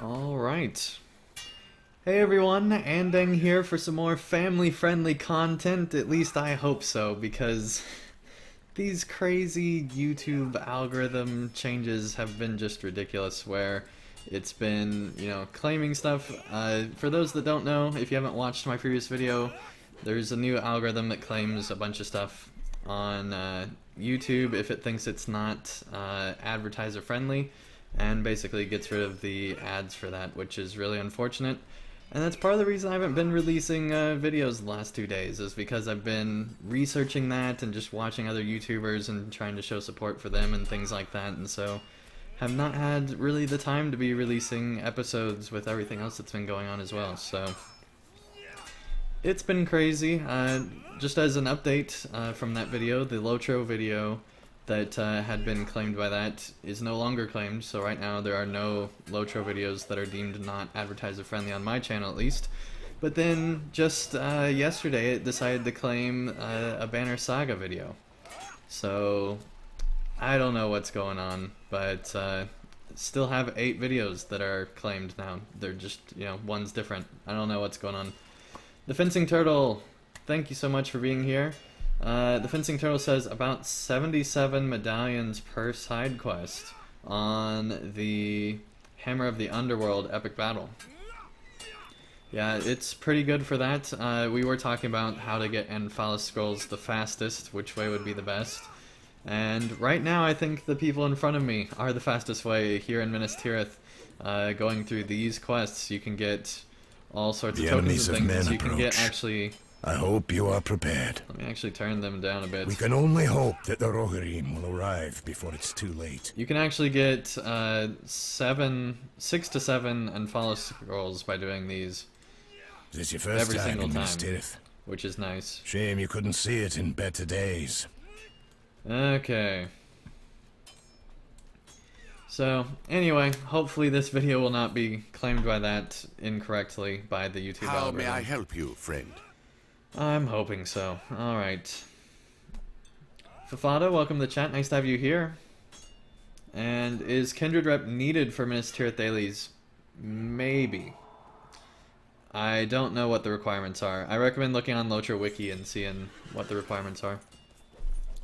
Alright. Hey everyone, Andang here for some more family-friendly content. At least I hope so, because these crazy YouTube algorithm changes have been just ridiculous, where it's been, claiming stuff. For those that don't know, if you haven't watched my previous video, there's a new algorithm that claims a bunch of stuff on YouTube if it thinks it's not advertiser-friendly, and basically gets rid of the ads for that, which is really unfortunate. And that's part of the reason I haven't been releasing videos the last 2 days, is because I've been researching that and just watching other YouTubers and trying to show support for them and things like that, and so have not had really the time to be releasing episodes with everything else that's been going on as well. So it's been crazy. Just as an update from that video, the LOTRO video that had been claimed by that is no longer claimed, so right now there are no LOTRO videos that are deemed not advertiser friendly on my channel, at least. But then just yesterday it decided to claim a Banner Saga video. So I don't know what's going on, but still have 8 videos that are claimed now. They're just, one's different. I don't know what's going on. The Fencing Turtle, thank you so much for being here. The Fencing Turtle says about 77 medallions per side quest on the Hammer of the Underworld epic battle. Yeah, it's pretty good for that. We were talking about how to get Anfalas scrolls the fastest, which way would be the best. And right now I think the people in front of me are the fastest way here in Minas Tirith. Going through these quests, you can get all sorts of tokens and things. You can get actually... I hope you are prepared. Let me actually turn them down a bit. We can only hope that the Rohirrim will arrive before it's too late. You can actually get 6 to 7 Anfalas scrolls by doing these. Is this your first every time single in time, Minas Tirith? which is nice. Shame you couldn't see it in better days. Okay. So, anyway, hopefully this video will not be claimed by that incorrectly by the YouTube algorithm. How may I help you, friend? I'm hoping so. Alright. Fafada, welcome to the chat. Nice to have you here. And is Kindred Rep needed for Minas Tirith dailies? Maybe. I don't know what the requirements are. I recommend looking on LOTRO Wiki and seeing what the requirements are.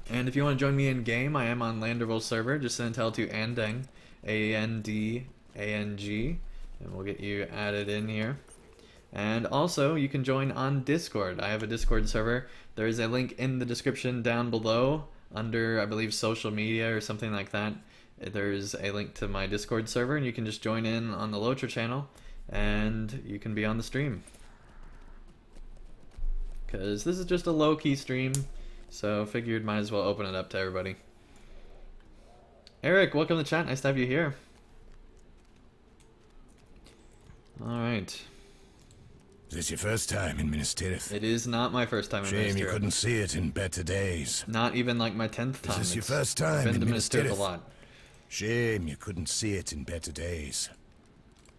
And if you want to join me in game, I am on Landerville server. Just send tell to Andang, A-N-D-A-N-G, and we'll get you added in here. And also, you can join on Discord. I have a Discord server. There is a link in the description down below under, I believe, social media or something like that. There's a link to my Discord server, and you can just join in on the LOTRO channel, and you can be on the stream. Because this is just a low-key stream, so figured might as well open it up to everybody. Eric, welcome to the chat. Nice to have you here. Alright. Is this your first time in Minas Tirith? It is not my first time in Minas Tirith. Shame you couldn't see it in better days. Not even like my 10th time. Is this your first time in Minas Tirith? A lot. Shame you couldn't see it in better days.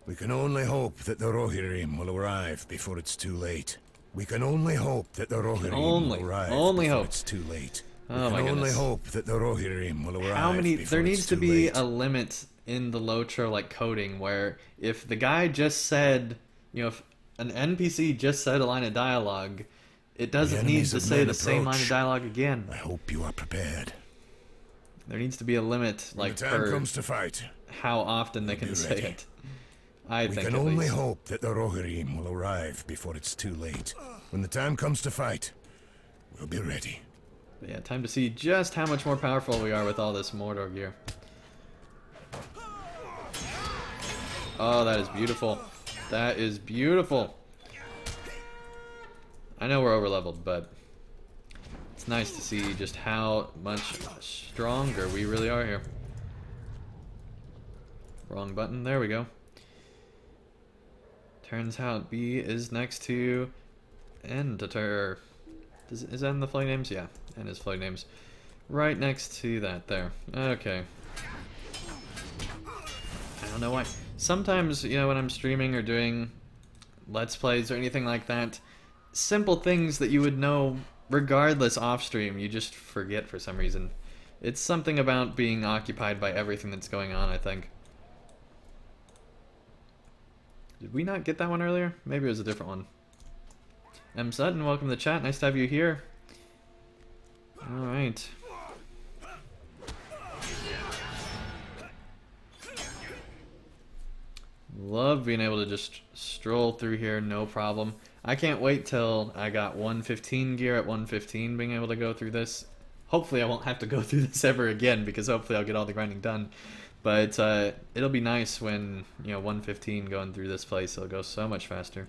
We can only hope that the Rohirrim will arrive before it's too late. We can only hope that the Rohirrim will arrive before it's too late. Oh my goodness. We can only hope that the Rohirrim will arrive. How many? Before There needs it's to too be late. a limit in the LOTRO coding where if the guy just said, if an NPC just said a line of dialogue, it doesn't need to say the same line of dialogue again. I hope you are prepared. There needs to be a limit, When the time comes to fight, how often they can say it. I think we can only hope that the Rohirrim will arrive before it's too late. When the time comes to fight, we'll be ready. But yeah, time to see just how much more powerful we are with all this Mordor gear. Oh, that is beautiful. That is beautiful. I know we're over-leveled, but it's nice to see just how much stronger we really are here. Wrong button. There we go. Turns out B is next to Endater. Is that in the floating names? Yeah, and his floating names. Right next to that there. Okay. I don't know why. Sometimes, when I'm streaming or doing Let's Plays or anything like that, simple things that you would know regardless off stream, you just forget for some reason. It's something about being occupied by everything that's going on, I think. Did we not get that one earlier? Maybe it was a different one. M. Sutton, welcome to the chat. Nice to have you here. Alright. Love being able to just stroll through here, no problem. I can't wait till I got 115 gear at 115 being able to go through this. Hopefully I won't have to go through this ever again, because hopefully I'll get all the grinding done. But it'll be nice when, 115 going through this place, it'll go so much faster.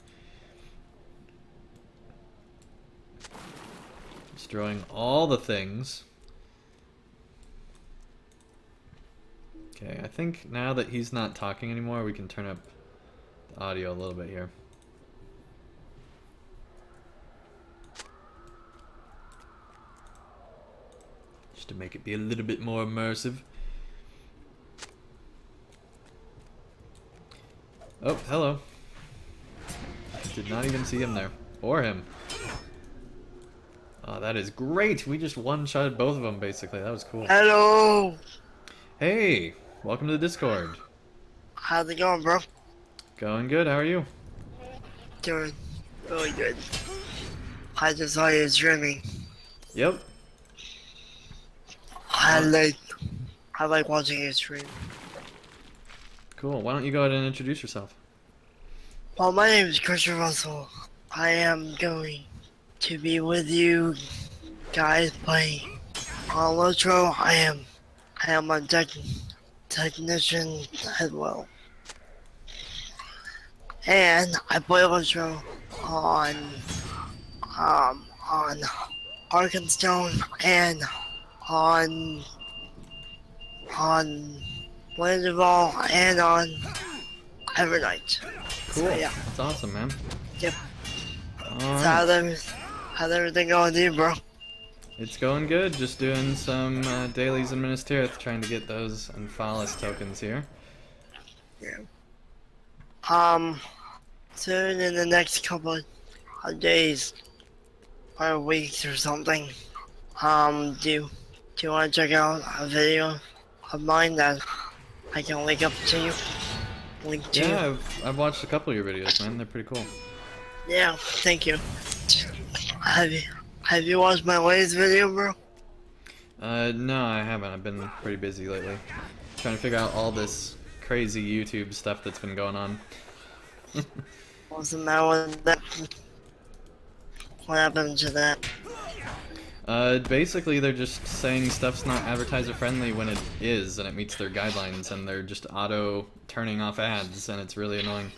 Destroying all the things. Okay, I think now that he's not talking anymore, we can turn up the audio a little bit here. Just to make it be a little bit more immersive. Oh, hello. Did not even see him there. Or him. Oh, that is great! We just one-shotted both of them, basically. That was cool. Hello! Hey! Welcome to the Discord. How's it going, bro? Going good, how are you? Doing really good. I just saw you streaming. Yep. I like watching you stream. Cool. Why don't you go ahead and introduce yourself? Well, my name is Christian Russell. I am going to be with you guys playing on LOTRO. I am a technician as well. And I play LOTRO on Arkenstone and on Landval and on Evernight. Cool. So, yeah. That's awesome, man. Yep. Alright. So how's everything going with you, bro? It's going good. Just doing some dailies in Minas Tirith, trying to get those Anfalas tokens here. Yeah. Soon in the next couple of days or weeks or something, do you want to check out a video of mine that I can link up to you? Link to. Yeah, I've watched a couple of your videos, man. They're pretty cool. Yeah, thank you. Have you watched my latest video, bro? No, I haven't. I've been pretty busy lately. Trying to figure out all this crazy YouTube stuff that's been going on. What's the matter with that? What happened to that? Basically they're just saying stuff's not advertiser friendly when it is, and it meets their guidelines, and they're just auto turning off ads, and it's really annoying.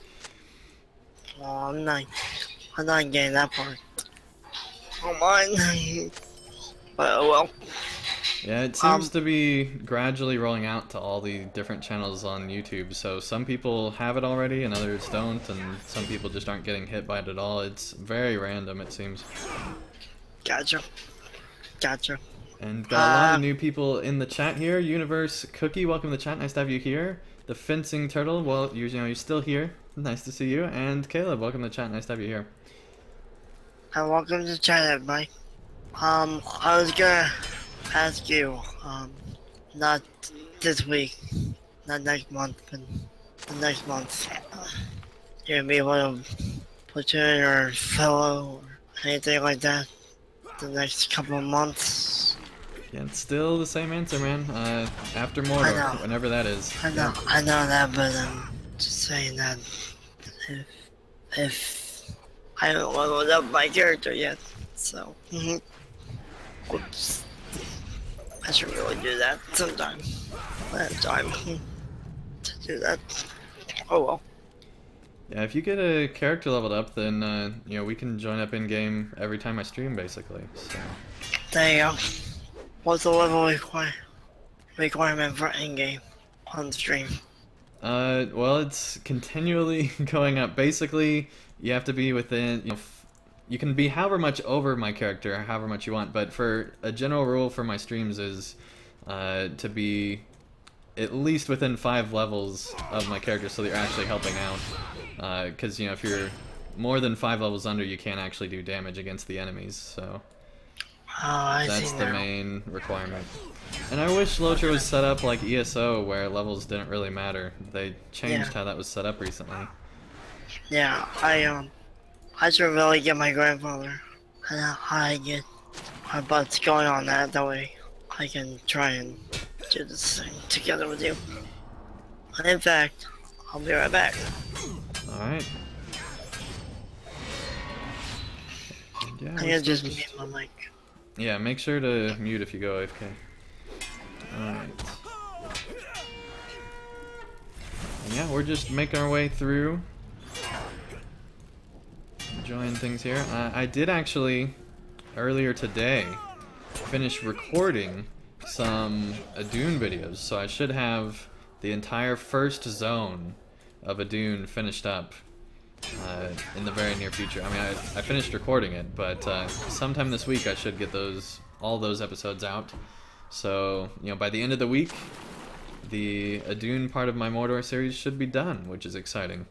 Oh, I'm not getting that part. Oh, mine. But oh well. Yeah, it seems to be gradually rolling out to all the different channels on YouTube, so some people have it already and others don't, and some people just aren't getting hit by it at all. It's very random, it seems. Gotcha. And got a lot of new people in the chat here. Universe Cookie, welcome to the chat. Nice to have you here. The Fencing Turtle, well, you're still here. Nice to see you. And Caleb, welcome to the chat. Nice to have you here. And welcome to chat, everybody. I was gonna ask you, not this week, not next month, but the next month, you're gonna be able to platoon or fellow or anything like that the next couple of months. Yeah, it's still the same answer, man. After Mordor, whenever that is. I know that, but I'm just saying that if I haven't leveled up my character yet, so oops. I should really do that sometime. I have time to do that. Oh well. Yeah, if you get a character leveled up, then we can join up in game every time I stream, basically. So. There you go. What's the level requirement for in-game on stream? Well, it's continually going up. Basically, you have to be within, you can be however much over my character, however much you want, but for a general rule for my streams is to be at least within 5 levels of my character so that you're actually helping out. Because, if you're more than 5 levels under, you can't actually do damage against the enemies, so that's the main requirement. And I wish LOTRO was set up like ESO, where levels didn't really matter. They changed how that was set up recently. Yeah, I should really get my grandfather and I get our butts going on that way I can try and do this thing together with you. And in fact, I'll be right back. Alright. Yeah, I can just mute my mic. Yeah, make sure to mute if you go AFK. Alright. And yeah, we're just making our way through. Enjoying things here. I did actually, earlier today, finish recording some Adun videos, so I should have the entire first zone of Adun finished up in the very near future. I mean, I finished recording it, but sometime this week I should get all those episodes out. So, you know, by the end of the week, the Adun part of my Mordor series should be done, which is exciting.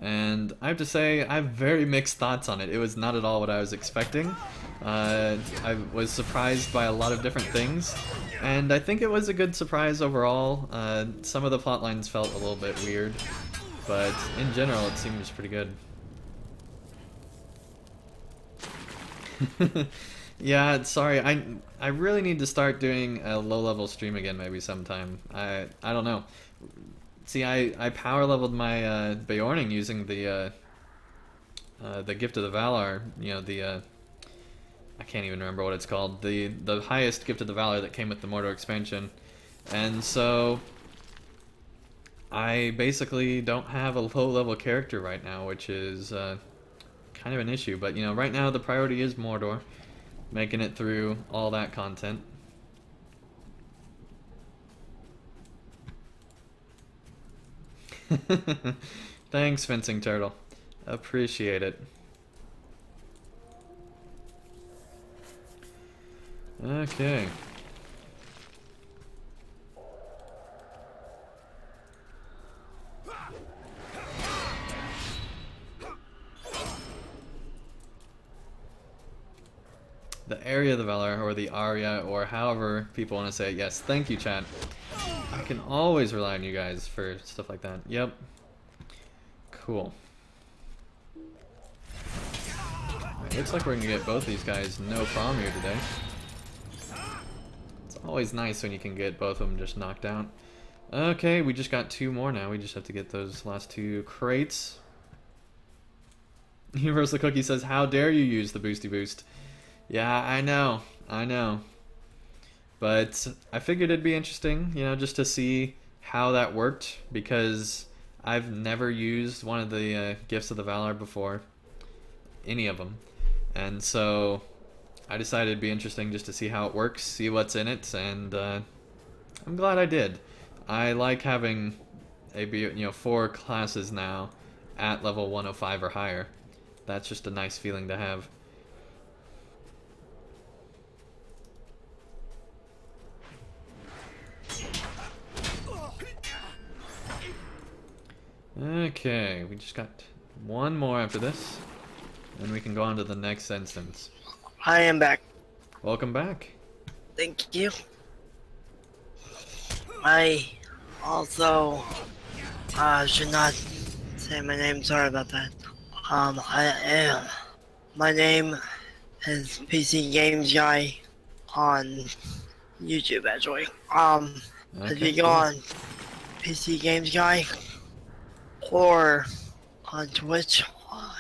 And I have to say, I have very mixed thoughts on it. It was not at all what I was expecting. I was surprised by a lot of different things, and I think it was a good surprise overall. Some of the plot lines felt a little bit weird, but in general it seems pretty good. Yeah, sorry, I really need to start doing a low-level stream again maybe sometime. I don't know. See, I power leveled my Beorning using the Gift of the Valar, you know, I can't even remember what it's called, the highest Gift of the Valar that came with the Mordor expansion, and so I basically don't have a low-level character right now, which is kind of an issue. But you know, right now the priority is Mordor, making it through all that content. Thanks, Fencing Turtle. Appreciate it. Okay. The area of the Valar, or the Arya, or however people want to say it. Yes, thank you, chat. I can always rely on you guys for stuff like that. Yep. Cool. Right, looks like we're gonna get both these guys no problem here today. It's always nice when you can get both of them just knocked out. Okay, we just got 2 more now. We just have to get those last 2 crates. Universal Cookie says, "How dare you use the boosty boost?" Yeah, I know. But I figured it'd be interesting, you know, just to see how that worked, because I've never used one of the Gifts of the Valar before. Any of them. And so I decided it'd be interesting just to see how it works, see what's in it, and I'm glad I did. I like having 4 classes now at level 105 or higher. That's just a nice feeling to have. Okay, we just got 1 more after this, and we can go on to the next instance. I am back. Welcome back. Thank you. I also should not say my name. Sorry about that. My name is PC Games Guy on YouTube, actually. If you go on PC Games Guy, or on Twitch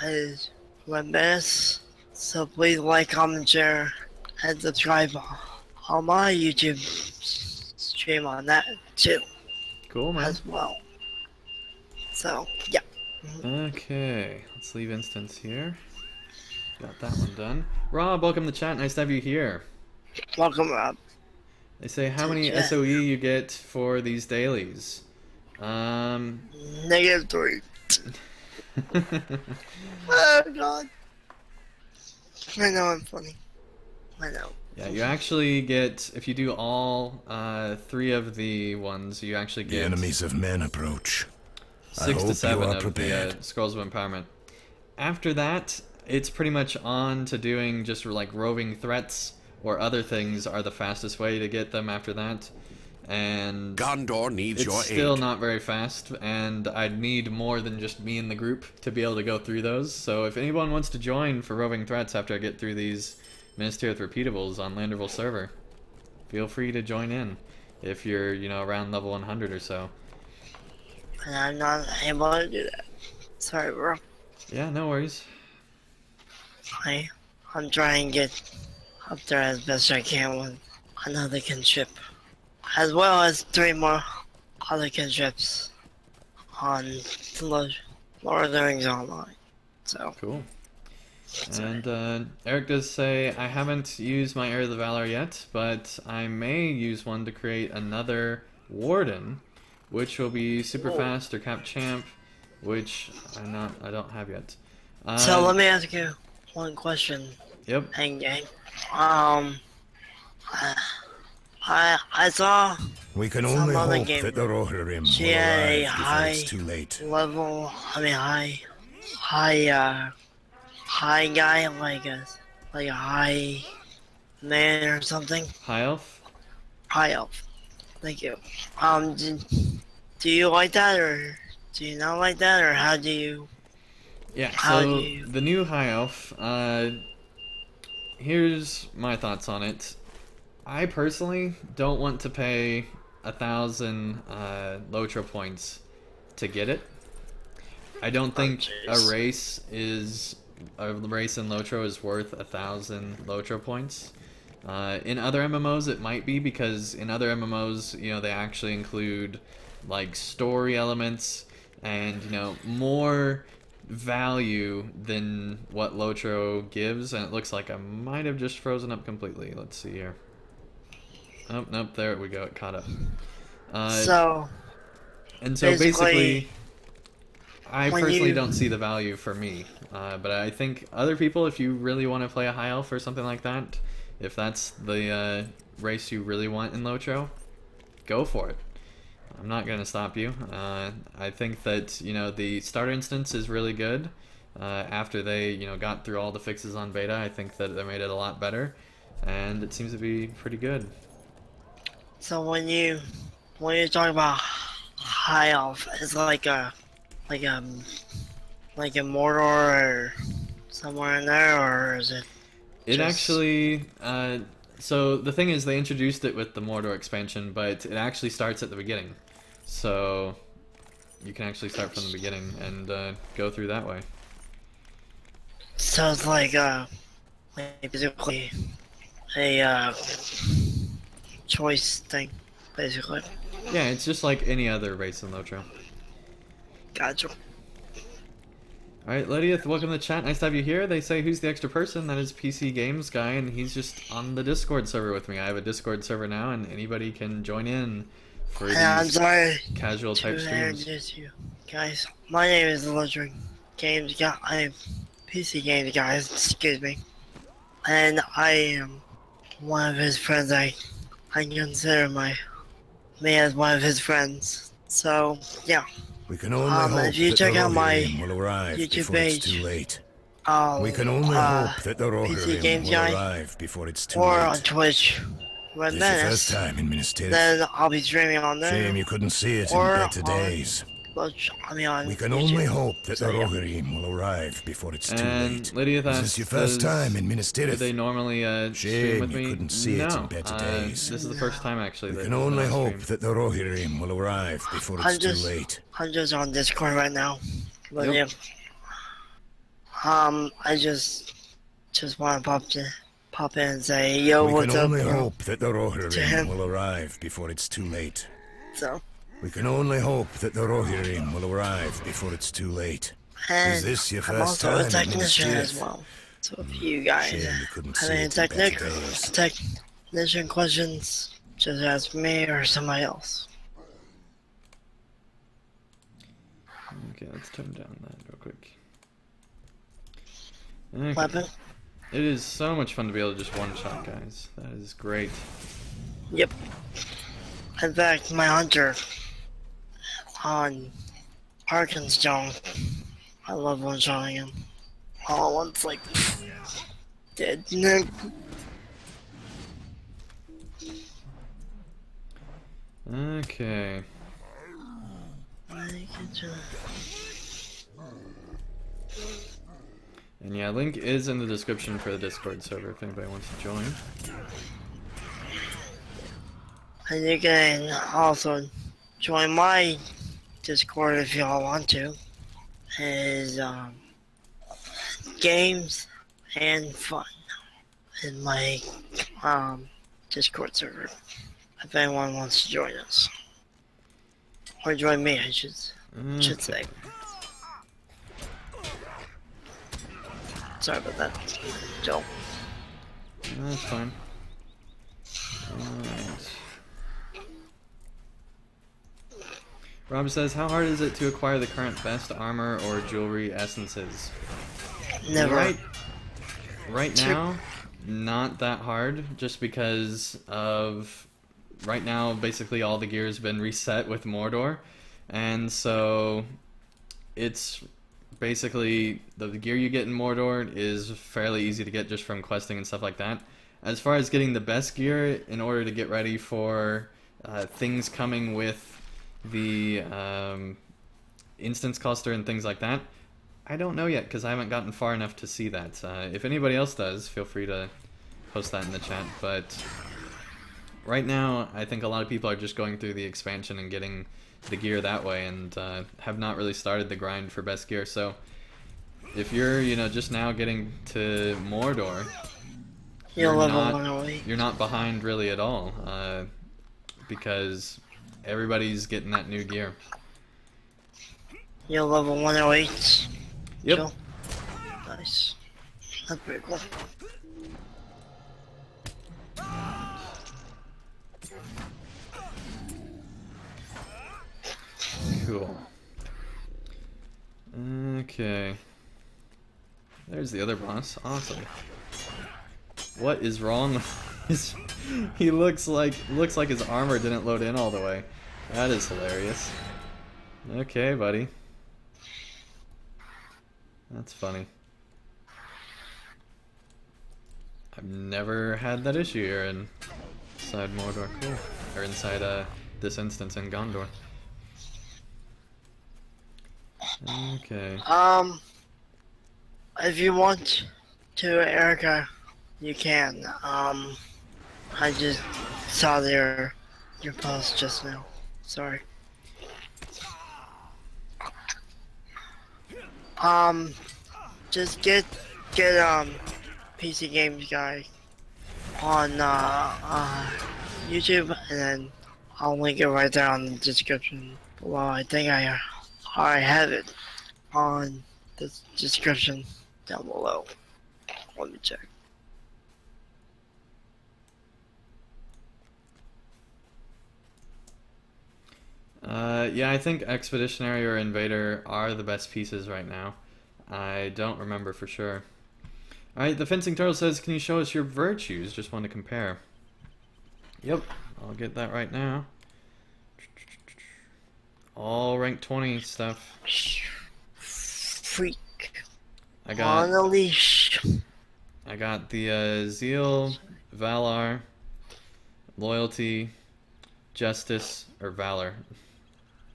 is Webmass. So please like, comment, share, and subscribe on my YouTube stream on that too. Cool, man. As well. So yeah. Okay, let's leave instance here. Got that one done. Rob, welcome to the chat. Nice to have you here. Welcome, Rob. They say how many SOE you get for these dailies. -3. Oh god. I know I'm funny. I know. Yeah, you actually get, if you do all 3 of the ones, you actually get... The enemies of men approach. 6 to 7 of the Scrolls of Empowerment. After that, it's pretty much on to doing just like roving threats, or other things are the fastest way to get them after that. and Gondor needs it's your still aid. not very fast, and I'd need more than just me in the group to be able to go through those. So if anyone wants to join for Roving Threats after I get through these Minas Tirith repeatables on Landerville server, feel free to join in if you're, you know, around level 100 or so. And I'm not able to do that. Sorry, bro. Yeah, no worries. I'm trying to get up there as best I can with another kinship, as well as 3 more other kinships on the Lord of the Rings Online. So cool. And Eric does say, I haven't used my Heir of the Valor yet, but I may use one to create another Warden, which will be super fast or cap champ, which I don't have yet. So let me ask you one question. Yep. Hang gang. I saw we can only hope that the gamer. Rohirrim She will had a arrive before high it's too late. level. I mean high guy, like a high man or something. High elf. High elf. Thank you. Do you like that, or do you not like that, or how do you? Yeah. So the new high elf. Here's my thoughts on it. I personally don't want to pay 1,000 LOTRO points to get it. I don't think a race in LOTRO is worth 1,000 LOTRO points. In other MMOs it might be, because in other MMOs, you know, they actually include like story elements and, you know, more value than what LOTRO gives. And it looks like I might have just frozen up completely. Let's see here. Oh, nope, there we go, it caught up. So basically I personally don't see the value for me, but I think other people, if you really want to play a high elf or something like that, if that's the race you really want in LOTRO, go for it. I'm not going to stop you. I think that, you know, the starter instance is really good. After they, you know, got through all the fixes on beta, I think that they made it a lot better, and it seems to be pretty good. So when you talk about high elf, it's like a Mordor or somewhere in there, or is it? It actually, so the thing is, they introduced it with the Mordor expansion, but it actually starts at the beginning. So you can actually start from the beginning and go through that way. So it's like basically a choice thing, basically. Yeah, it's just like any other race in LOTRO. Gotcha. Alright, Lydia, welcome to the chat. Nice to have you here. They say, who's the extra person? That is PC Games Guy, and he's just on the Discord server with me. I have a Discord server now, and anybody can join in for these casual type streams. You guys, my name is LOTRO Games Guy. I'm PC Games Guy, excuse me. And I am one of his friends. I consider me as one of his friends. So, yeah. We can only hope if you check out my YouTube page, too late. We can only hope that the Rohirrim will arrive before it's too late. Or on Twitch, Red Menace. This is the first time in Minas Tirith. Then I'll be streaming on there. Shame you couldn't see it in better days. We can only hope that the Rohirrim will arrive before it's too late. Lydia, this is your first time in Minas Tirith. Do they normally stream with me? Couldn't see it in better days. This is the first time actually. We can only hope that the Rohirrim will arrive before it's too late. I'm just on Discord right now. Lydia. I just want to pop in and say, yo, what's up, We can only hope that the Rohirrim will arrive before it's too late. So. We can only hope that the Rohirrim will arrive before it's too late. And is this your first I'm also time a technician as well. So if you guys have any technician questions, just ask me or somebody else. Okay, let's turn down that real quick. Okay. Weapon? It is so much fun to be able to just one-shot guys. That is great. Yep. In fact, my hunter on Arkenstone, I love one-shotting him. All at once, like, dead. Okay, Okay. And yeah, link is in the description for the Discord server if anybody wants to join. And you can also join my Discord if y'all want to. Is games and fun in my Discord server. If anyone wants to join us. Or join me, I should say. Sorry about that, Joe. That's fine. Alright. Rob says, how hard is it to acquire the current best armor or jewelry essences? Never. Right now, not that hard, just because of... Right now, basically all the gear has been reset with Mordor, and so it's basically the gear you get in Mordor is fairly easy to get just from questing and stuff like that. As far as getting the best gear in order to get ready for things coming with the instance cluster and things like that, I don't know yet because I haven't gotten far enough to see that. If anybody else does, feel free to post that in the chat, but right now I think a lot of people are just going through the expansion and getting the gear that way and have not really started the grind for best gear. So if you're, you know, just now getting to Mordor, you're not behind really at all, because everybody's getting that new gear. You're level 108. Yep. Joe? Nice. That's pretty cool. Cool. Okay. There's the other boss. Awesome. What is wrong with his... He looks like his armor didn't load in all the way. That is hilarious. Okay, buddy. That's funny. I've never had that issue here inside Mordor. Cool. Or inside this instance in Gondor. Okay. If you want to, Erica, you can. I just saw your post just now. Sorry. Just get PC Games Guy on YouTube, and then I'll link it right there on the description below. I think I have it on the description down below. Let me check. Yeah, I think Expeditionary or Invader are the best pieces right now. I don't remember for sure. Alright, the Fencing Turtle says, can you show us your virtues? Just want to compare. Yep, I'll get that right now. All rank 20 stuff. Freak. I got on a leash. I got the Zeal, Valor, Loyalty, Justice, or Valor.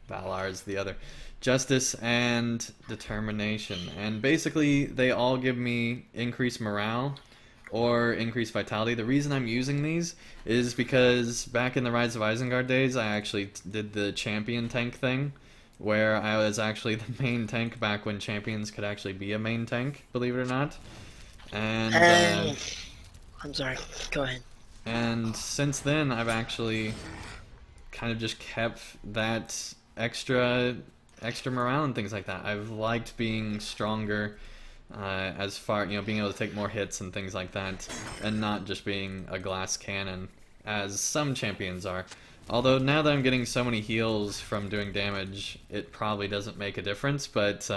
Valor is the other. Justice and Determination. And basically, they all give me increased morale or increased vitality. The reason I'm using these is because back in the Rise of Isengard days, I actually did the champion tank thing, where I was actually the main tank back when champions could actually be a main tank, believe it or not. And I'm sorry, go ahead. And since then, I've actually kind of just kept that extra morale and things like that. I've liked being stronger, as far, you know, being able to take more hits and things like that, and not just being a glass cannon, as some champions are. Although now that I'm getting so many heals from doing damage, it probably doesn't make a difference, but,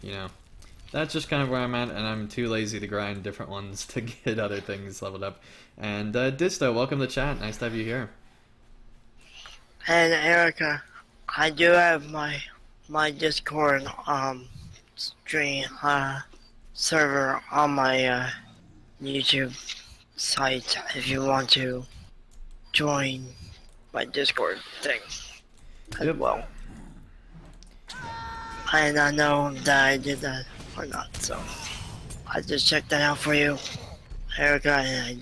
you know, that's just kind of where I'm at, and I'm too lazy to grind different ones to get other things leveled up. And, Disto, welcome to chat. Nice to have you here. And Erica, I do have my Discord stream server on my YouTube site if you want to join my Discord thing as Yep. well. I did not know that I did that or not, so I just checked that out for you, Erica, and I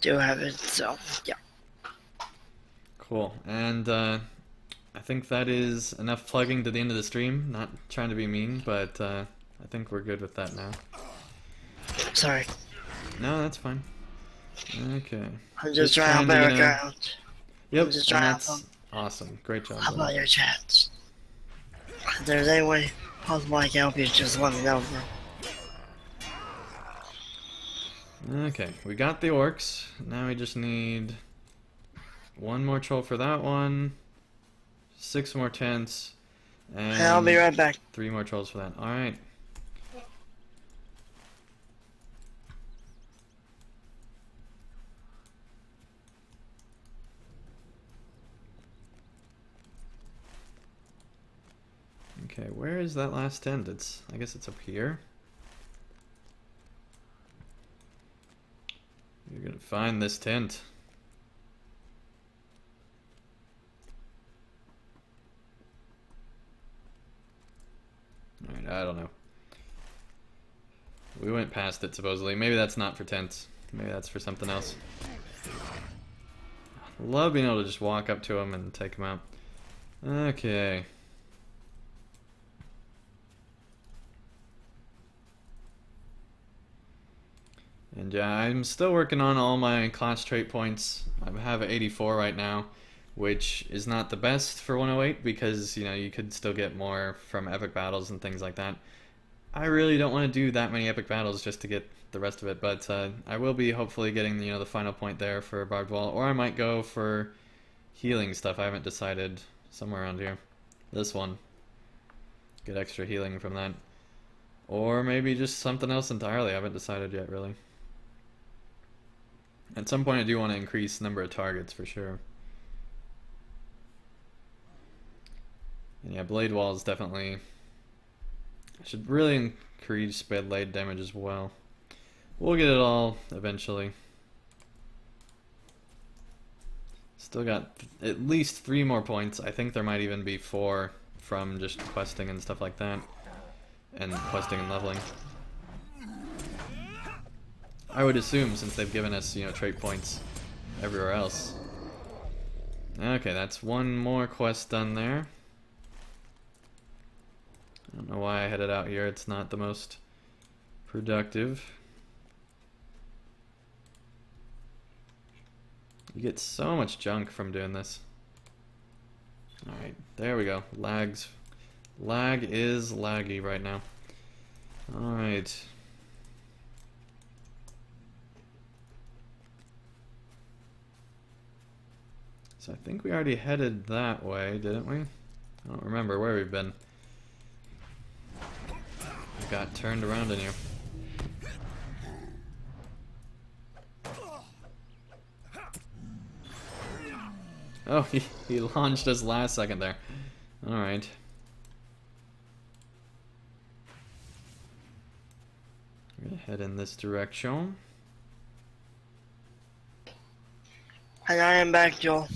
do have it, so yeah. Cool. And I think that is enough plugging to the end of the stream. Not trying to be mean, but I think we're good with that now. Sorry. No, that's fine. Okay. I'm just trying to help Erica out. Yep, I'm just trying and to that's awesome. Great job. How about your chats? If there's any way possible I can help you, just let me know, bro. Okay, we got the orcs. Now we just need one more troll for that one, 6 more tents, and I'll be right back. 3 more trolls for that. Alright. Okay, where is that last tent? I guess it's up here. You're gonna find this tent. Alright, I don't know. We went past it supposedly. Maybe that's not for tents. Maybe that's for something else. Love being able to just walk up to them and take them out. Okay. And yeah, I'm still working on all my class trait points. I have 84 right now, which is not the best for 108 because, you know, you could still get more from epic battles and things like that. I really don't want to do that many epic battles just to get the rest of it, but I will be hopefully getting, you know, the final point there for Barbed Wall, or I might go for healing stuff. I haven't decided. Somewhere around here. This one. Get extra healing from that. Or maybe just something else entirely. I haven't decided yet, really. At some point I do want to increase the number of targets for sure. And yeah, Blade Wall is definitely... I should really increase blade damage as well. We'll get it all eventually. Still got at least 3 more points. I think there might even be 4 from just questing and stuff like that. And questing and leveling. I would assume, since they've given us, you know, trait points everywhere else. Okay, that's 1 more quest done there. I don't know why I headed out here. It's not the most productive. You get so much junk from doing this. Alright, there we go. Lag is laggy right now. Alright. So I think we already headed that way, didn't we? I don't remember where we've been. I got turned around in here. Oh, he launched us last second there. Alright. We're gonna head in this direction. And I am back, Joel.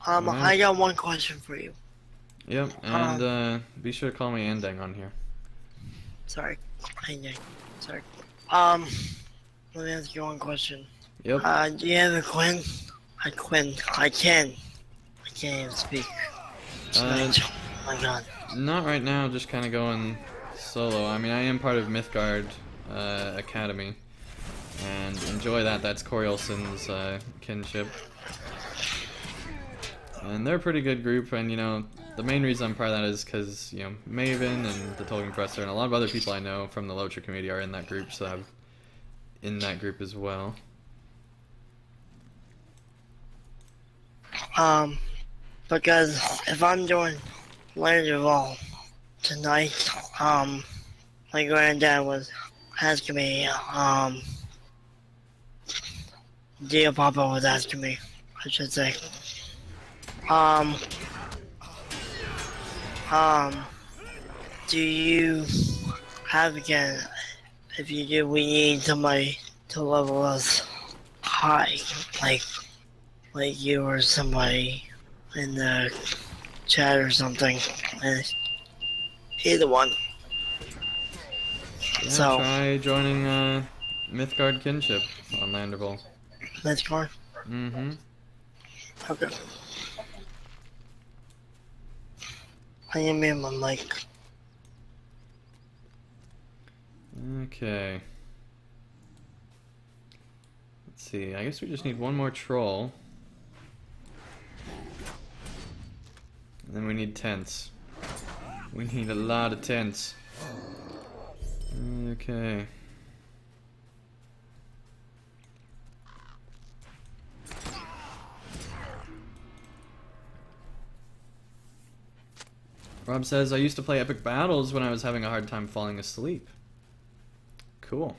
I got 1 question for you. Yep, and be sure to call me Andang on here. Sorry. Sorry. Let me ask you 1 question. Yep. Do you have a Quinn? I can't even speak. Tonight. Oh my god. Not right now, just kind of going solo. I mean, I am part of Mythgard Academy, and enjoy that. That's Coriolson's kinship. And they're a pretty good group, and you know, the main reason I'm part of that is because, you know, Maven and the Tolkien Professor and a lot of other people I know from the LOTRO community are in that group, so I'm in that group as well. Because if I'm doing Land of All tonight, my granddad was asking me, Dear Papa was asking me, I should say, do you have again, if you do, we need somebody to level us high, like you or somebody in the chat or something. And either one. Yeah, So try joining Mythgard Kinship on Landerville. Mythgard? Mm-hmm. Okay. I am in my mic. Okay. Let's see, I guess we just need one more troll. And then we need tents. We need a lot of tents. Okay. Rob says, I used to play epic battles when I was having a hard time falling asleep. Cool.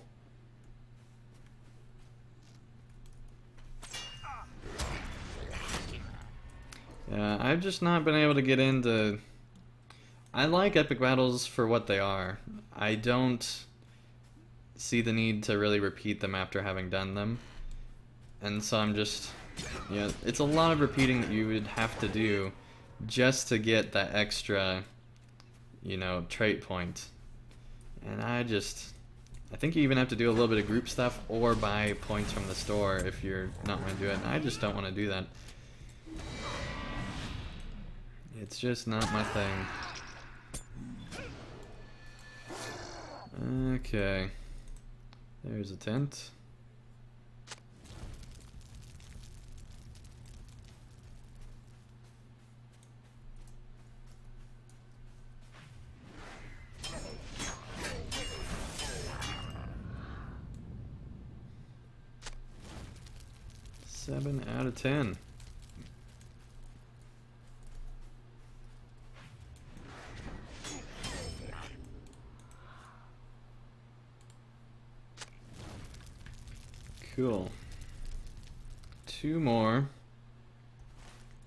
Yeah, I've just not been able to get into... I like epic battles for what they are. I don't see the need to really repeat them after having done them. And so I'm just... Yeah, it's a lot of repeating that you would have to do just to get that extra, you know, trait point. And I think you even have to do a little bit of group stuff or buy points from the store if you're not going to do it. And I just don't want to do that. It's just not my thing. Okay. There's a tent. Seven out of 10. Cool. Two more.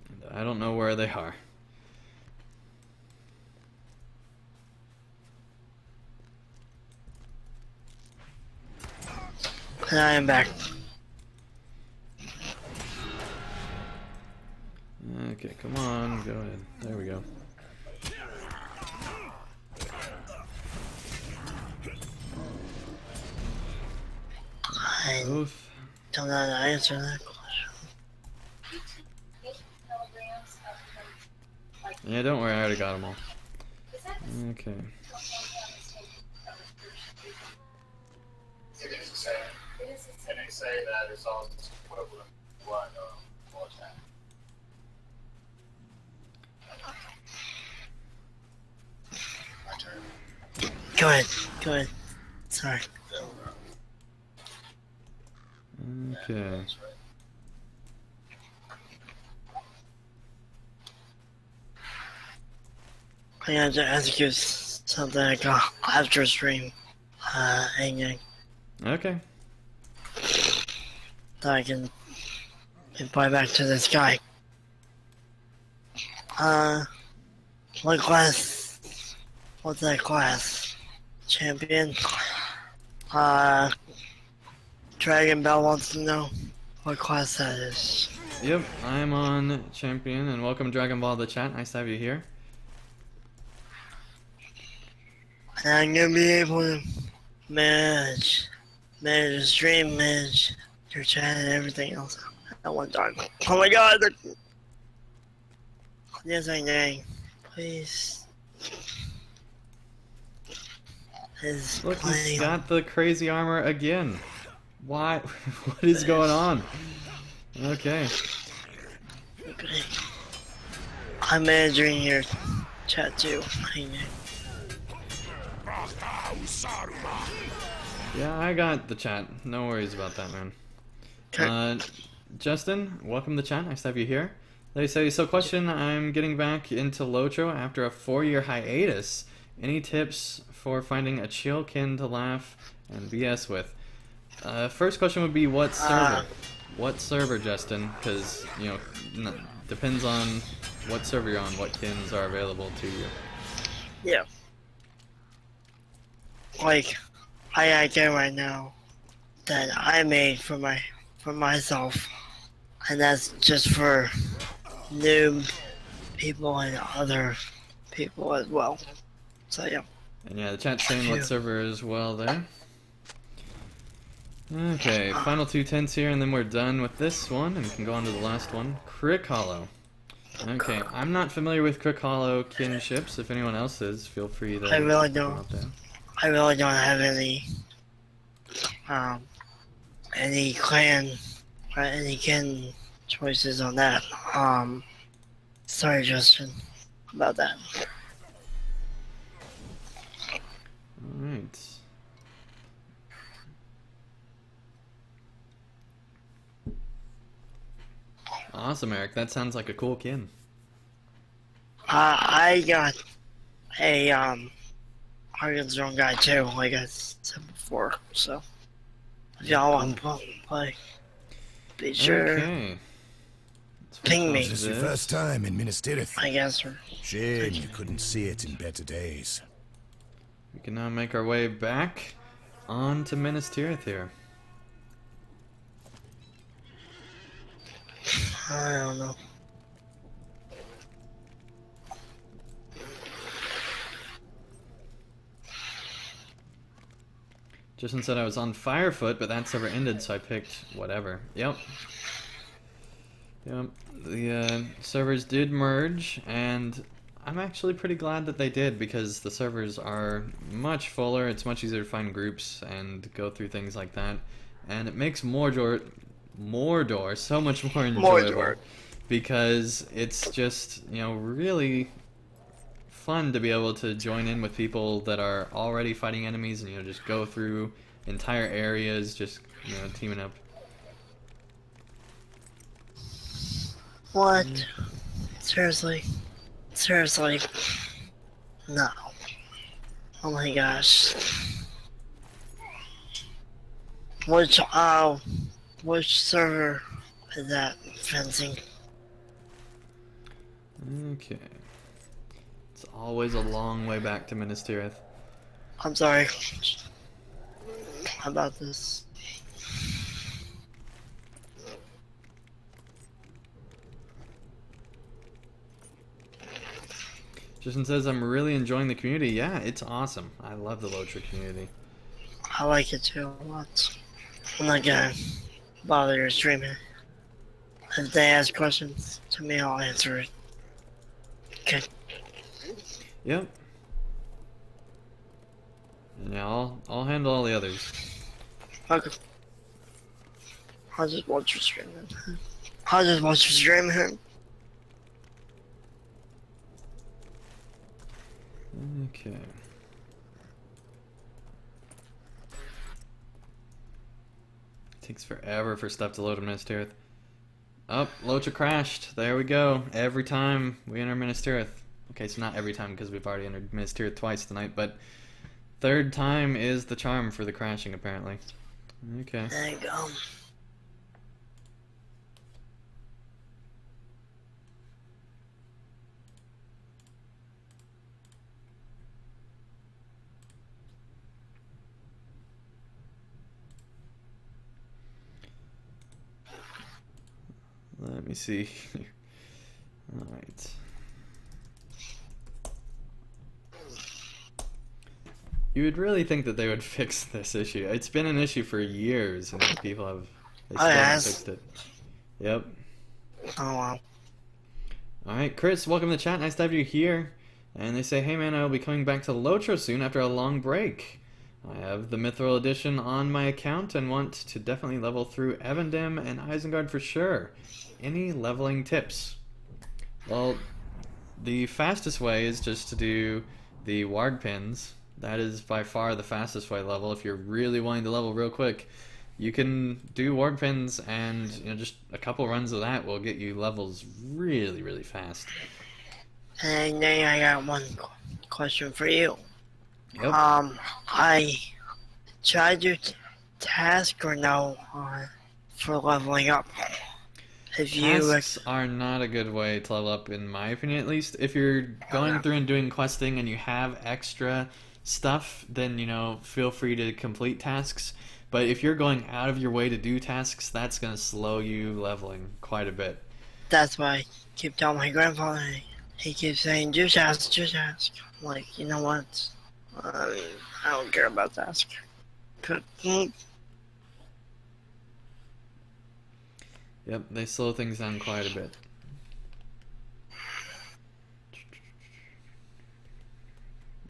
And I don't know where they are. And I am back. Okay, come on, go ahead. There we go. I Both. don't know how to answer that question. Yeah, don't worry, I already got them all. Okay. Can they say that it's all equivalent to what or that? My turn. Go ahead. Go ahead. Sorry. Okay. I had to ask you something I got after stream. Andang. Okay. That I can invite back to this guy. What class? What's that class? Champion? Dragon Bell wants to know what class that is. Yep, I'm on champion, and welcome Dragon Ball to the chat. Nice to have you here. And I'm gonna be able to manage the stream, manage your chat and everything else at one time. Oh my god! Yes, I know. Please. Look, he's got the crazy armor again. Why? What is going on? Okay. Okay. I'm managing your chat too. I know. Yeah, I got the chat. No worries about that, man. Okay. Justin, welcome to the chat. Nice to have you here. They say, so question, I'm getting back into LOTRO after a 4-year hiatus. Any tips for finding a chill kin to laugh and BS with? First question would be what server? What server, Justin? Because, you know, depends on what server you're on, what kins are available to you. Yeah. Like, I got a game right now that I made for myself, and that's just for new people and other people as well. So yeah. And yeah, the chat's saying what server as well there. Okay, final 2 tents here, and then we're done with this one, and we can go on to the last one. Crick Hollow. Okay, I'm not familiar with Crick Hollow kinships. If anyone else is, feel free to. I really don't have any clan or any kin choices on that. Sorry, Justin, about that. Alright. Awesome, Eric. That sounds like a cool kin. I got a Argon's Zone guy too, like I said before. So if y'all want to play, be sure. Okay. Ping me. This is your first time in Minas Tirith. I guess. Shame you couldn't see it in better days. We can now make our way back on to Minas Tirith here. I don't know. Justin said I was on Firefoot, but that server ended, so I picked whatever. Yep. The servers did merge, and I'm actually pretty glad that they did, because the servers are much fuller. It's much easier to find groups and go through things like that, and it makes Mordor so much more enjoyable, because it's just, you know, really fun to be able to join in with people that are already fighting enemies, and, you know, just go through entire areas, just, you know, teaming up. What? Seriously? No. Oh my gosh. Which server is that fencing? Okay. It's always a long way back to Minas Tirith. I'm sorry. How about this? Justin says, I'm really enjoying the community. Yeah, it's awesome. I love the LOTRO community. I like it too a lot. I'm not gonna bother your streaming. If they ask questions to me, I'll answer it. Okay. Yep. Yeah, I'll handle all the others. Okay. I'll just watch your stream. Okay. Takes forever for stuff to load in Minas Tirith. Oh, LOTRO crashed. There we go. Every time we enter Minas Tirith. Okay, so not every time because we've already entered Minas Tirith twice tonight, but third time is the charm for the crashing, apparently. Okay. There you go. Let me see. Alright. You would really think that they would fix this issue. It's been an issue for years, and people have still haven't fixed it. Yep. Oh wow. Alright, Chris, welcome to the chat. Nice to have you here. And they say, hey man, I will be coming back to LOTRO soon after a long break. I have the Mithril Edition on my account and want to definitely level through Evendim and Isengard for sure. Any leveling tips? Well, the fastest way is just to do the Warg pins. That is by far the fastest way to level. If you're really wanting to level real quick, you can do Warg pins, and you know, just a couple runs of that will get you levels really, really fast. And then I got one question for you. Yep. I tried to task or no for leveling up. Tasks are not a good way to level up, in my opinion at least. If you're going through and doing questing and you have extra stuff, then, you know, feel free to complete tasks. But if you're going out of your way to do tasks, that's going to slow you leveling quite a bit. That's why I keep telling my grandfather. He keeps saying, just ask, just ask. I'm like, you know what? I don't care about the ask. Yep, they slow things down quite a bit.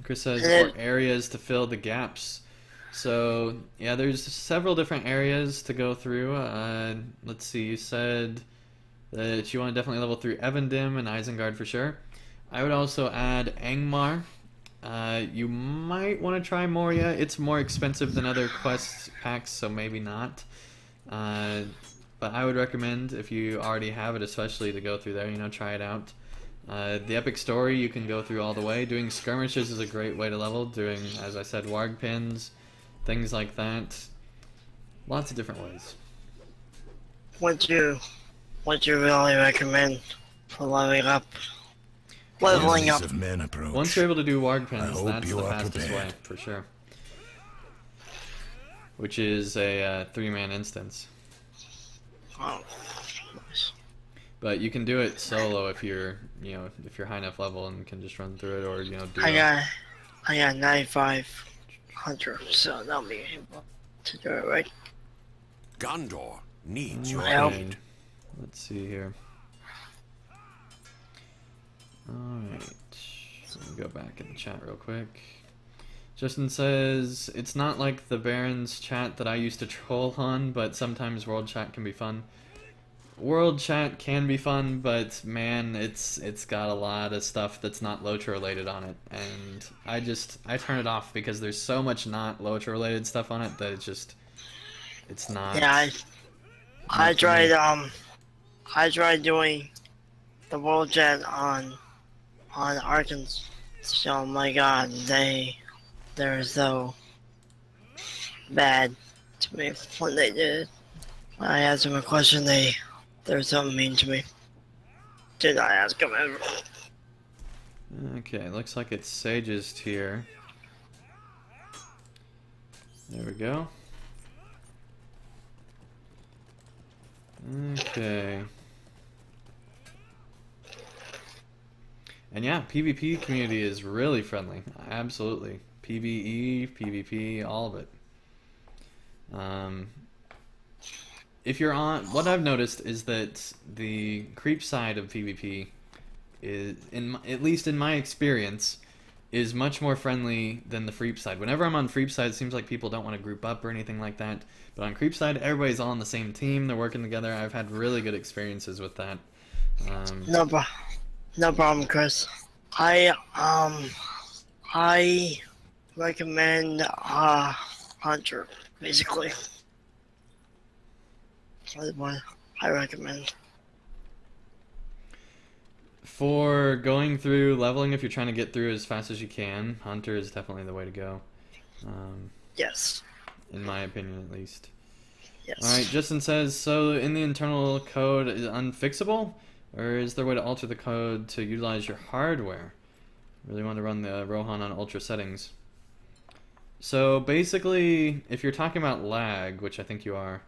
Chris says, or areas to fill the gaps. So, yeah, there's several different areas to go through. Let's see, you said that you want to definitely level through Evendim and Isengard for sure. I would also add Angmar. You might want to try Moria. It's more expensive than other quest packs, so maybe not. But I would recommend, if you already have it, especially to go through there, you know, try it out. The Epic Story you can go through all the way. Doing skirmishes is a great way to level. Doing, as I said, warg pins, things like that. Lots of different ways. What you really recommend for leveling up? Leveling up. Once you're able to do warg pins, that's the fastest way, for sure. Which is a 3-man instance. Oh, nice. But you can do it solo if you're, you know, if you're high enough level and can just run through it, or you know, do. I got 9500, so that'll be able to do it, right? Gondor needs your help. aid. Let's see here. Alright, so let me go back in the chat real quick. Justin says, it's not like the Baron's chat that I used to troll on, but sometimes world chat can be fun. World chat can be fun, but man, it's got a lot of stuff that's not LOTRO related on it, and I turn it off because there's so much not LOTRO related stuff on it that it's not. Yeah, I tried doing the world chat on Arkansas. So my God, they're so bad to me when they did it. When I asked them a question, they're so mean to me. Did not ask them ever. Okay, looks like it's Sage's tier. There we go. Okay. And yeah, PvP community is really friendly. Absolutely. PvE, PvP, all of it. If you're on, what I've noticed is that the creep side of PvP is, at least in my experience, is much more friendly than the Freep side. Whenever I'm on Freep side, it seems like people don't want to group up or anything like that. But on Creep side, everybody's all on the same team. They're working together. I've had really good experiences with that. No problem, Chris. I recommend Hunter, basically. That's what I recommend. For going through leveling, if you're trying to get through as fast as you can, Hunter is definitely the way to go. Yes. In my opinion, at least. Yes. Alright, Justin says, so in the internal code is unfixable? Or is there a way to alter the code to utilize your hardware? Really want to run the Rohan on ultra settings. So basically, if you're talking about lag, which I think you are,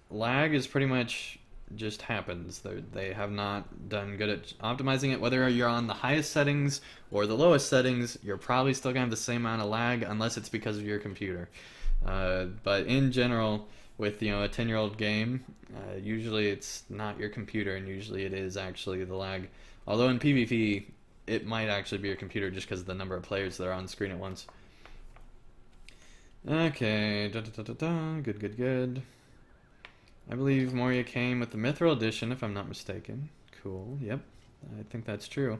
lag is pretty much just happens. They have not done good at optimizing it. Whether you're on the highest settings or the lowest settings, you're probably still going to have the same amount of lag unless it's because of your computer. But in general, with a 10-year-old game, usually it's not your computer, and usually it is actually the lag. Although in PvP, it might actually be your computer just because of the number of players that are on screen at once. Okay, good. I believe Moria came with the Mithril Edition, if I'm not mistaken. Cool, yep, I think that's true.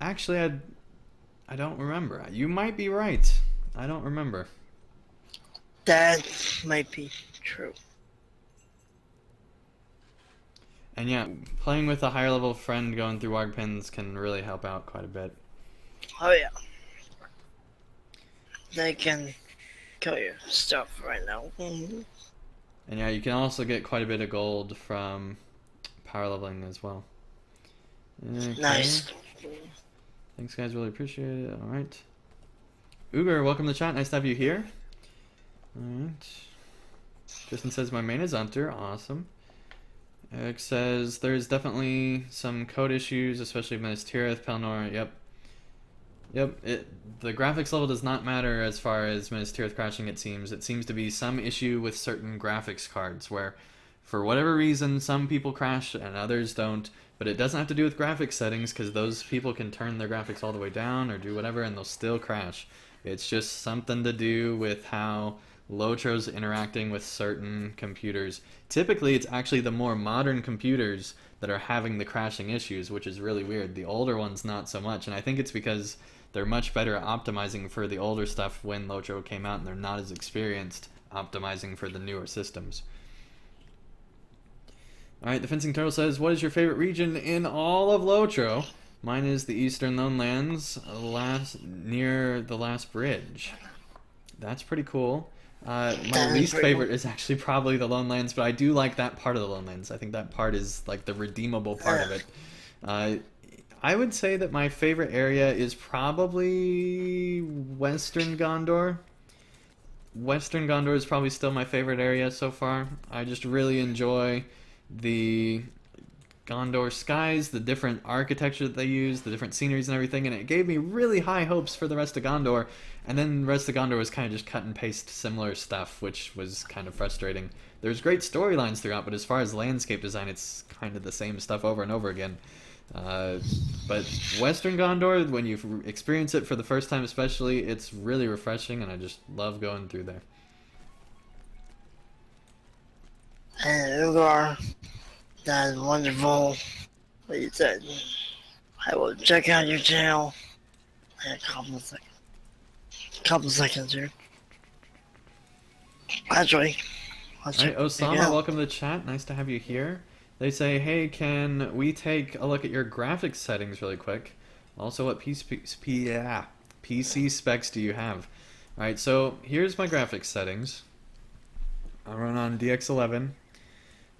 Actually, I don't remember. You might be right. I don't remember. That might be true. And yeah, playing with a higher level friend going through warg pins can really help out quite a bit. Oh yeah. They can kill your stuff right now. And yeah, you can also get quite a bit of gold from power leveling as well. Okay. Nice. Thanks guys, really appreciate it. Alright. Uger, welcome to the chat. Nice to have you here. Alright. Justin says, my main is Hunter. Awesome. Eric says, there's definitely some code issues, especially Minas Tirith, Pelennor. Yep. The graphics level does not matter as far as Minas Tirith crashing, it seems. It seems to be some issue with certain graphics cards where, for whatever reason, some people crash and others don't. But it doesn't have to do with graphics settings, because those people can turn their graphics all the way down or do whatever and they'll still crash. It's just something to do with how LOTRO's interacting with certain computers. Typically, it's actually the more modern computers that are having the crashing issues, which is really weird. The older ones, not so much. And I think it's because they're much better at optimizing for the older stuff when LOTRO came out, and they're not as experienced optimizing for the newer systems. Alright, the Fencing Turtle says, what is your favorite region in all of LOTRO? Mine is the Eastern Lowlands, near the last bridge. That's pretty cool. My least favorite is actually probably the Lowlands, but I do like that part of the Lowlands. I think that part is like the redeemable part of it. I would say that my favorite area is probably Western Gondor. Western Gondor is probably still my favorite area so far. I just really enjoy the Gondor skies, the different architecture that they use, the different sceneries and everything, and it gave me really high hopes for the rest of Gondor, and then the rest of Gondor was kind of just cut and paste similar stuff, which was kind of frustrating. There's great storylines throughout, but as far as landscape design, it's kind of the same stuff over and over again. But Western Gondor, when you experience it for the first time especially, it's really refreshing, and I just love going through there. And Ugar, that's wonderful what you said. I will check out your channel in a couple seconds here. Actually, Alright, Osama, welcome to the chat. Nice to have you here. They say, hey, can we take a look at your graphics settings really quick? Also, what PC specs do you have? Alright, so here's my graphics settings. I run on DX11.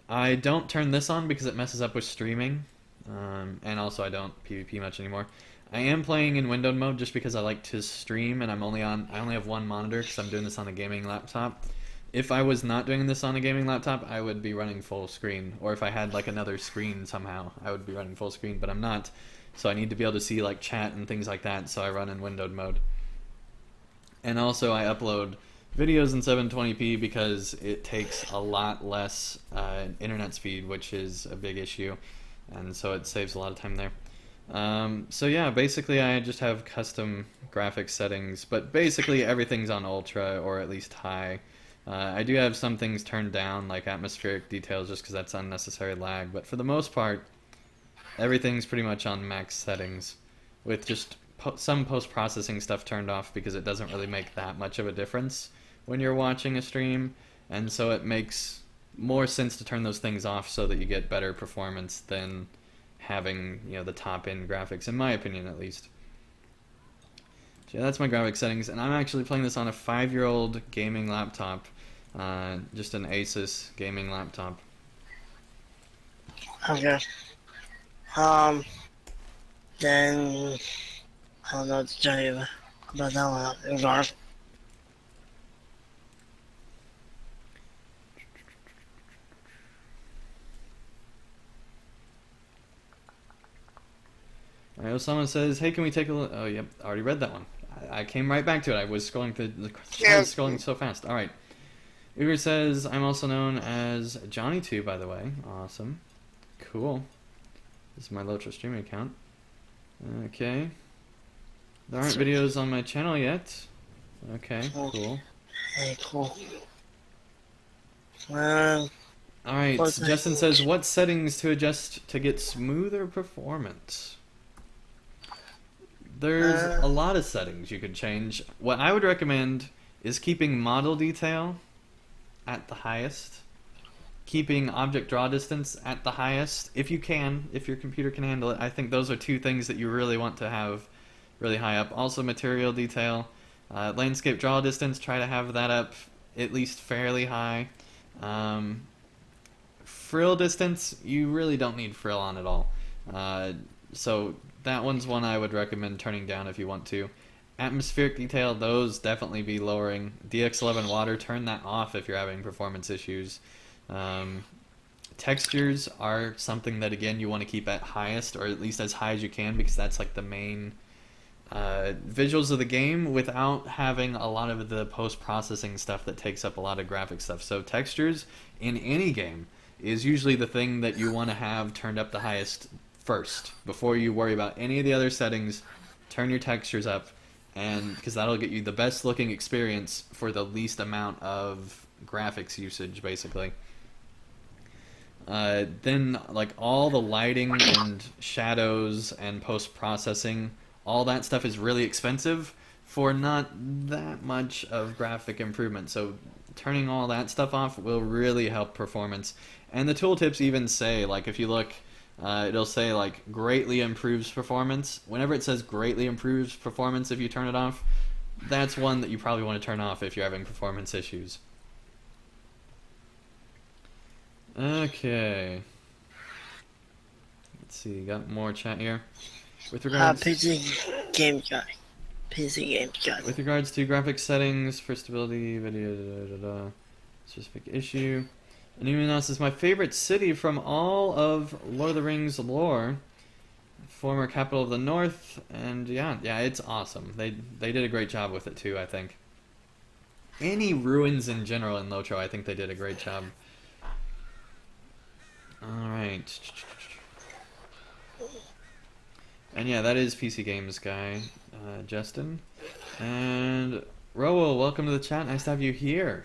I don't turn this on because it messes up with streaming. And also I don't PvP much anymore. I am playing in windowed mode just because I like to stream, and I only have one monitor because I'm doing this on a gaming laptop. If I was not doing this on a gaming laptop, I would be running full screen. Or if I had like another screen somehow, I would be running full screen, but I'm not. So I need to be able to see like chat and things like that, so I run in windowed mode. And also I upload videos in 720p because it takes a lot less internet speed, which is a big issue, and so it saves a lot of time there. So yeah, basically I just have custom graphics settings, but basically everything's on ultra or at least high. I do have some things turned down, like atmospheric details, just because that's unnecessary lag, but for the most part everything's pretty much on max settings, with just some post-processing stuff turned off because it doesn't really make that much of a difference when you're watching a stream, and so it makes more sense to turn those things off so that you get better performance than having, you know, the top-end graphics, in my opinion at least. So yeah, that's my graphics settings, and I'm actually playing this on a 5-year-old gaming laptop, just an Asus gaming laptop. Okay. Then I don't know what to tell you about that one. Ugar. Alright, Osama says, hey, can we take a look? Oh, yep, I already read that one. I came right back to it. I was scrolling through I was scrolling so fast. Alright. Uber says, I'm also known as Johnny2, by the way. Awesome. Cool. This is my LOTRO streaming account. Okay. There aren't videos on my channel yet. Okay, cool. Hey, cool. Alright, Justin says, what settings to adjust to get smoother performance? There's a lot of settings you could change. What I would recommend is keeping model detail at the highest, keeping object draw distance at the highest, if you can, if your computer can handle it. I think those are two things that you really want to have really high up. Also material detail, landscape draw distance, try to have that up at least fairly high. Frill distance, you really don't need frill on at all. So that one's one I would recommend turning down if you want to. Atmospheric detail, those definitely be lowering. DX11 water, turn that off if you're having performance issues. Textures are something that, again, you want to keep at highest, or at least as high as you can, because that's like the main visuals of the game without having a lot of the post-processing stuff that takes up a lot of graphic stuff. So textures in any game is usually the thing that you want to have turned up the highest first before you worry about any of the other settings. Turn your textures up, and because that'll get you the best looking experience for the least amount of graphics usage, basically. Then like all the lighting and shadows and post-processing, all that stuff is really expensive for not that much of graphic improvement. So turning all that stuff off will really help performance. And the tooltips even say, like, if you look, it'll say like greatly improves performance. Whenever it says greatly improves performance if you turn it off, that's one that you probably want to turn off if you're having performance issues. Okay. Let's see, got more chat here. With regards PC Games Guy. PC Games Guy. With regards to graphics settings for stability, video, specific issue. Anonymous is my favorite city from all of Lord of the Rings lore. Former capital of the North, and yeah, it's awesome. They did a great job with it too, I think. Any ruins in general in LOTRO, I think they did a great job. Alright. And yeah, that is PC Games Guy, Justin. And Rowo, welcome to the chat. Nice to have you here.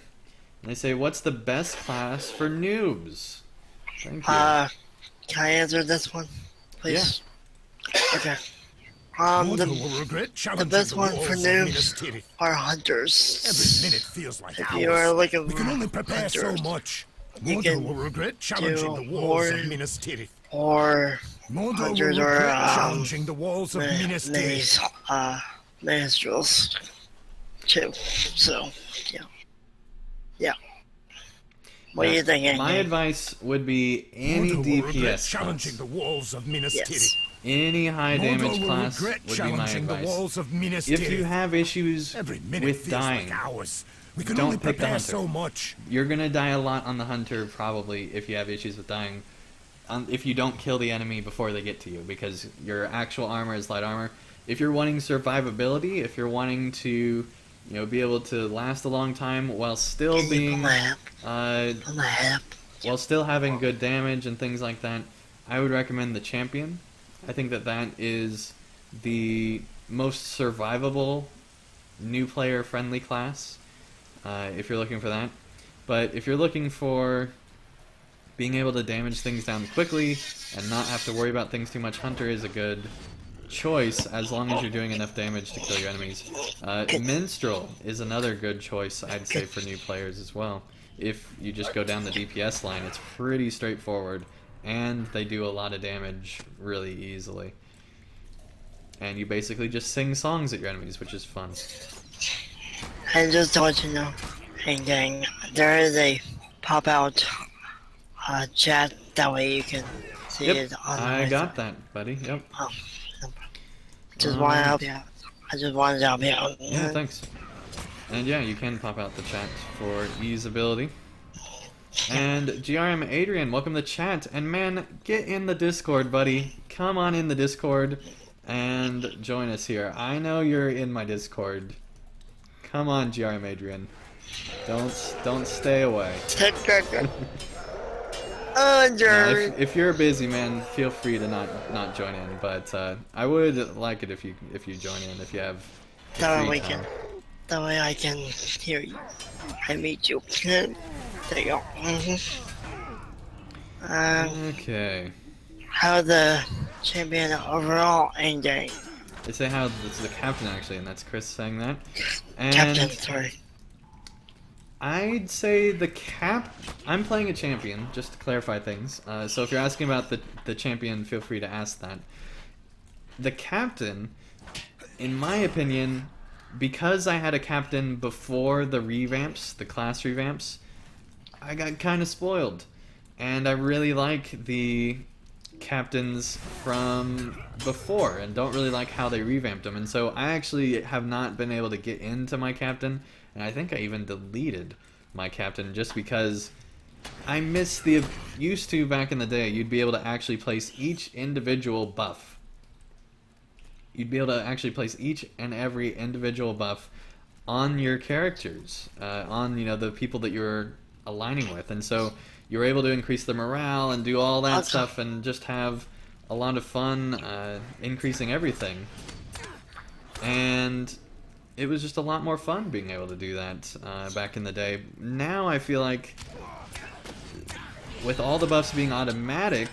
And they say, what's the best class for noobs? Thank you. Can I answer this one, please? Yeah. Okay. The best one for noobs are hunters. Every minute feels like if hours. you are looking we can only prepare hunters, so much. Mordor will regret challenging the walls of Minas Tirith. Or hunters or challenging the walls of Minas Tirith. minstrels too. So yeah. What do you think? My advice would be any DPS challenging the walls of Minas Tirith. Any high damage class would be my advice. If you have issues with dying, don't pick the hunter. You're gonna die a lot on the hunter probably if you have issues with dying. If you don't kill the enemy before they get to you, because your actual armor is light armor. If you're wanting survivability, if you're wanting to, be able to last a long time while still being, while still having good damage and things like that, I would recommend the champion. I think that is the most survivable new player friendly class, if you're looking for that. But if you're looking for being able to damage things down quickly and not have to worry about things too much, hunter is a good choice as long as you're doing enough damage to kill your enemies. Minstrel is another good choice, I'd say, for new players as well. If you just go down the DPS line, it's pretty straightforward, and they do a lot of damage really easily. And you basically just sing songs at your enemies, which is fun. And just to let you know, Andang, there is a pop-out chat, that way you can see it on the I got that, buddy, yep. Oh, no problem. Just want to help you out. I just wanted to help you out. Yeah, thanks. And yeah, you can pop out the chat for easeability. And GRM Adrian, welcome to chat. And man, get in the Discord, buddy. Come on in the Discord and join us here. I know you're in my Discord. Come on, GRM Adrian. Don't stay away. If you're busy, man, feel free to not join in. But I would like it if you join in, if you have. That way I can hear you. I meet you. There you go. Okay. How the champion overall ending? They say how this is the captain actually, and that's Chris saying that. And captain, sorry. I'd say I'm playing a champion, just to clarify things. So if you're asking about the champion, feel free to ask that. The captain, in my opinion, because I had a captain before the revamps, the class revamps, I got kind of spoiled. And I really like the captains from before and don't really like how they revamped them. And so I actually have not been able to get into my captain, and I think I even deleted my captain just because I miss the... Used to, back in the day, you'd be able to actually place each individual buff. You'd be able to actually place each and every individual buff on your characters, on, you know, the people that you're aligning with. And so you're able to increase the morale and do all that stuff and just have a lot of fun increasing everything. And it was just a lot more fun being able to do that back in the day. Now I feel like with all the buffs being automatic,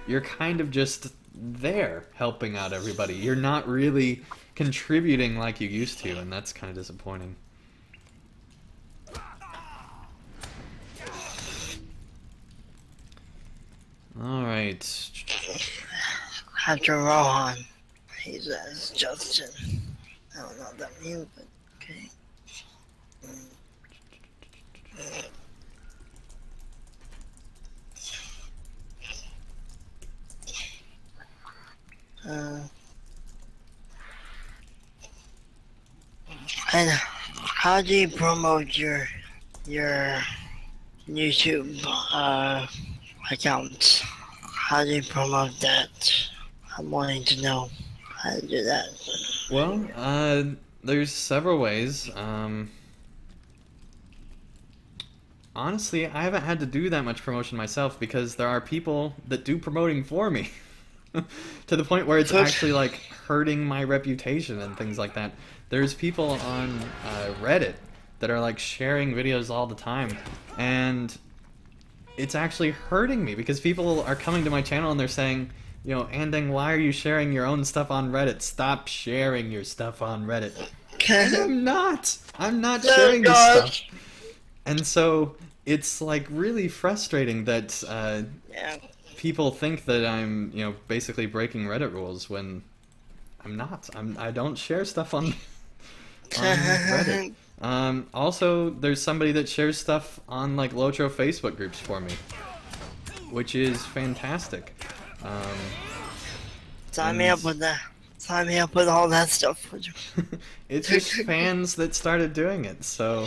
you're kind of just there helping out everybody. You're not really contributing like you used to, and that's kind of disappointing. Alright. After Rohan, he says Justin. I don't know what that means, but okay. And how do you promote your YouTube account? How do you promote that? I'm wanting to know how to do that. Well, there's several ways. Honestly, I haven't had to do that much promotion myself because there are people that do promoting for me. To the point where it's actually like hurting my reputation and things like that. There's people on Reddit that are like sharing videos all the time, and it's actually hurting me because people are coming to my channel and they're saying, you know, Andang, why are you sharing your own stuff on Reddit? Stop sharing your stuff on Reddit. And I'm not sharing this stuff. And so it's like really frustrating that people think that I'm, you know, basically breaking Reddit rules when I'm not. I don't share stuff on Reddit. Also, there's somebody that shares stuff on like LOTRO Facebook groups for me, which is fantastic. Sign me up with that. Sign me up with all that stuff. It's just fans that started doing it, so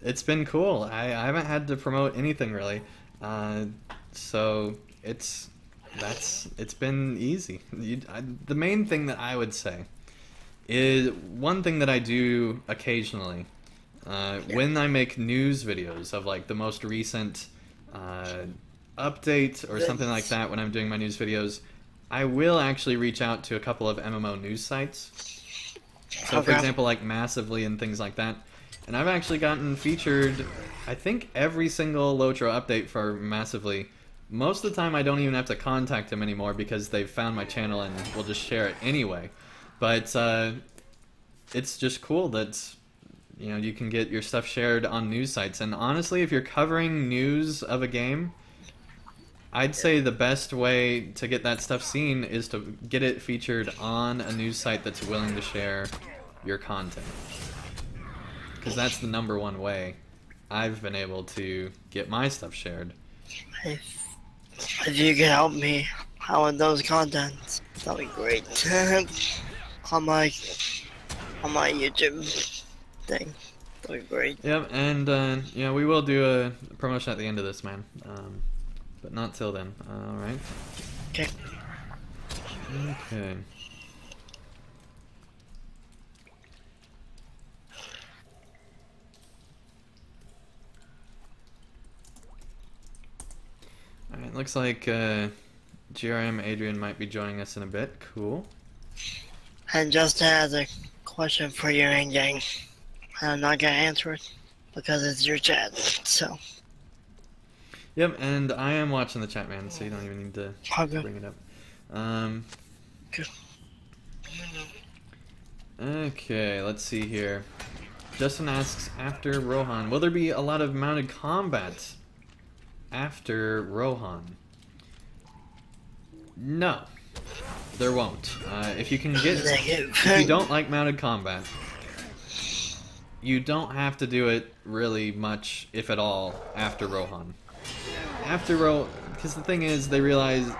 it's been cool. I haven't had to promote anything really. So it's been easy. The main thing that I would say is one thing that I do occasionally when I make news videos of like the most recent update or something like that. When I'm doing my news videos, I will actually reach out to a couple of MMO news sites. So for example, like Massively and things like that. And I've actually gotten featured, I think, every single LOTRO update for Massively. Most of the time I don't even have to contact them anymore because they've found my channel and will just share it anyway. But it's just cool that, you know, you can get your stuff shared on news sites. And honestly, if you're covering news of a game, I'd say the best way to get that stuff seen is to get it featured on a news site that's willing to share your content. Because that's the #1 way I've been able to get my stuff shared. If you can help me out with those contents, that'll be great. on my YouTube thing, that'll be great. Yep, and you know, we will do a promotion at the end of this, man. But not till then. All right. Okay. Okay. Alright, looks like GRM Adrian might be joining us in a bit. Cool. And just as a question for you, Andang, I'm not gonna answer it because it's your chat, so. Yep, and I am watching the chat, man, so you don't even need to bring it up. Okay, let's see here. Justin asks, after Rohan, will there be a lot of mounted combat after Rohan? No, there won't. If you can get, if you don't like mounted combat, you don't have to do it really much, if at all, after Rohan. because the thing is, they realized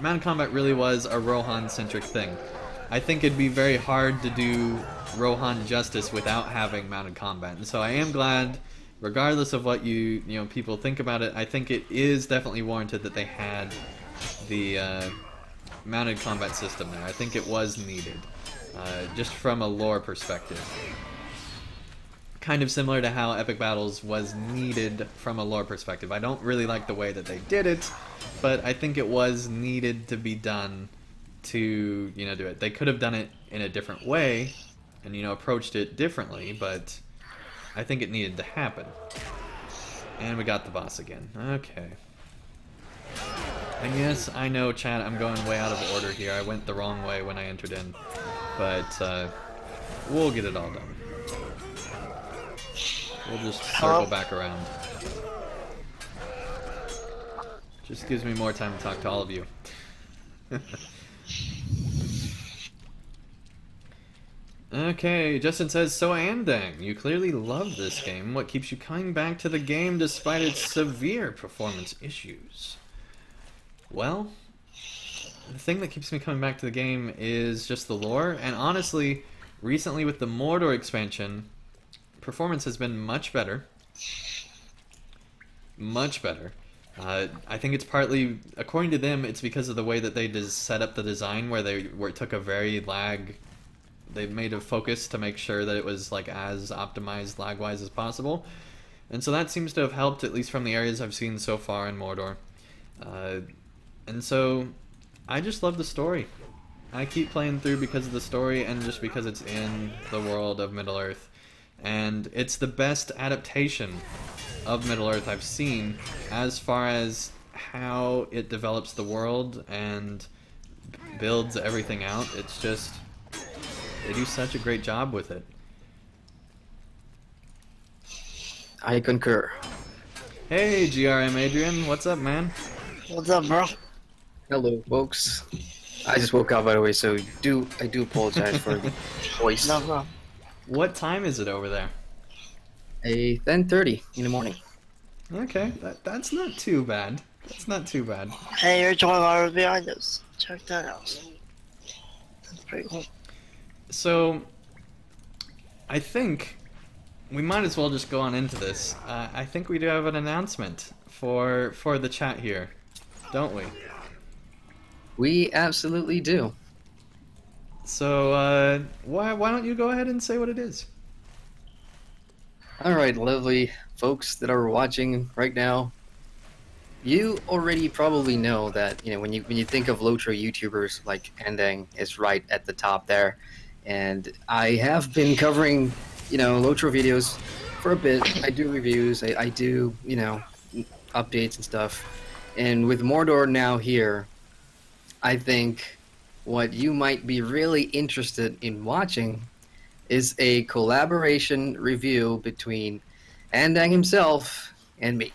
mounted combat really was a Rohan-centric thing. I think it'd be very hard to do Rohan justice without having mounted combat, and so I am glad, regardless of what you know people think about it, I think it is definitely warranted that they had the mounted combat system there. I think it was needed, just from a lore perspective. Kind of similar to how Epic Battles was needed from a lore perspective. I don't really like the way that they did it, but I think it was needed to be done to, you know, do it. They could have done it in a different way and, you know, approached it differently, but I think it needed to happen. And we got the boss again. Okay. And yes, I know, chat, I'm going way out of order here. I went the wrong way when I entered in, but we'll get it all done. We'll just circle back around. Just gives me more time to talk to all of you. Okay, Justin says, so Andang, you clearly love this game. What keeps you coming back to the game despite its severe performance issues? Well, the thing that keeps me coming back to the game is just the lore, and honestly, recently with the Mordor expansion, performance has been much better. Much better. I think it's partly, according to them, it's because of the way that they set up the design, where it took a very they made a focus to make sure that it was like as optimized lag-wise as possible, and so that seems to have helped, at least from the areas I've seen so far in Mordor. And so I just love the story. I keep playing through because of the story and just because it's in the world of Middle-earth. And it's the best adaptation of Middle-earth I've seen as far as how it develops the world and builds everything out. It's just, they do such a great job with it. I concur. Hey, GRM Adrian, what's up, man? What's up, bro? Hello, folks. I just woke up, by the way, so I do apologize for the voice. No problem. What time is it over there? 10:30 in the morning. Okay, that's not too bad. That's not too bad. Hey, you're 12 hours behind us. Check that out. That's pretty cool. So, I think we might as well just go on into this. I think we do have an announcement for the chat here, don't we? We absolutely do. So, why don't you go ahead and say what it is? Alright, lovely folks that are watching right now. You already probably know that, you know, when you think of LOTRO YouTubers, like Andang is right at the top there. And I have been covering, you know, LOTRO videos for a bit. I do reviews, I do, you know, updates and stuff. And with Mordor now here, I think what you might be really interested in watching is a collaboration review between Andang himself and me.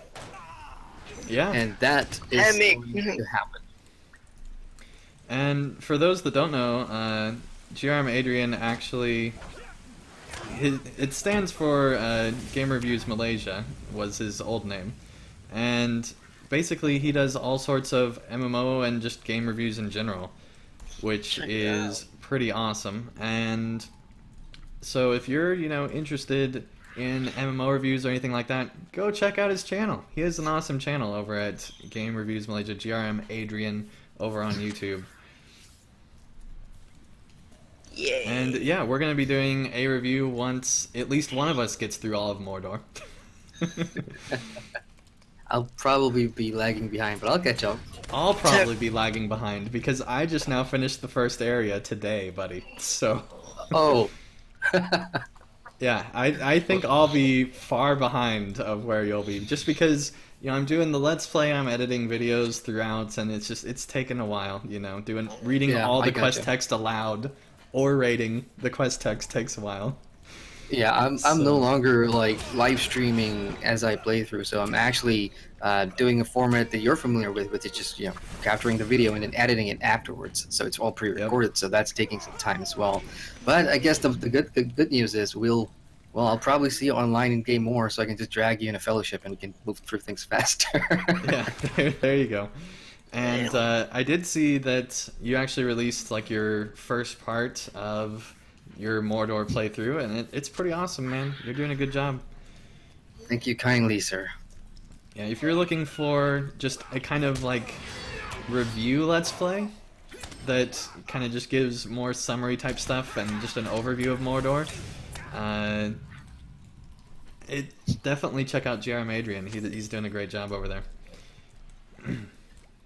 Yeah. And that is going to happen. And for those that don't know, GRM Adrian actually, it stands for Game Reviews Malaysia, was his old name. And basically he does all sorts of MMO and just game reviews in general, which is pretty awesome. And so if you're, you know, interested in MMO reviews or anything like that, go check out his channel. He has an awesome channel over at Game Reviews Malaysia, GRM Adrian, over on YouTube. Yay. And yeah, we're going to be doing a review once at least one of us gets through all of Mordor. I'll probably be lagging behind, but I'll catch up. I'll probably be lagging behind because I just now finished the first area today, buddy. So... Oh. Yeah, I think I'll be far behind of where you'll be, just because, you know, I'm doing the Let's Play, I'm editing videos throughout, and it's taken a while, you know, reading all the quest text aloud, orating the quest text takes a while. Yeah, I'm no longer like live streaming as I play through, so I'm actually doing a format that you're familiar with, which is just, you know, capturing the video and then editing it afterwards. So it's all pre-recorded, so that's taking some time as well. But I guess the good news is we'll Well, I'll probably see you online in game more, so I can just drag you in a fellowship and we can move through things faster. Yeah, there you go. And I did see that you actually released like your first part of your Mordor playthrough, and it's pretty awesome, man. You're doing a good job. Thank you kindly, sir. Yeah, if you're looking for just a kind of like review Let's Play that kind of just gives more summary type stuff and just an overview of Mordor, definitely check out GRM Adrian. He's doing a great job over there.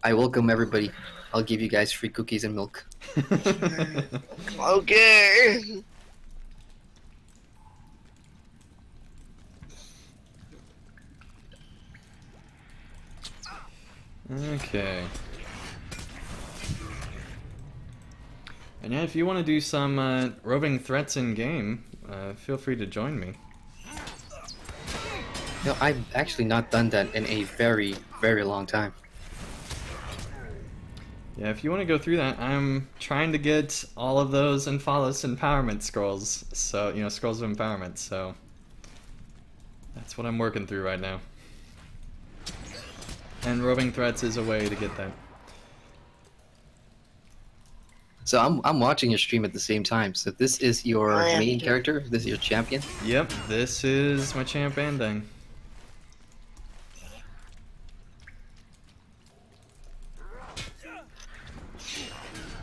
I welcome everybody. I'll give you guys free cookies and milk. Okay. Okay. And yeah, if you want to do some roving threats in game, feel free to join me. No, I've actually not done that in a very, very long time. Yeah, if you want to go through that, I'm trying to get all of those Anfalas empowerment scrolls. So, you know, scrolls of empowerment. So that's what I'm working through right now. And roving threats is a way to get that. So I'm watching your stream at the same time. So this is your main character? This is your champion? Yep, this is my champ Andang.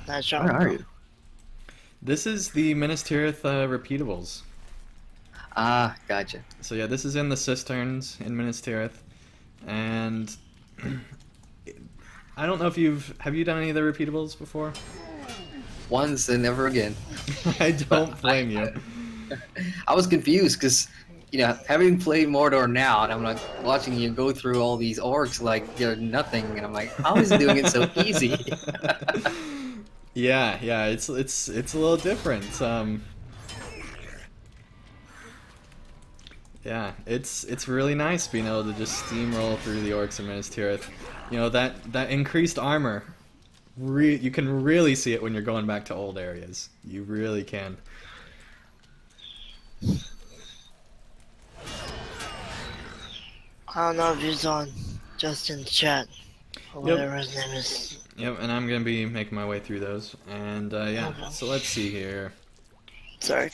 Where are you? This is the Minas Tirith repeatables. Ah, gotcha. So yeah, this is in the cisterns in Minas Tirith, and I don't know if have you done any of the repeatables before? Once and never again. I don't blame you. I was confused because, you know, having played Mordor now, and I'm like watching you go through all these orcs like they're nothing, and I'm like, how is he doing it so easy? Yeah, it's a little different. Yeah, it's really nice being able to just steamroll through the orcs in Minas Tirith. You know, that increased armor, you can really see it when you're going back to old areas. You really can. I don't know if he's on, just in chat, or whatever his name is. Yep, and I'm going to be making my way through those. And, yeah, so let's see here. Sorry.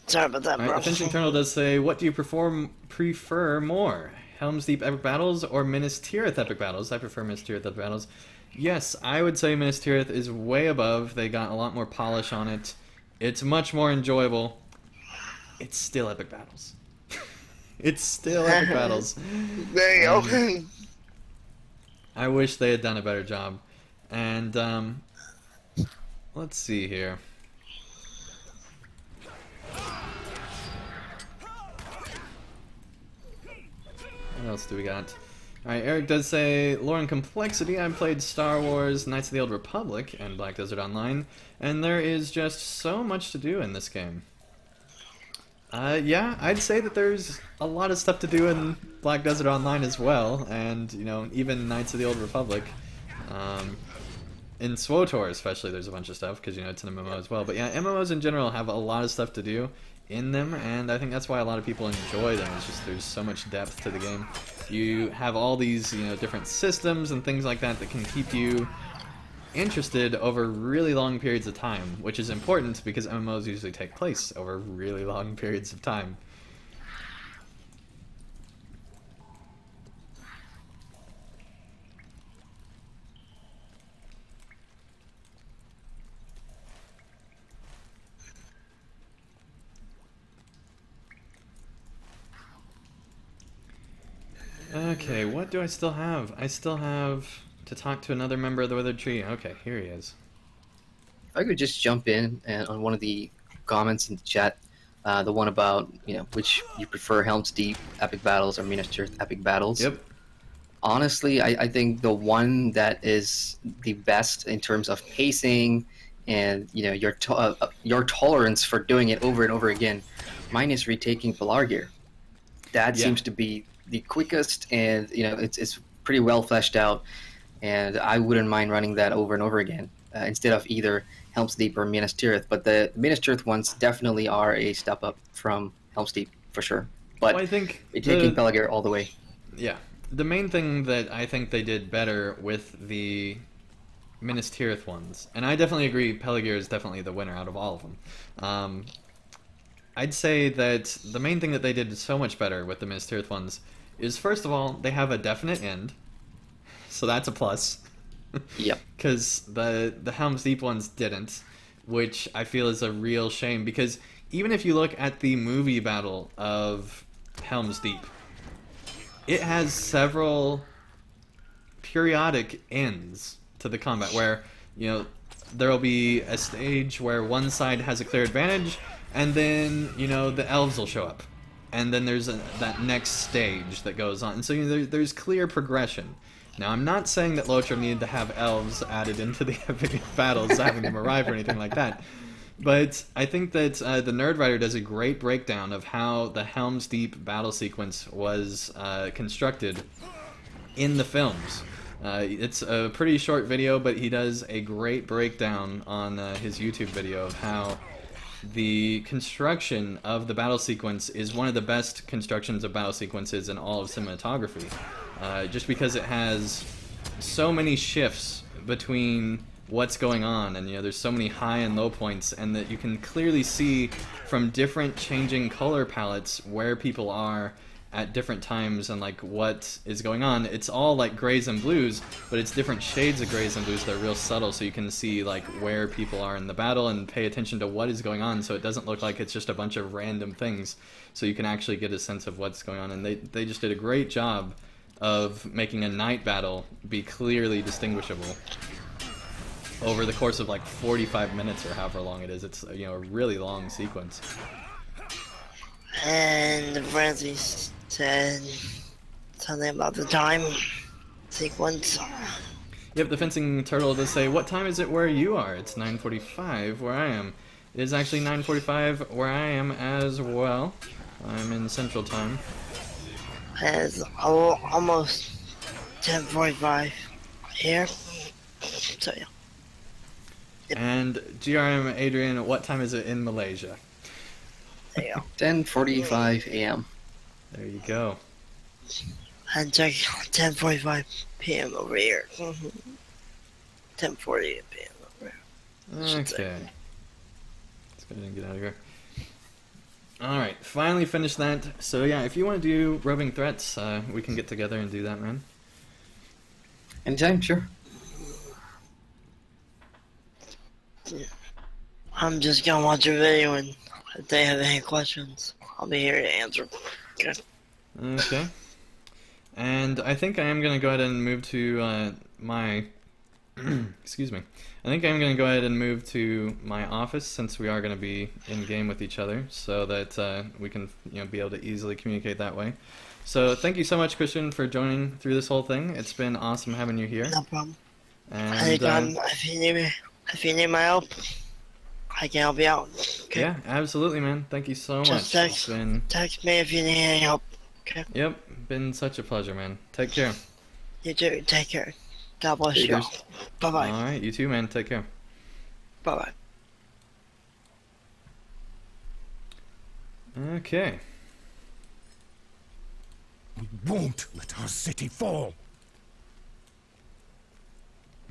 Sorry about that, bro. Alright, Finching Eternal does say, what do you prefer more? Helm's Deep Epic Battles or Minas Tirith Epic Battles? I prefer Minas Tirith Epic Battles. Yes, I would say Minas Tirith is way above. They got a lot more polish on it. It's much more enjoyable. It's still Epic Battles. It's still Epic Battles. There you go. I wish they had done a better job. And, let's see here. What else do we got? Alright, Eric does say, lore and complexity, I played Star Wars, Knights of the Old Republic, and Black Desert Online, and there is just so much to do in this game. Yeah, I'd say that there's a lot of stuff to do in Black Desert Online as well, and, you know, even Knights of the Old Republic. In SWTOR especially, there's a bunch of stuff, because, you know, it's an MMO as well. But yeah, MMOs in general have a lot of stuff to do in them, and I think that's why a lot of people enjoy them. It's just there's so much depth to the game. You have all these, you know, different systems and things like that that can keep you interested over really long periods of time, which is important because MMOs usually take place over really long periods of time. Okay, what do I still have? I still have to talk to another member of the Withered Tree. Okay, here he is. If I could just jump in and on one of the comments in the chat, the one about, you know, which you prefer, Helm's Deep Epic Battles or Minas Tirith Epic Battles. Yep. Honestly, I think the one that is the best in terms of pacing and, you know, your tolerance for doing it over and over again, mine is retaking Pelargir. That seems to be the quickest, and, you know, it's pretty well fleshed out. and I wouldn't mind running that over and over again instead of either Helm's Deep or Minas Tirith. But the Minas Tirith ones definitely are a step up from Helm's Deep for sure. But Well, I think taking Pelargir all the way. Yeah, the main thing that I think they did better with the Minas Tirith ones, and I definitely agree, Pelargir is definitely the winner out of all of them. I'd say that the main thing that they did so much better with the Minas Tirith ones is, first of all, they have a definite end, so that's a plus. Yep. Because the Helm's Deep ones didn't, which I feel is a real shame, because even if you look at the movie battle of Helm's Deep, it has several periodic ends to the combat where, you know, there'll be a stage where one side has a clear advantage, and then, you know, the elves will show up. And then there's that next stage that goes on. And so, you know, there's clear progression. Now, I'm not saying that LOTRO needed to have elves added into the epic battles, having them arrive or anything like that. But I think that the Nerdwriter does a great breakdown of how the Helm's Deep battle sequence was constructed in the films. It's a pretty short video, but he does a great breakdown on his YouTube video of how the construction of the battle sequence is one of the best constructions of battle sequences in all of cinematography. Just because it has so many shifts between what's going on, and, you know, there's so many high and low points, and that you can clearly see from different changing color palettes where people are at different times and like what is going on. It's all like grays and blues, but it's different shades of grays and blues that are real subtle, so you can see like where people are in the battle and pay attention to what is going on, so it doesn't look like it's just a bunch of random things, so you can actually get a sense of what's going on. And they just did a great job of making a night battle be clearly distinguishable over the course of like 45 minutes or however long it is. It's, you know, a really long sequence. And Francis said something about the time sequence. Yep, the fencing turtle does say, what time is it where you are? It's 9:45 where I am. It is actually 9:45 where I am as well. I'm in Central Time. It's almost 10:45 here. So yeah. Yep. And GRM Adrian, what time is it in Malaysia? There you go. 10:45 a.m. There you go. And check 10:45 p.m. over here. 10:40 p.m. over here. Okay. Let's go ahead and get out of here. Alright, finally finished that. So yeah, if you want to do roving threats, we can get together and do that, man. Anytime, sure. Yeah. I'm just gonna watch a video, and if they have any questions, I'll be here to answer. Okay. Okay. And I think I am going to go ahead and move to my... excuse me. I think I'm going to go ahead and move to my office, since we are going to be in-game with each other, so that we can, you know, be able to easily communicate that way. So thank you so much, Christian, for joining through this whole thing. It's been awesome having you here. No problem. And Anytime, if you need my help, I can help you out. Okay? yeah, absolutely, man. Thank you so much. Just text me if you need any help. Okay. Yep, been such a pleasure, man. Take care. You too. Take care. God bless There you. you go. Bye bye. All right, you too, man. Take care. Bye bye. Okay. We won't let our city fall.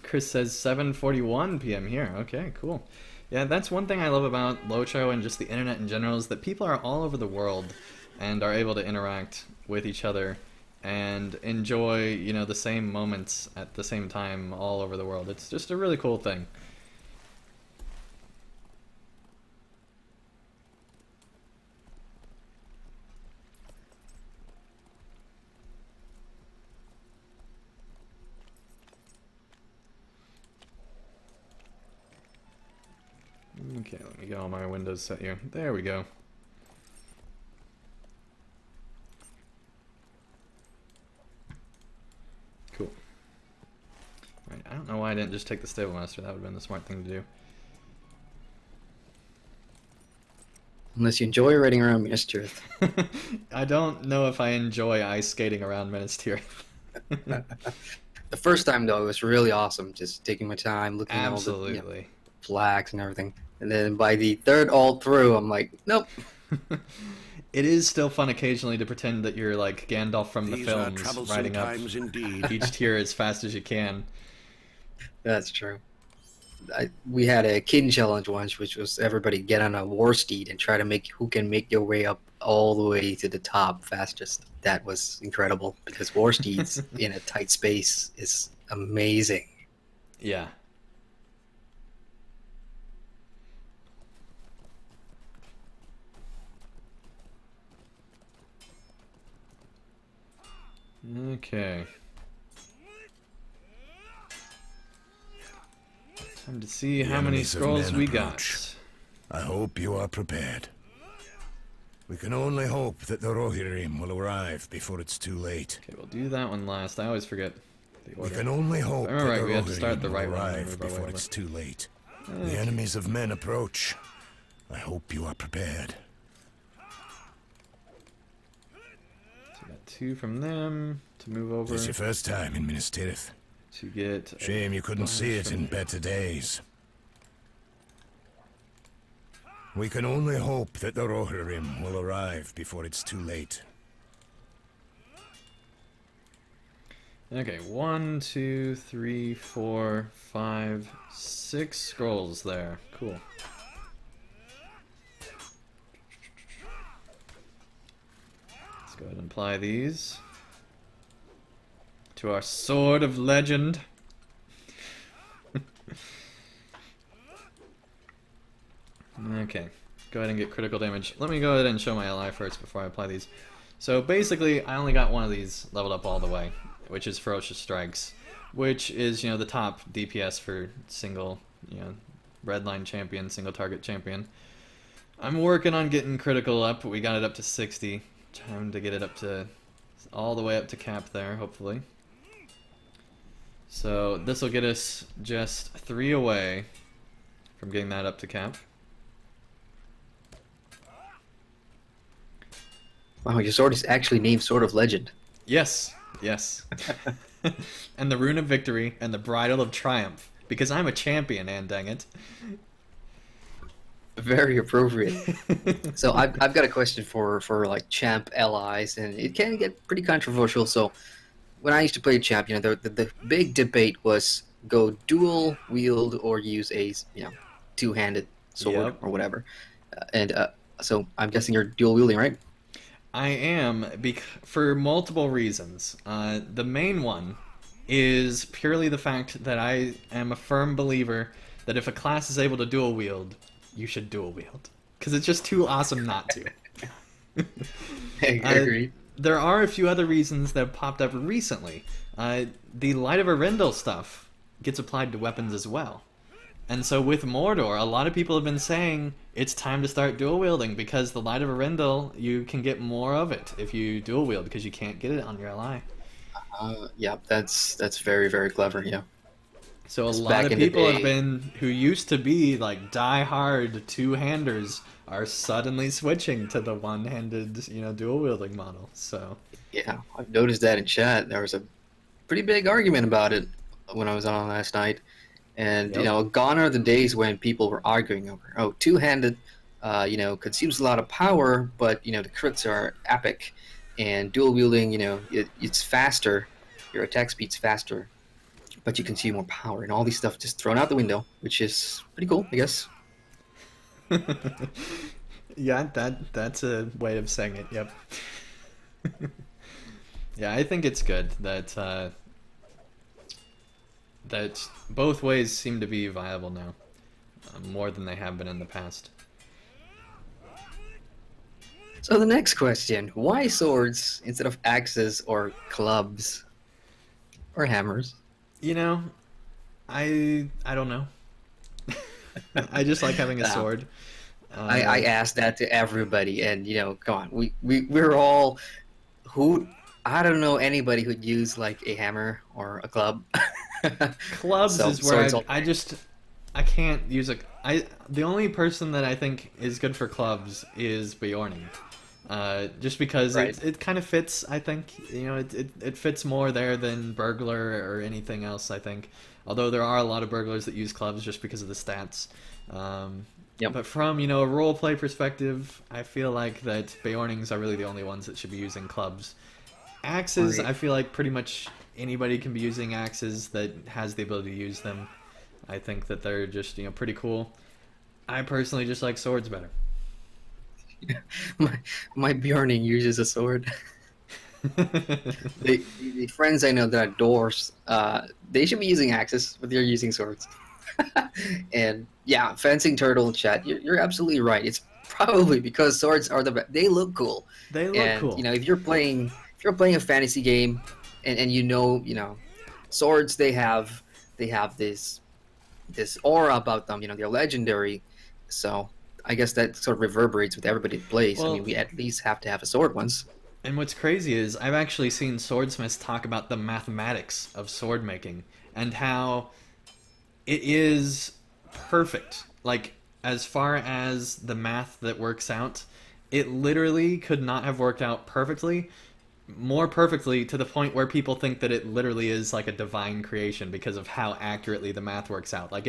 Chris says 7:41 p.m. here. Okay, cool. Yeah, that's one thing I love about LOTRO and just the internet in general, is that people are all over the world and are able to interact with each other and enjoy, you know, the same moments at the same time all over the world. It's just a really cool thing. Okay, let me get all my windows set here. There we go. Cool. Alright, I don't know why I didn't just take the Stable Master. That would have been the smart thing to do. Unless you enjoy riding around Minas Tirith. I don't know if I enjoy ice skating around Minas Tirith. The first time though, it was really awesome. Just taking my time, looking at all the flags and everything. And then by the third all through, I'm like, nope. It is still fun occasionally to pretend that you're like Gandalf from the films, riding up each tier as fast as you can. That's true. We had a kitten challenge once, which was everybody get on a war steed and try to make who can make your way up all the way to the top fastest. That was incredible because war steeds in a tight space is amazing. Yeah. Okay. Time to see how many scrolls we got. I hope you are prepared. We can only hope that the Rohirrim will arrive before it's too late. Okay, we'll do that one last. I always forget the order. We can only hope that the Rohirrim will arrive before it's too late. The enemies of men approach. I hope you are prepared. So we got 2 from them to move over. This is your first time in Minas Tirith. To get shame you couldn't see it in better days. We can only hope that the Rohirrim will arrive before it's too late. Okay, 1, 2, 3, 4, 5, 6 scrolls there. Cool. Let's go ahead and apply these to our Sword of Legend. Okay, go ahead and get critical damage. Let me go ahead and show my ally first before I apply these. So basically, I only got one of these leveled up all the way, which is Ferocious Strikes, which is, you know, the top DPS for single, you know, redline champion, single target champion. I'm working on getting critical up. We got it up to 60. Time to get it up to all the way up to cap there, hopefully. So this will get us just 3 away from getting that up to cap. Wow, your sword is actually named Sword of Legend. Yes, yes. And the Rune of Victory and the Bridle of Triumph. Because I'm a champion, and dang it. Very appropriate. So I've got a question for like champ allies, and it can get pretty controversial. So when I used to play champ, you know, the big debate was go dual wield or use a, you know, two-handed sword or whatever. So I'm guessing you're dual wielding, right? I am, for multiple reasons. The main one is purely the fact that I am a firm believer that if a class is able to dual wield, you should dual wield. Because it's just too awesome not to. I agree. There are a few other reasons that have popped up recently. The Light of Arendelle stuff gets applied to weapons as well. And so with Mordor, a lot of people have been saying it's time to start dual wielding because the Light of Arendelle, you can get more of it if you dual wield because you can't get it on your ally. Yeah, that's very, very clever, yeah. So a lot of people have been, who used to be like die-hard two-handers, are suddenly switching to the one-handed, you know, dual wielding model. So yeah, I've noticed that in chat. There was a pretty big argument about it when I was on last night. And, you know, gone are the days when people were arguing over, oh, two-handed, you know, consumes a lot of power, but, you know, the crits are epic. And dual-wielding, you know, it's faster, your attack speed's faster, but you consume more power. And all these stuff just thrown out the window, which is pretty cool, I guess. Yeah, that's a way of saying it, yep. Yeah, I think it's good that that both ways seem to be viable now, more than they have been in the past. So the next question, why swords instead of axes or clubs or hammers? You know, I don't know. I just like having a sword. I asked that to everybody, and, you know, come on, we're all, I don't know anybody who'd use like a hammer or a club. Clubs is where I can't use the only person that I think is good for clubs is Bjorn. just because Right. it kind of fits. I think it fits more there than burglar or anything else. I think, although there are a lot of burglars that use clubs just because of the stats. Yep. But from a role play perspective, I feel like that Beornings are really the only ones that should be using clubs. Axes, Right. I feel like pretty much anybody can be using axes that has the ability to use them. I think that they're just pretty cool. I personally just like swords better. My Bjorning uses a sword. The friends I know that are dwarves, they should be using axes, but they're using swords. And yeah, fencing turtle chat. You're absolutely right. It's probably because swords are the best. They look cool. They look And cool. if you're playing a fantasy game, and swords, they have this aura about them. They're legendary. So I guess that sort of reverberates with everybody that plays. I Well- mean, we at least have to have a sword once. And what's crazy is I've actually seen swordsmiths talk about the mathematics of sword making and how it is perfect. Like, as far as the math that works out, it literally could not have worked out more perfectly, to the point where people think that it literally is like a divine creation because of how accurately the math works out. Like,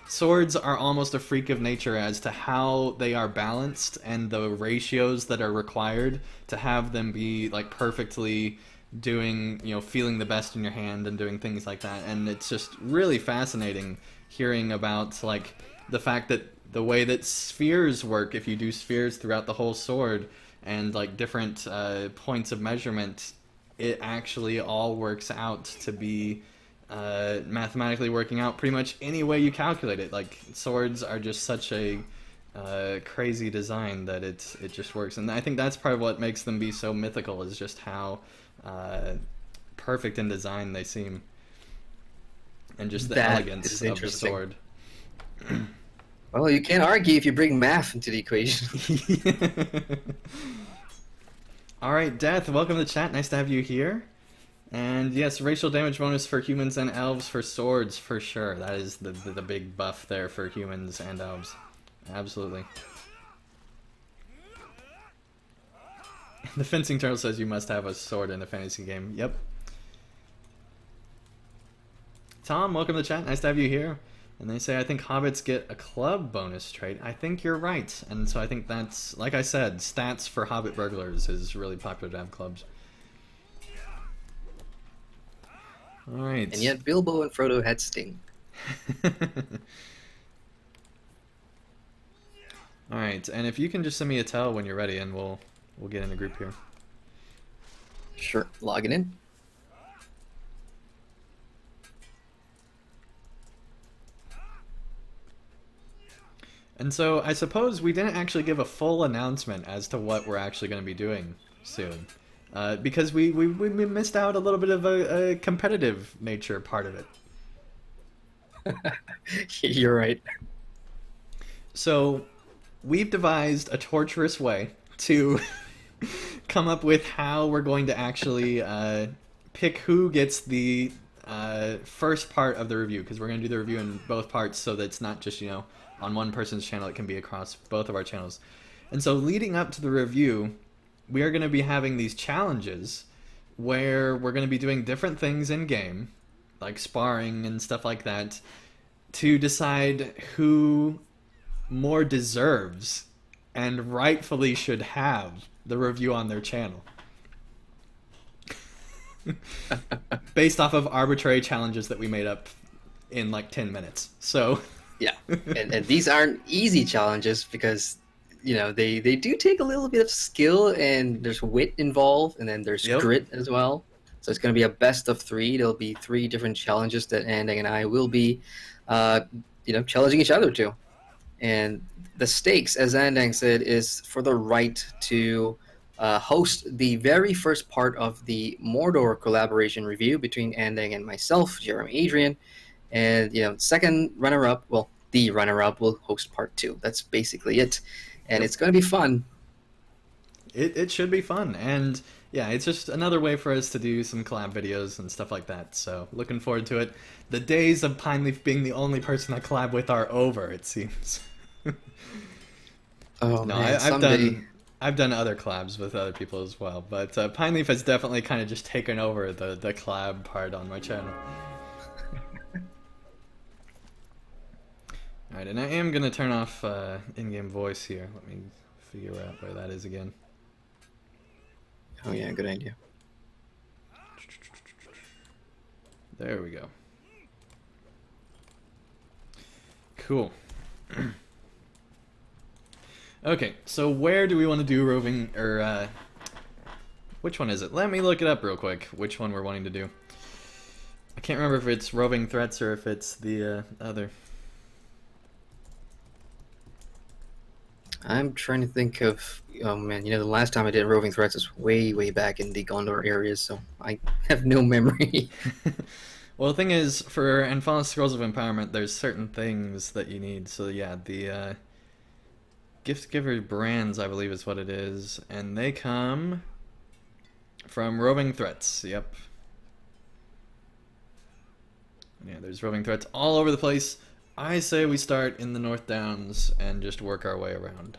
swords are almost a freak of nature as to how they are balanced and the ratios that are required to have them be like perfectly doing, feeling the best in your hand and doing things like that. And it's just really fascinating hearing about like the fact that the way that spheres work, if you do spheres throughout the whole sword, and like different points of measurement, it actually all works out to be mathematically working out pretty much any way you calculate it. Like, swords are just such a crazy design that it just works, and I think that's part of what makes them be so mythical, is just how perfect in design they seem, and just the That elegance is of the interesting. sword. Well, you can't argue if you bring math into the equation. All right, Death, welcome to the chat. Nice to have you here. And yes, racial damage bonus for humans and elves for swords, for sure. That is the big buff there for humans and elves. Absolutely. The fencing turtle says you must have a sword in a fantasy game. Yep. Tom, welcome to the chat. Nice to have you here. And they say, I think hobbits get a club bonus trait. I think you're right. And so I think that's, like I said, stats for hobbit burglars is really popular to have clubs. Alright. And yet Bilbo and Frodo had Sting. Alright, and if you can just send me a tell when you're ready, and we'll get in a group here. Sure, logging in. And so I suppose we didn't actually give a full announcement as to what we're actually going to be doing soon. Because we missed out a little bit of a competitive nature part of it. You're right. So we've devised a torturous way to come up with how we're going to actually pick who gets the first part of the review, because we're going to do the review in both parts, so that it's not just, on one person's channel. It can be across both of our channels. And so leading up to the review, we are going to be having these challenges where we're going to be doing different things in game, like sparring and stuff like that, to decide who more deserves and rightfully should have the review on their channel. Based off of arbitrary challenges that we made up in like 10 minutes. So Yeah, and these aren't easy challenges because, they do take a little bit of skill, and there's wit involved, and then there's grit as well. So it's going to be a best of 3. There'll be 3 different challenges that Andang and I will be, challenging each other to. And the stakes, as Andang said, is for the right to host the very first part of the Mordor collaboration review between Andang and myself, GRM Adrian. And, second runner-up, well, the runner-up will host part 2. That's basically it. And it's going to be fun. It should be fun. And, yeah, it's just another way for us to do some collab videos and stuff like that. So, looking forward to it. The days of Pineleaf being the only person I collab with are over, it seems. Oh, no, man, I've done other collabs with other people as well, but Pineleaf has definitely kind of just taken over the collab part on my channel. Alright, and I am going to turn off in-game voice here. Let me figure out where that is again. Oh yeah, good idea. There we go. Cool. Okay, so where do we want to do roving, or which one is it? Let me look it up real quick, which one we're wanting to do. I can't remember if it's roving threats or if it's the other. I'm trying to think of, oh man, you know, the last time I did roving threats was way back in the Gondor areas, so I have no memory. Well, the thing is, for Anfalas Scrolls of Empowerment, there's certain things that you need. So yeah, the Gift Giver brands, I believe is what it is, and they come from roving threats. Yep. Yeah, there's roving threats all over the place. I say we start in the North Downs and just work our way around.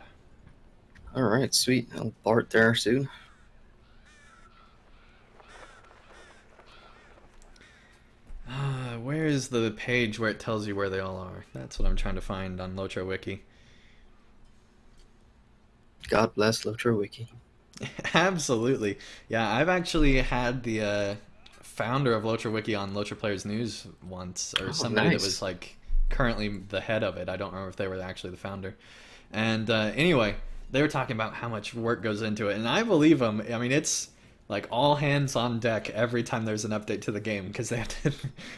Alright, sweet. I'll BART there soon. Where is the page where it tells you where they all are? That's what I'm trying to find on LOTRO Wiki. God bless LOTRO Wiki. Absolutely. Yeah, I've actually had the founder of LOTRO Wiki on LOTRO Players News once, or somebody that was like currently the head of it. I don't remember if they were actually the founder. And anyway, they were talking about how much work goes into it, and I believe them. I mean, it's like all hands on deck every time there's an update to the game, because they have to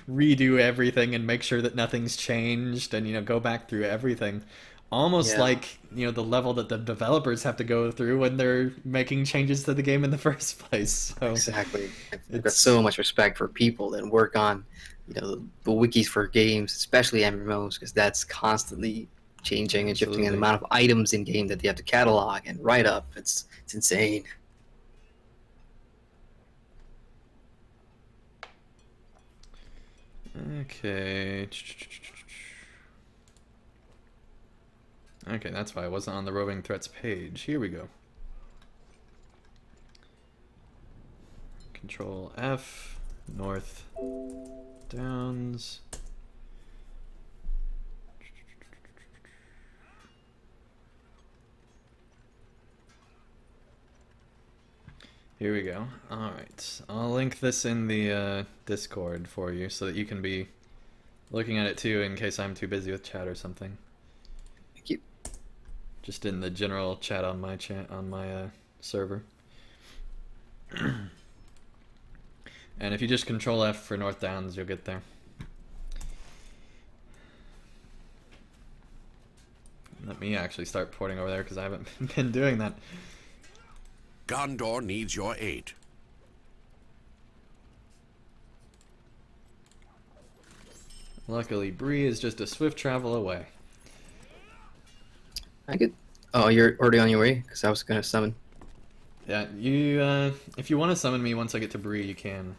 redo everything and make sure that nothing's changed, and, you know, go back through everything. Almost like, you know, the level that the developers have to go through when they're making changes to the game in the first place. So exactly. I've got so much respect for people that work on, you know, the wikis for games, especially MMOs, because that's constantly changing and shifting, and the amount of items in game that they have to catalog and write up. It's insane. Okay. Okay, that's why I wasn't on the roving threats page. Here we go. Control F, North Downs. Here we go. Alright, I'll link this in the Discord for you so that you can be looking at it too in case I'm too busy with chat or something. Thank you. Just in the general chat on my server. And if you just Control F for North Downs, you'll get there. Let me actually start porting over there because I haven't been doing that. Gondor needs your aid. Luckily, Bree is just a swift travel away. I could. Oh, you're already on your way? Because I was going to summon. Yeah, you. If you want to summon me once I get to Bree, you can.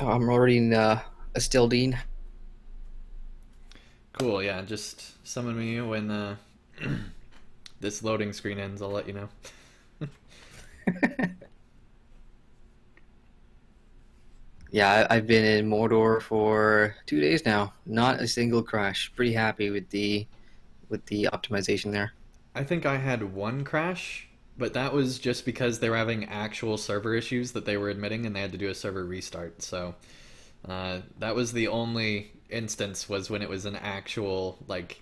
Oh, I'm already in Estildine. Cool, yeah, just summon me when this loading screen ends, I'll let you know. Yeah, I've been in Mordor for 2 days now. Not a single crash. Pretty happy with the optimization there. I think I had one crash, but that was just because they were having actual server issues that they were admitting, and they had to do a server restart. So that was the only instance, was when it was an actual, like,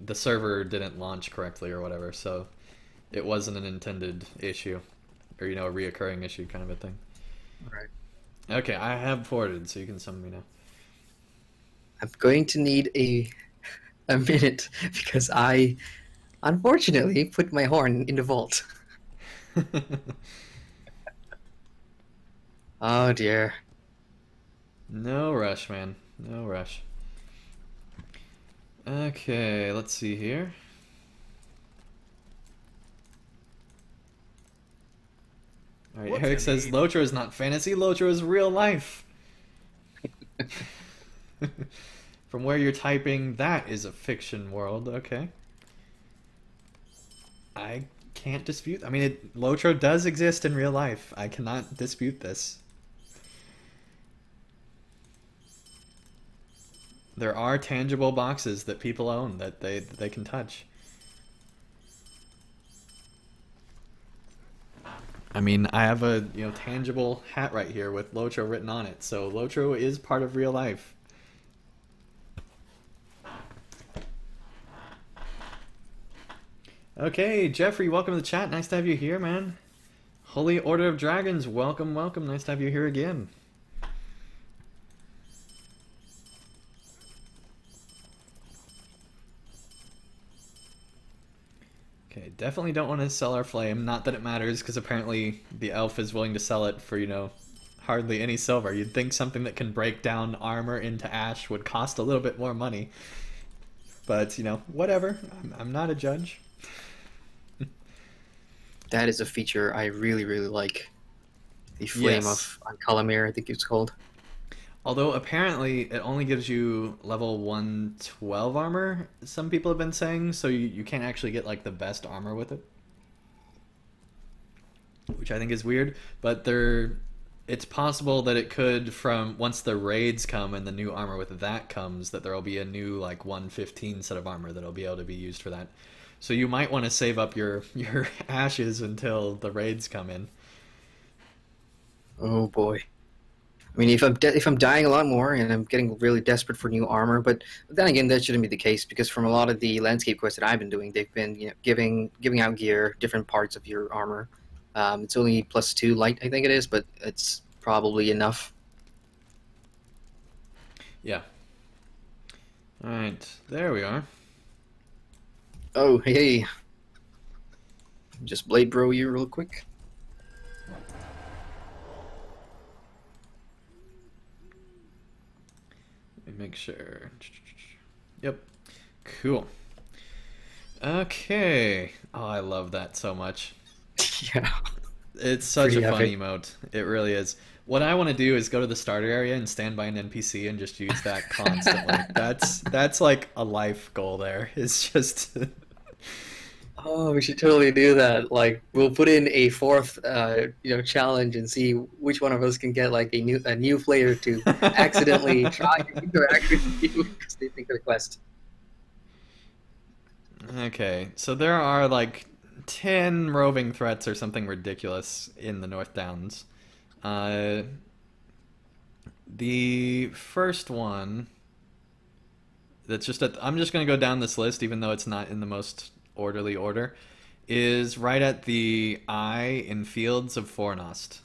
the server didn't launch correctly or whatever. So it wasn't an intended issue, or, you know, a reoccurring issue kind of a thing. Right. Okay, I have ported, so you can summon me now. I'm going to need a minute because I unfortunately put my horn in the vault. Oh dear. No rush, man. No rush. Okay, let's see here. Alright, Eric says LOTRO is not fantasy, LOTRO is real life. From where you're typing, that is a fiction world, okay. I can't dispute. I mean, LOTRO does exist in real life. I cannot dispute this. There are tangible boxes that people own that they can touch. I mean, I have a tangible hat right here with LOTRO written on it, so LOTRO is part of real life. Okay, Jeffrey, welcome to the chat. Nice to have you here, man. Holy Order of Dragons, welcome, welcome. Nice to have you here again. Okay, definitely don't want to sell our flame. Not that it matters, because apparently the elf is willing to sell it for, hardly any silver. You'd think something that can break down armor into ash would cost a little bit more money. But, whatever. I'm not a judge. That is a feature I really, really like. The Flame of Kalamir, I think it's called. Although apparently it only gives you level 112 armor, some people have been saying, so you can't actually get like the best armor with it. Which I think is weird, but it's possible that it could, from once the raids come and the new armor with that comes, that there will be a new like 115 set of armor that'll be able to be used for that. So you might want to save up your ashes until the raids come in. Oh boy. I mean, if I'm dying a lot more and I'm getting really desperate for new armor, but then again, that shouldn't be the case, because from a lot of the landscape quests that I've been doing, they've been giving out gear, different parts of your armor. It's only +2 light, I think it is, but it's probably enough. Yeah. All right, there we are. Oh, hey. Just blade bro you real quick. Let me make sure. Yep. Cool. Okay. Oh, I love that so much. Yeah. It's such Pretty a fun epic. emote. It really is. What I want to do is go to the starter area and stand by an NPC and just use that constantly. That's like a life goal there. It's just... Oh, we should totally do that. Like, we'll put in a fourth, challenge and see which one of us can get like a new player to accidentally try to interact with you because they think of the quest. Okay, so there are like 10 roving threats or something ridiculous in the North Downs. The first one that's just I'm just going to go down this list, even though it's not in the most orderly order, is right at the eye in Fields of Fornost.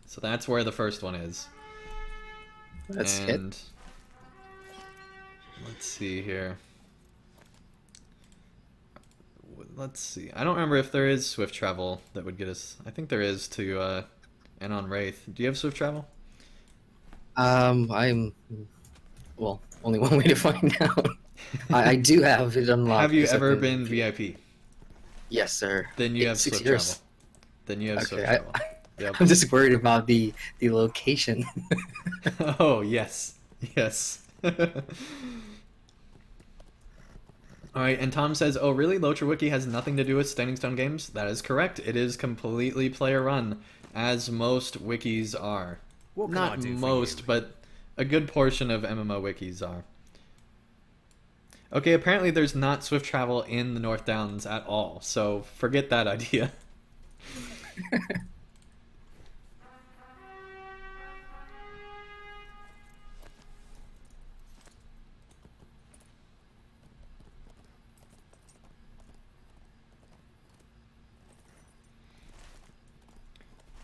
So that's where the first one is. That's and it. Let's see here. Let's see. I don't remember if there is swift travel that would get us. I think there is to Anon Wraith. Do you have swift travel? Well, only one way to find out. I do have it unlocked. Have you ever been VIP? Yes, sir. Then you have 6 swift years. travel. Then you have Okay, swift travel. Yep. I'm just worried about the location. Oh, yes. Yes. Alright, and Tom says, oh really? LOTRO Wiki has nothing to do with Standing Stone Games? That is correct. It is completely player run, as most wikis are. What can I Not do for most, you? but a good portion of MMO wikis are. Okay, apparently there's not swift travel in the North Downs at all, so forget that idea.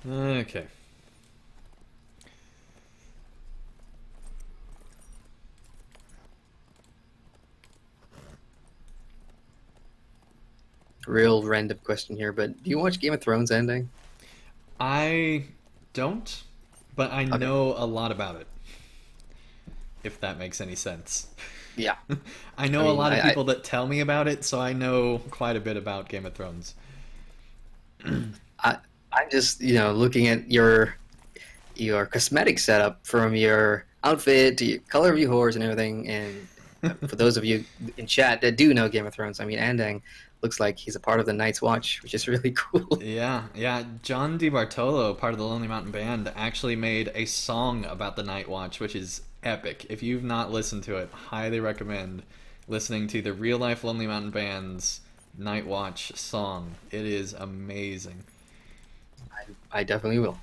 Okay. Real random question here, but do you watch Game of Thrones ending? I don't, but I Okay. know a lot about it. If that makes any sense. Yeah. I know I a mean, lot of I- people that tell me about it, so I know quite a bit about Game of Thrones. I'm just, looking at your cosmetic setup, from your outfit to your color of your horse and everything, and For those of you in chat that do know Game of Thrones, I mean, Andang looks like he's a part of the Night's Watch, which is really cool. Yeah, yeah. John DiBartolo, part of the Lonely Mountain Band, actually made a song about the Night Watch, which is epic. If you've not listened to it, highly recommend listening to the Real Life Lonely Mountain Band's Night Watch song. It is amazing. I definitely will.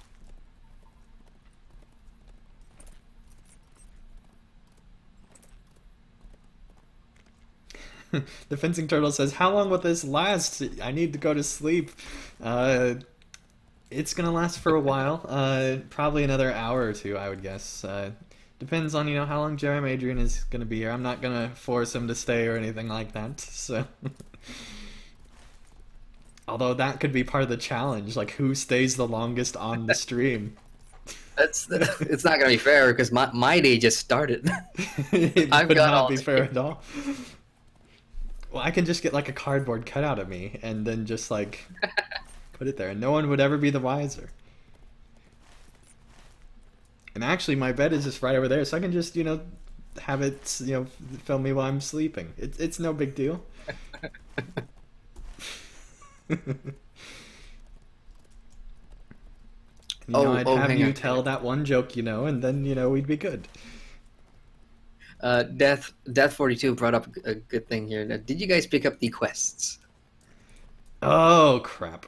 The Fencing Turtle says, how long will this last? I need to go to sleep. It's gonna last for a while. Probably another hour or two, I would guess. Depends on, how long GRM Adrian is gonna be here. I'm not gonna force him to stay or anything like that, so... Although that could be part of the challenge, like who stays the longest on the stream. It's not gonna be fair because my day just started. It would not be fair at all. Well, I can just get like a cardboard cutout of me and then just like put it there, and no one would ever be the wiser. And actually, my bed is just right over there, so I can just have it film me while I'm sleeping. It's no big deal. I'd have you tell that one joke, and then we'd be good. Death 42 brought up a good thing here. Now, did you guys pick up the quests? Oh crap!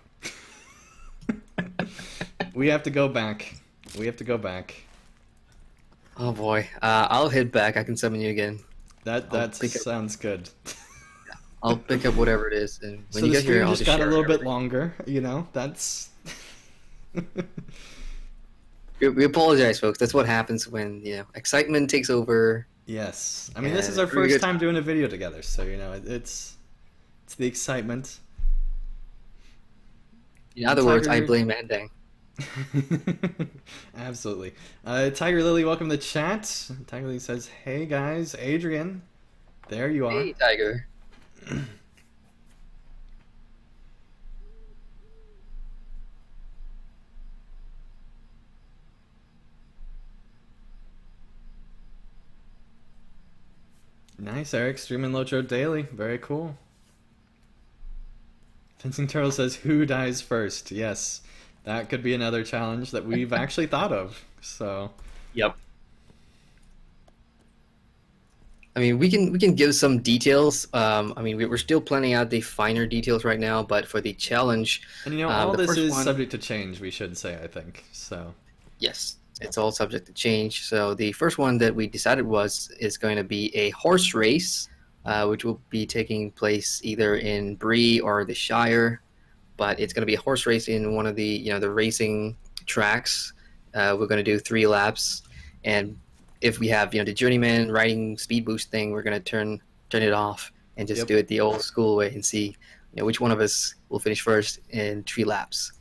We have to go back. Oh boy, I'll head back. I can summon you again. That sounds good. I'll pick up whatever it is, and when so you the get here, I'll just just got a little everything. bit longer. That's. We apologize, folks. That's what happens when excitement takes over. Yes, I mean this is our first time doing a video together, so it's the excitement. In other words, I blame Andang. Absolutely. Tiger Lily, welcome to the chat. Tiger Lily says, "Hey guys, Adrian, there you are." Hey, Tiger. Nice, Eric. Streaming LOTRO daily. Very cool. Fencing Turtle says, who dies first? Yes, that could be another challenge that we've actually thought of. So. Yep. I mean, we can give some details. I mean, we're still planning out the finer details right now, but for the challenge... And all this is subject to change, we should say, I think. So. Yes. It's all subject to change. So the first one that we decided is going to be a horse race, which will be taking place either in Bree or the Shire, but it's going to be a horse race in one of the the racing tracks. We're going to do 3 laps, and if we have the journeyman riding speed boost thing, we're going to turn it off and just do it the old school way and see which one of us will finish first in 3 laps.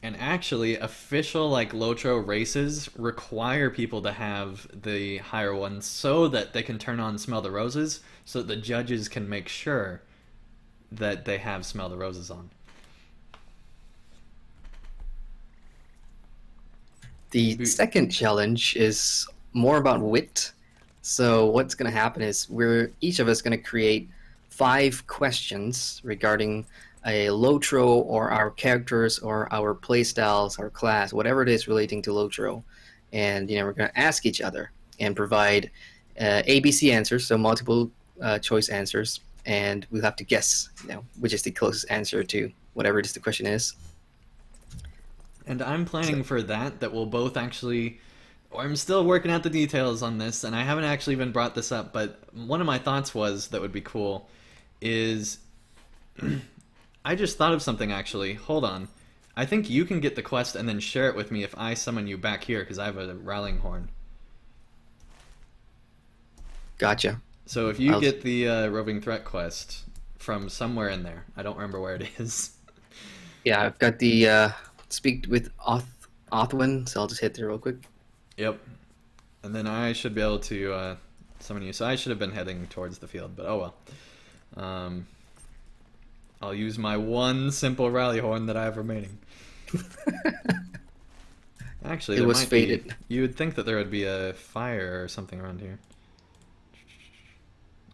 And actually, official LOTRO races require people to have the higher ones so that they can turn on Smell the Roses, so that the judges can make sure that they have Smell the Roses on. The second challenge is more about wit. So what's going to happen is each of us going to create 5 questions regarding a LOTRO or our characters or our playstyles, our class, whatever it is relating to LOTRO. And we're going to ask each other and provide ABC answers, so multiple choice answers, and we'll have to guess which is the closest answer to whatever it is the question is. And I'm planning for that we'll both actually... I'm still working out the details on this, and I haven't actually even brought this up, but one of my thoughts was that would be cool is... I just thought of something, actually. Hold on. I think you can get the quest and then share it with me if I summon you back here, because I have a rallying horn. Gotcha. So if you get the roving threat quest from somewhere in there, I don't remember where it is. Yeah, I've got the speak with Othwin, so I'll just hit there real quick. Yep. And then I should be able to summon you. So I should have been heading towards the field, but oh well. I'll use my one simple rally horn that I have remaining. Actually, it was faded. You would think that there would be a fire or something around here.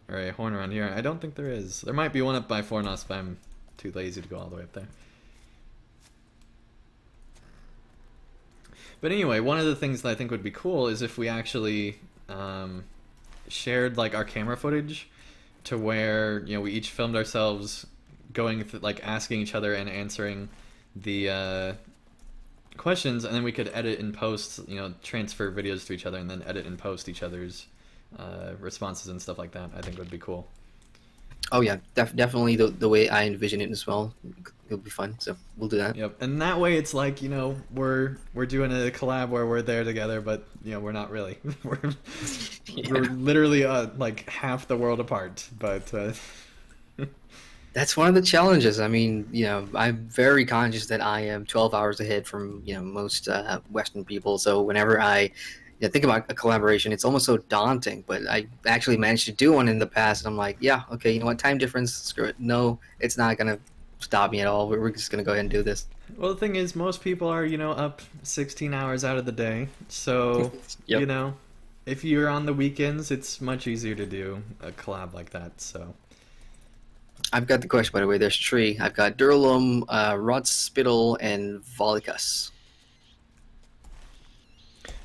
or a horn around here. I don't think there is. There might be one up by Fornost, but I'm too lazy to go all the way up there. But anyway, one of the things that I think would be cool is if we actually shared like our camera footage to where, you know, we each filmed ourselves going like asking each other and answering the questions, and then we could edit and post, you know, transfer videos to each other and then edit and post each other's responses and stuff like that. I think would be cool. Oh yeah, definitely the way I envision it as well. It'll be fun, so we'll do that. Yep, and that way it's like, you know, we're doing a collab where we're there together, but you know, we're not really. we're literally like half the world apart. But that's one of the challenges. I mean, you know, I'm very conscious that I am 12 hours ahead from, you know, most Western people. So whenever I think about a collaboration, it's almost so daunting, but I actually managed to do one in the past, and I'm like, yeah, okay, you know what, time difference, screw it. No, it's not going to stop me at all. We're just going to go ahead and do this. Well, the thing is, most people are, you know, up 16 hours out of the day, so, Yep. You know, if you're on the weekends, it's much easier to do a collab like that, so. I've got the question, by the way. There's three. I've got Durlum, Rod Spittle, and Volicus.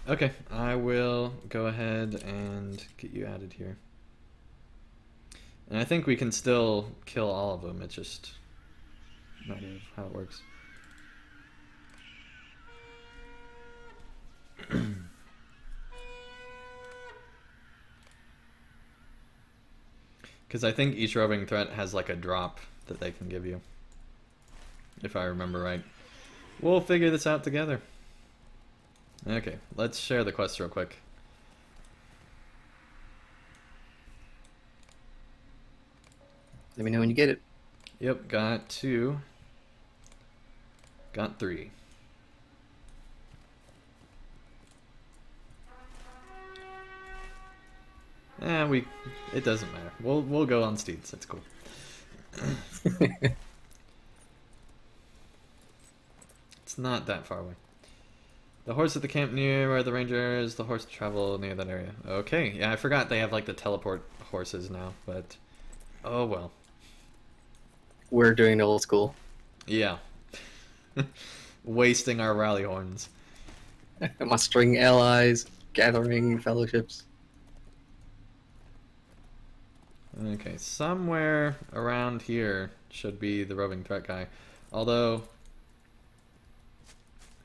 Okay, I will go ahead and get you added here. And I think we can still kill all of them. It's just a matter of how it works. Because I think each roving threat has like a drop that they can give you, if I remember right. We'll figure this out together. Okay, let's share the quest real quick. Let me know when you get it. Yep, got 2. Got 3. It doesn't matter. We'll go on steeds. That's cool. It's not that far away. The horse at the camp near where the ranger is. The horse to travel near that area. Okay, yeah, I forgot they have like the teleport horses now, but oh well. We're doing old school. Yeah. Wasting our rally horns. Mustering allies, gathering fellowships. Okay, somewhere around here should be the roving threat guy. Although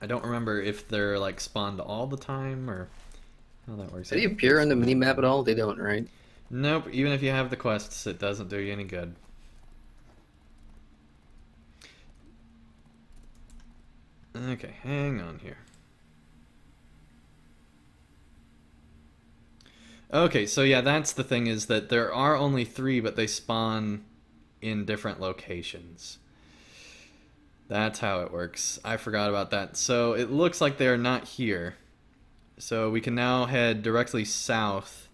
I don't remember if they're like spawned all the time or how that works. Do they appear on the minimap at all? They don't, right? Nope, even if you have the quests, it doesn't do you any good. Okay, hang on here. Okay, so yeah, that's the thing, is that there are only 3, but they spawn in different locations. That's how it works. I forgot about that. So it looks like they're not here. So we can now head directly south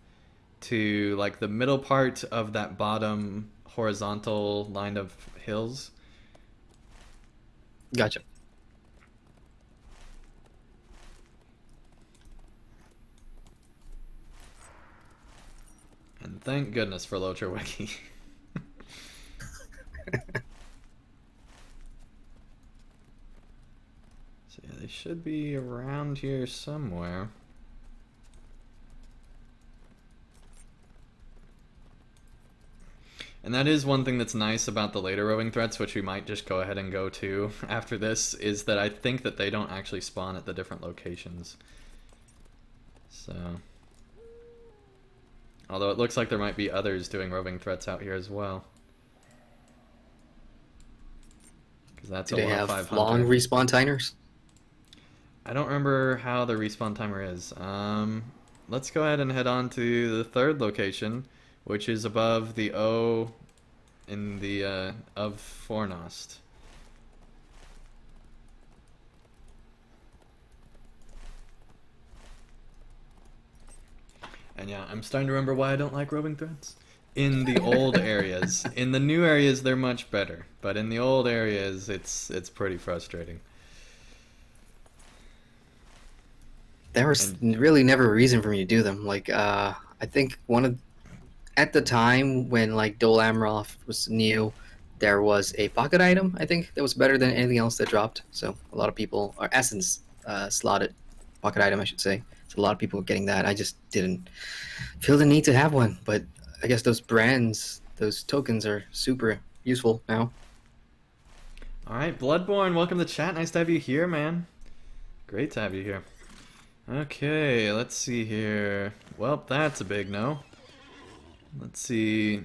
to like the middle part of that bottom horizontal line of hills. Gotcha. And thank goodness for LOTRO Wiki. So yeah, they should be around here somewhere. And that is one thing that's nice about the later roving threats, which we might just go ahead and go to after this, is that I think that they don't actually spawn at the different locations. So, although it looks like there might be others doing roving threats out here as well. Because that's Do a they have 105 long hunter. respawn timers? I don't remember how the respawn timer is. Let's go ahead and head on to the third location, which is above the O in the of Fornost. And yeah, I'm starting to remember why I don't like roving threats. In the old areas. In the new areas, they're much better. But in the old areas, it's pretty frustrating. There was really never a reason for me to do them. Like, I think at the time when like Dol Amroth was new, there was a pocket item, I think, that was better than anything else that dropped. So a lot of people, or Essence slotted pocket item, I should say. So a lot of people were getting that. I just didn't feel the need to have one. But I guess those brands, those tokens are super useful now. Alright, Bloodborne, welcome to chat. Nice to have you here, man. Great to have you here. Okay, let's see here. Well, that's a big no. Let's see.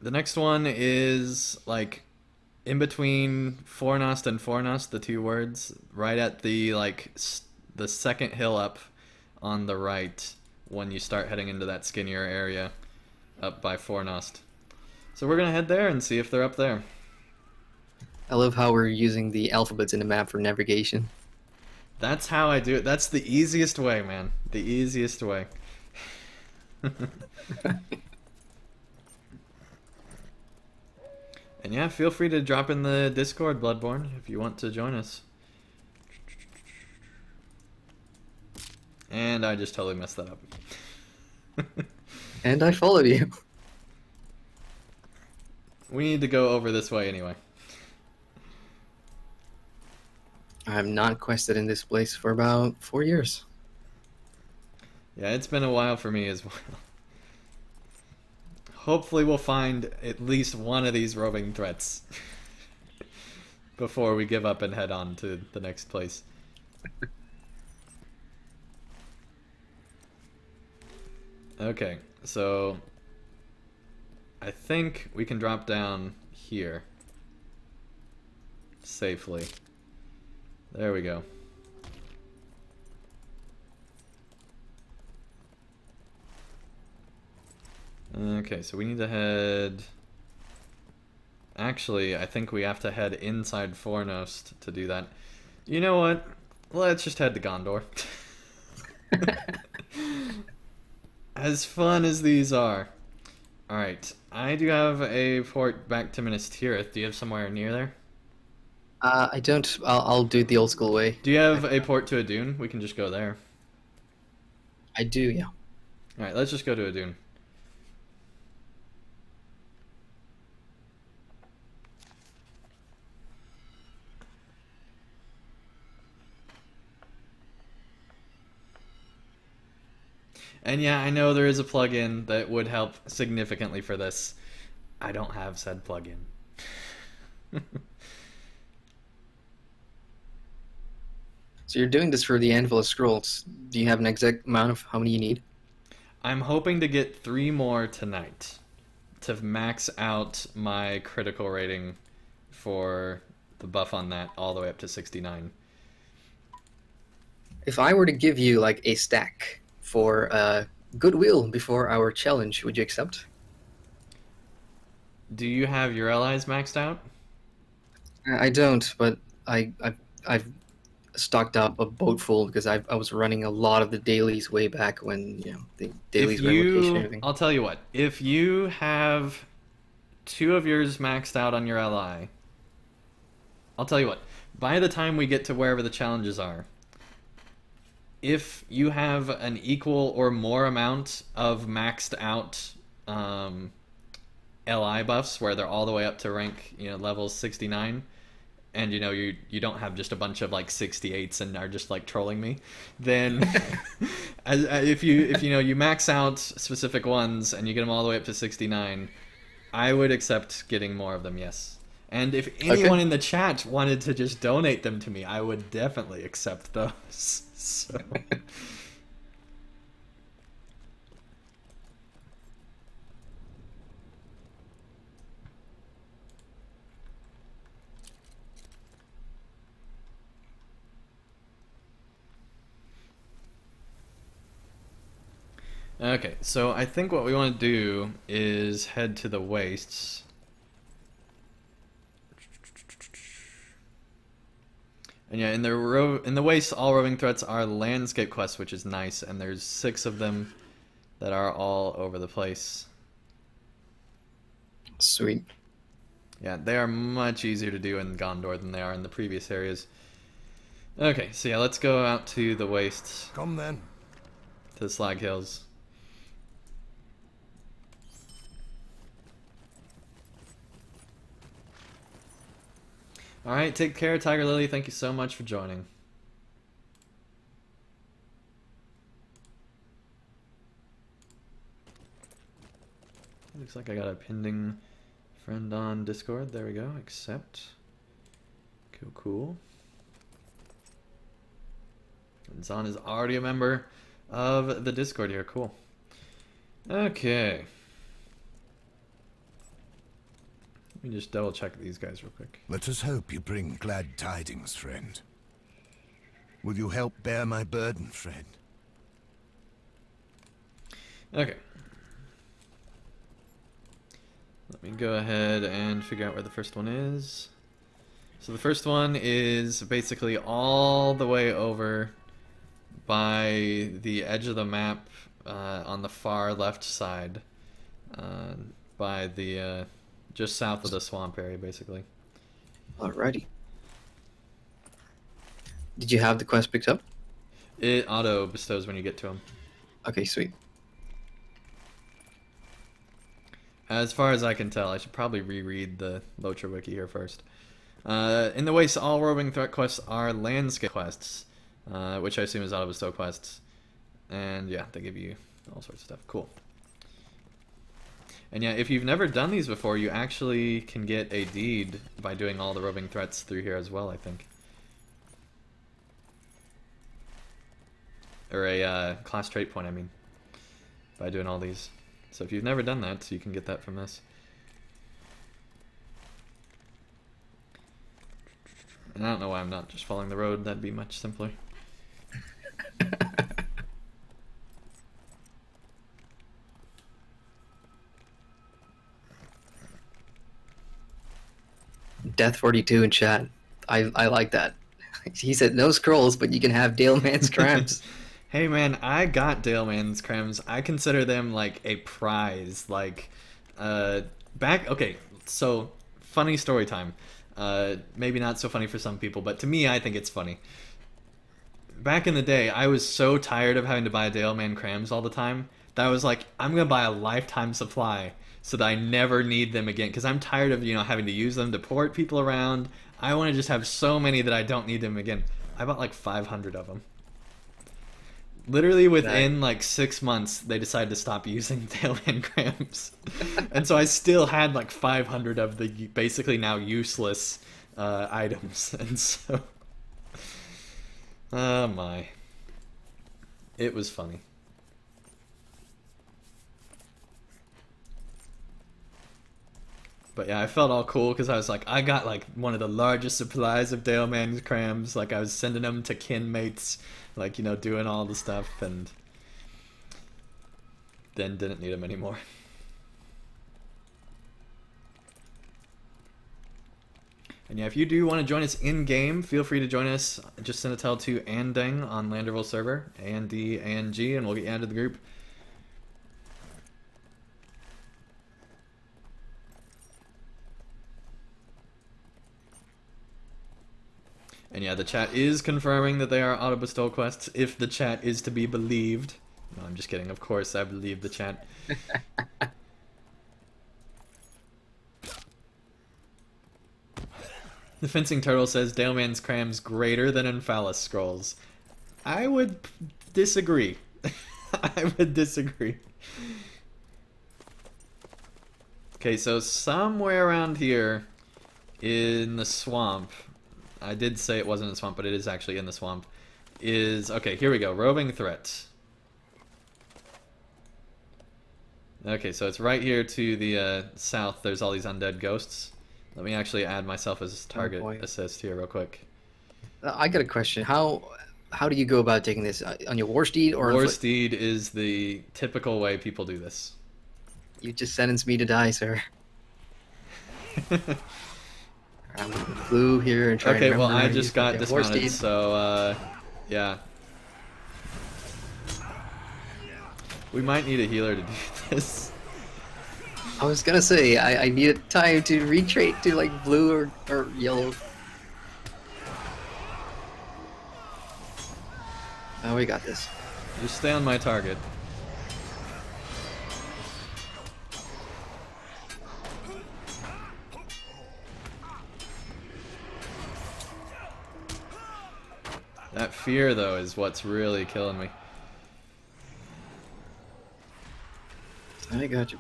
The next one is like in between Fornost and Fornost, the two words, right at the like the second hill up on the right when you start heading into that skinnier area up by Fornost. So we're gonna head there and see if they're up there. I love how we're using the alphabets in the map for navigation. That's how I do it. That's the easiest way, man. The easiest way. And yeah, feel free to drop in the Discord, Bloodborne, if you want to join us. And I just totally messed that up. And I followed you. We need to go over this way anyway. I've not quested in this place for about 4 years. Yeah, it's been a while for me as well. Hopefully we'll find at least one of these roving threats before we give up and head on to the next place. Okay, so I think we can drop down here safely. There we go. Okay, so we need to head... Actually, I think we have to head inside Fornost to do that. You know what? Let's just head to Gondor. As fun as these are. Alright, I do have a port back to Minas Tirith. Do you have somewhere near there? I don't. I'll do it the old school way. Do you have a port to Adun? We can just go there. I do, yeah. Alright, let's just go to Adun. And yeah, I know there is a plugin that would help significantly for this. I don't have said plugin. So you're doing this for the Anfalas scrolls. Do you have an exact amount of how many you need? I'm hoping to get 3 more tonight to max out my critical rating for the buff on that all the way up to 69. If I were to give you like a stack for goodwill before our challenge, would you accept? Do you have your allies maxed out? I don't, but I've stocked up a boat full because I was running a lot of the dailies way back when the dailies were location and everything. I'll tell you what. If you have 2 of yours maxed out on your ally, I'll tell you what. By the time we get to wherever the challenges are, if you have an equal or more amount of maxed out LI buffs where they're all the way up to rank level 69, and you don't have just a bunch of like 68s and are just like trolling me, then if you max out specific ones and you get them all the way up to 69, I would accept getting more of them, yes. And if anyone in the chat wanted to just donate them to me, I would definitely accept those. So okay, so I think what we want to do is head to the wastes. And yeah, in the wastes, all roving threats are landscape quests, which is nice, and there's 6 of them that are all over the place. Sweet. Yeah, they are much easier to do in Gondor than they are in the previous areas. Okay, so yeah, let's go out to the wastes. Come then. To the Slag Hills. Alright, take care, Tiger Lily. Thank you so much for joining. Looks like I got a pending friend on Discord. There we go. Accept. Cool, cool. And Zahn is already a member of the Discord here. Cool. Okay. Let me just double check these guys real quick. Let us hope you bring glad tidings, friend. Will you help bear my burden, friend? Okay. Let me go ahead and figure out where the first one is. So the first one is basically all the way over by the edge of the map on the far left side, by the just south of the swamp area, basically. Alrighty. Did you have the quest picked up? It auto bestows when you get to them. Okay, sweet. As far as I can tell, I should probably reread the LOTRO wiki here first. In the Waste, all roving threat quests are landscape quests, which I assume is auto bestow quests. And yeah, they give you all sorts of stuff. Cool. And yeah, if you've never done these before, you actually can get a deed by doing all the roving threats through here as well, I think. Or a class trait point, I mean, by doing all these. So if you've never done that, you can get that from this. And I don't know why I'm not just following the road. That'd be much simpler. Death 42 in chat. I like that. He said no scrolls, but you can have Dale Man's crams. Hey man, I got Dale Man's crams. I consider them like a prize. Like, okay, so funny story time. Maybe not so funny for some people, but to me, I think it's funny. Back in the day, I was so tired of having to buy Dale Man crams all the time that I was like, I'm gonna buy a lifetime supply so that I never need them again, because I'm tired of, you know, having to use them to port people around. I want to just have so many that I don't need them again. I bought like 500 of them. Literally within like 6 months, they decided to stop using Dale Man crams. And so I still had like 500 of the basically now useless items. And so, oh my. It was funny. But yeah, I felt all cool because I was like, I got like one of the largest supplies of Dale Man's crams. Like I was sending them to kin mates, like, you know, doing all the stuff, and then didn't need them anymore. And yeah, if you do want to join us in-game, feel free to join us. Just send a tell to Andang on Landerville server, A-N-D-A-N-G, and we'll get you added to the group. And yeah, the chat is confirming that they are auto-bestow quests, if the chat is to be believed. No, I'm just kidding. Of course I believe the chat. The Fencing Turtle says, Dale Man's crams greater than Anfalas scrolls. I would disagree. I would disagree. Okay, so somewhere around here in the swamp, I did say it wasn't in the swamp, but it is actually in the swamp, is, okay, here we go, roving threat. Okay, so it's right here to the south. There's all these undead ghosts. Let me actually add myself as target assist here real quick. I got a question. How do you go about taking this? On your war steed or war steed is the typical way people do this. You just sentenced me to die, sir. I'm blue here and trying to remember. Okay, well I just got dismounted, so yeah. We might need a healer to do this. I was gonna say, I needed time to retreat to like blue or yellow. Oh, we got this. Just stay on my target. That fear, though, is what's really killing me. I got you.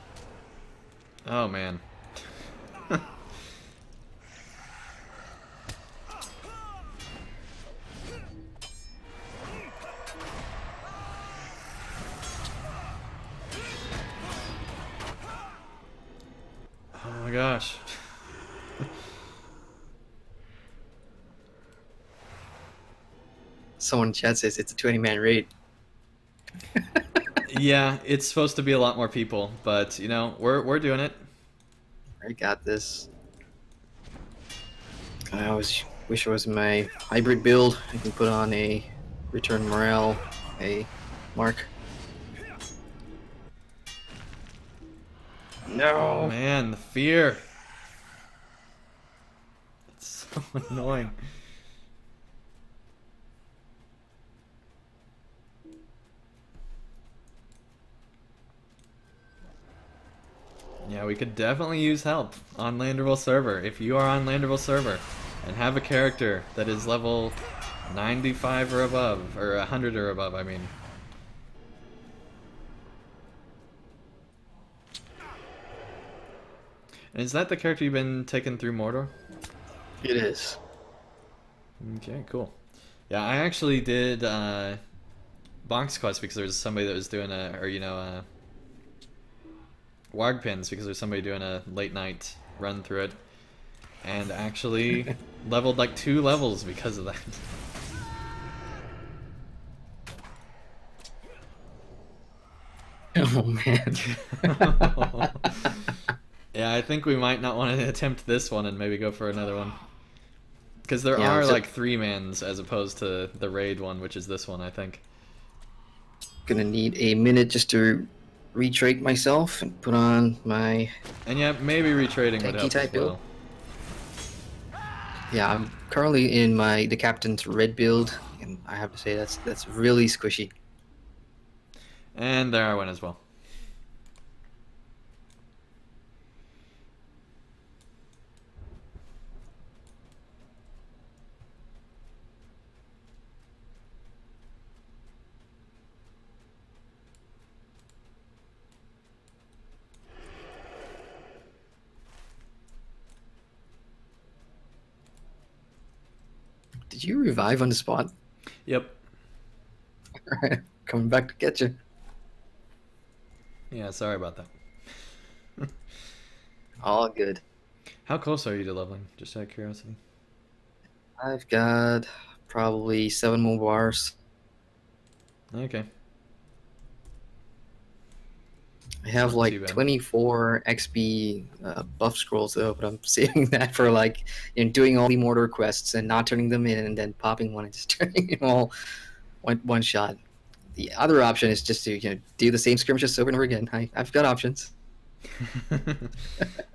Oh, man. Oh my gosh. Someone in chat says it's a 20-man raid. Yeah, it's supposed to be a lot more people, but you know, we're doing it. I got this. I always wish I was in my hybrid build. I can put on a return morale, a mark. Oh No. man, the fear. It's so annoying. Yeah, we could definitely use help on Landerville server. If you are on Landerville server and have a character that is level 95 or above, or 100 or above, I mean. And is that the character you've been taking through Mordor? It is. Okay, cool. Yeah, I actually did Box Quest because there was somebody that was doing Warg Pins because there's somebody doing a late night run through it, and actually leveled like 2 levels because of that. Oh man. Yeah, I think we might not want to attempt this one and maybe go for another one. Because there Yeah, are so- like 3-mans as opposed to the raid one, which is this one, I think. Gonna need a minute just to retrait myself and put on my... And yeah, maybe retrading would Tanky help as type build. well. Yeah, I'm currently in the captain's red build, and I have to say that's really squishy. And there I went as well. Did you revive on the spot? Yep. Alright, coming back to get you. Yeah, sorry about that. All good. How close are you to leveling? Just out of curiosity. I've got probably 7 more bars. Okay. I have Not too like bad. 24 XP buff scrolls though, but I'm saving that for like doing all the Mordor quests and not turning them in and then popping one and just turning them all one shot. The other option is just to do the same skirmishes over and over again. I've got options.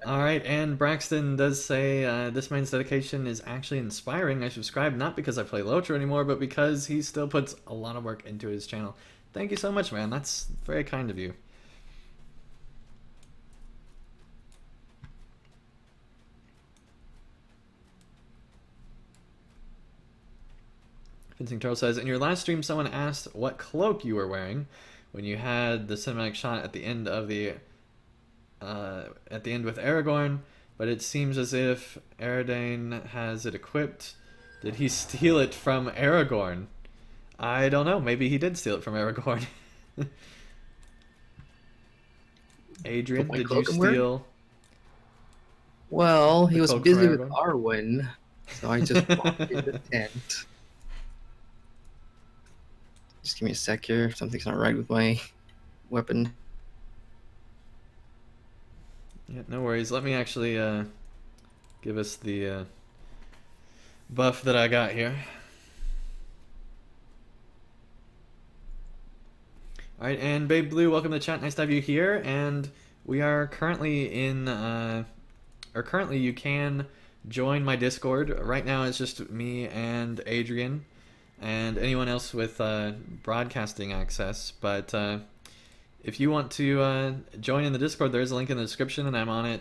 Alright, and Braxton does say this man's dedication is actually inspiring. I subscribe not because I play LOTRO anymore, but because he still puts a lot of work into his channel. Thank you so much, man. That's very kind of you. Fencing Turtle says, in your last stream, someone asked what cloak you were wearing when you had the cinematic shot at the end of the with Aragorn, but it seems as if Eredane has it equipped. Did he steal it from Aragorn? I don't know. Maybe he did steal it from Aragorn. Adrian, What did you cloak I'm wearing? steal? Well, he The was cloak busy for with Aragorn? Arwen, so I just walked in the tent. Just give me a sec here. Something's not right with my weapon. Yeah, no worries. Let me actually give us the buff that I got here. Alright, and Babe Blue, welcome to the chat. Nice to have you here. And we are currently currently you can join my Discord. Right now it's just me and Adrian and anyone else with broadcasting access. But if you want to join in the Discord, there's a link in the description, and I'm on it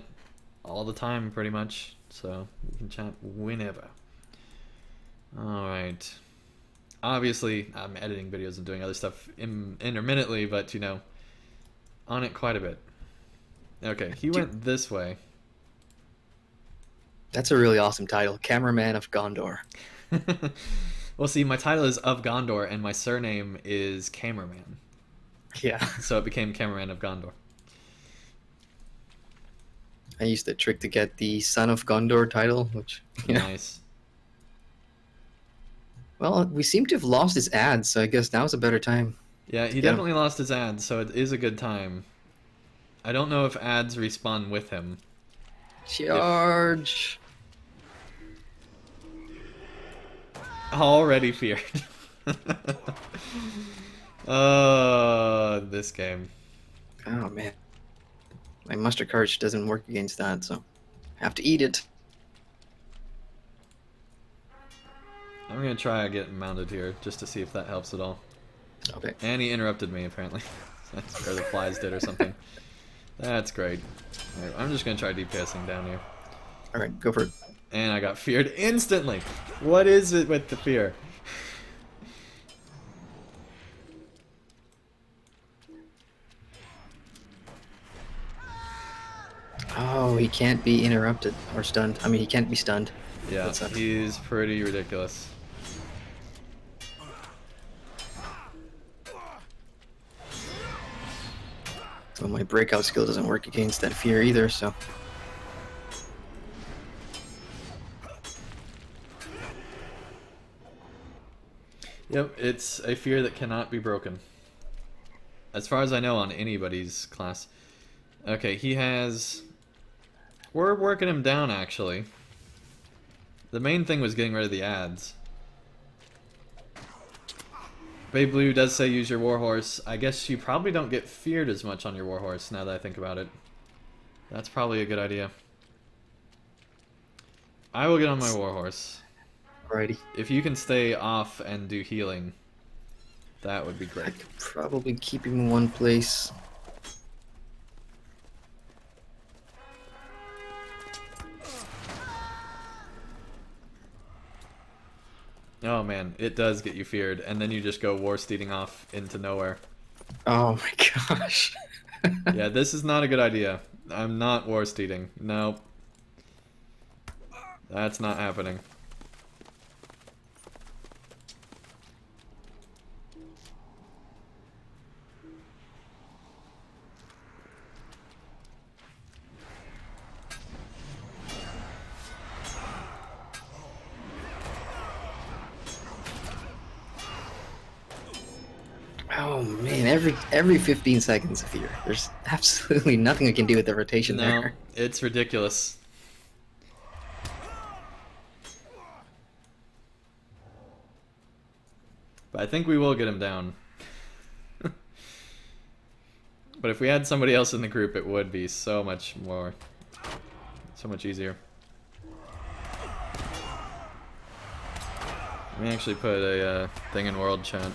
all the time pretty much. So you can chat whenever. Alright. Obviously, I'm editing videos and doing other stuff intermittently, but, you know, on it quite a bit. Okay, he went this way. That's a really awesome title, Cameraman of Gondor. Well, see, my title is of Gondor, and my surname is Cameraman. Yeah. So it became Cameraman of Gondor. I used the trick to get the Son of Gondor title, which, you know. Nice. Well, we seem to have lost his ads, so I guess now's a better time. Yeah, he definitely lost his ads, so it is a good time. I don't know if ads respawn with him. Charge! Already feared. This game. Oh, man. My mustard courage doesn't work against that, so I have to eat it. I'm gonna try getting mounted here, just to see if that helps at all. Okay. And he interrupted me, apparently. Or the flies did or something. That's great. Right, I'm just gonna try DPSing down here. Alright, go for it. And I got feared instantly! What is it with the fear? Oh, he can't be interrupted or stunned. I mean, he can't be stunned. Yeah, he's pretty ridiculous. Well, my breakout skill doesn't work against that fear either, so... Yep, it's a fear that cannot be broken. As far as I know on anybody's class. Okay, he has... We're working him down, actually. The main thing was getting rid of the ads. Babe Blue does say use your warhorse. I guess you probably don't get feared as much on your warhorse, now that I think about it. That's probably a good idea. I will get on my warhorse. Alrighty. If you can stay off and do healing, that would be I great. could probably keep him in one place. Oh man, it does get you feared, and then you just go war steeding off into nowhere. Oh my gosh. Yeah, this is not a good idea. I'm not war steeding. Nope. That's not happening. Oh man, every 15 seconds of fear. There's absolutely nothing I can do with the rotation No, there. it's ridiculous. But I think we will get him down. But if we had somebody else in the group, it would be so much easier. Let me actually put a thing in world chat.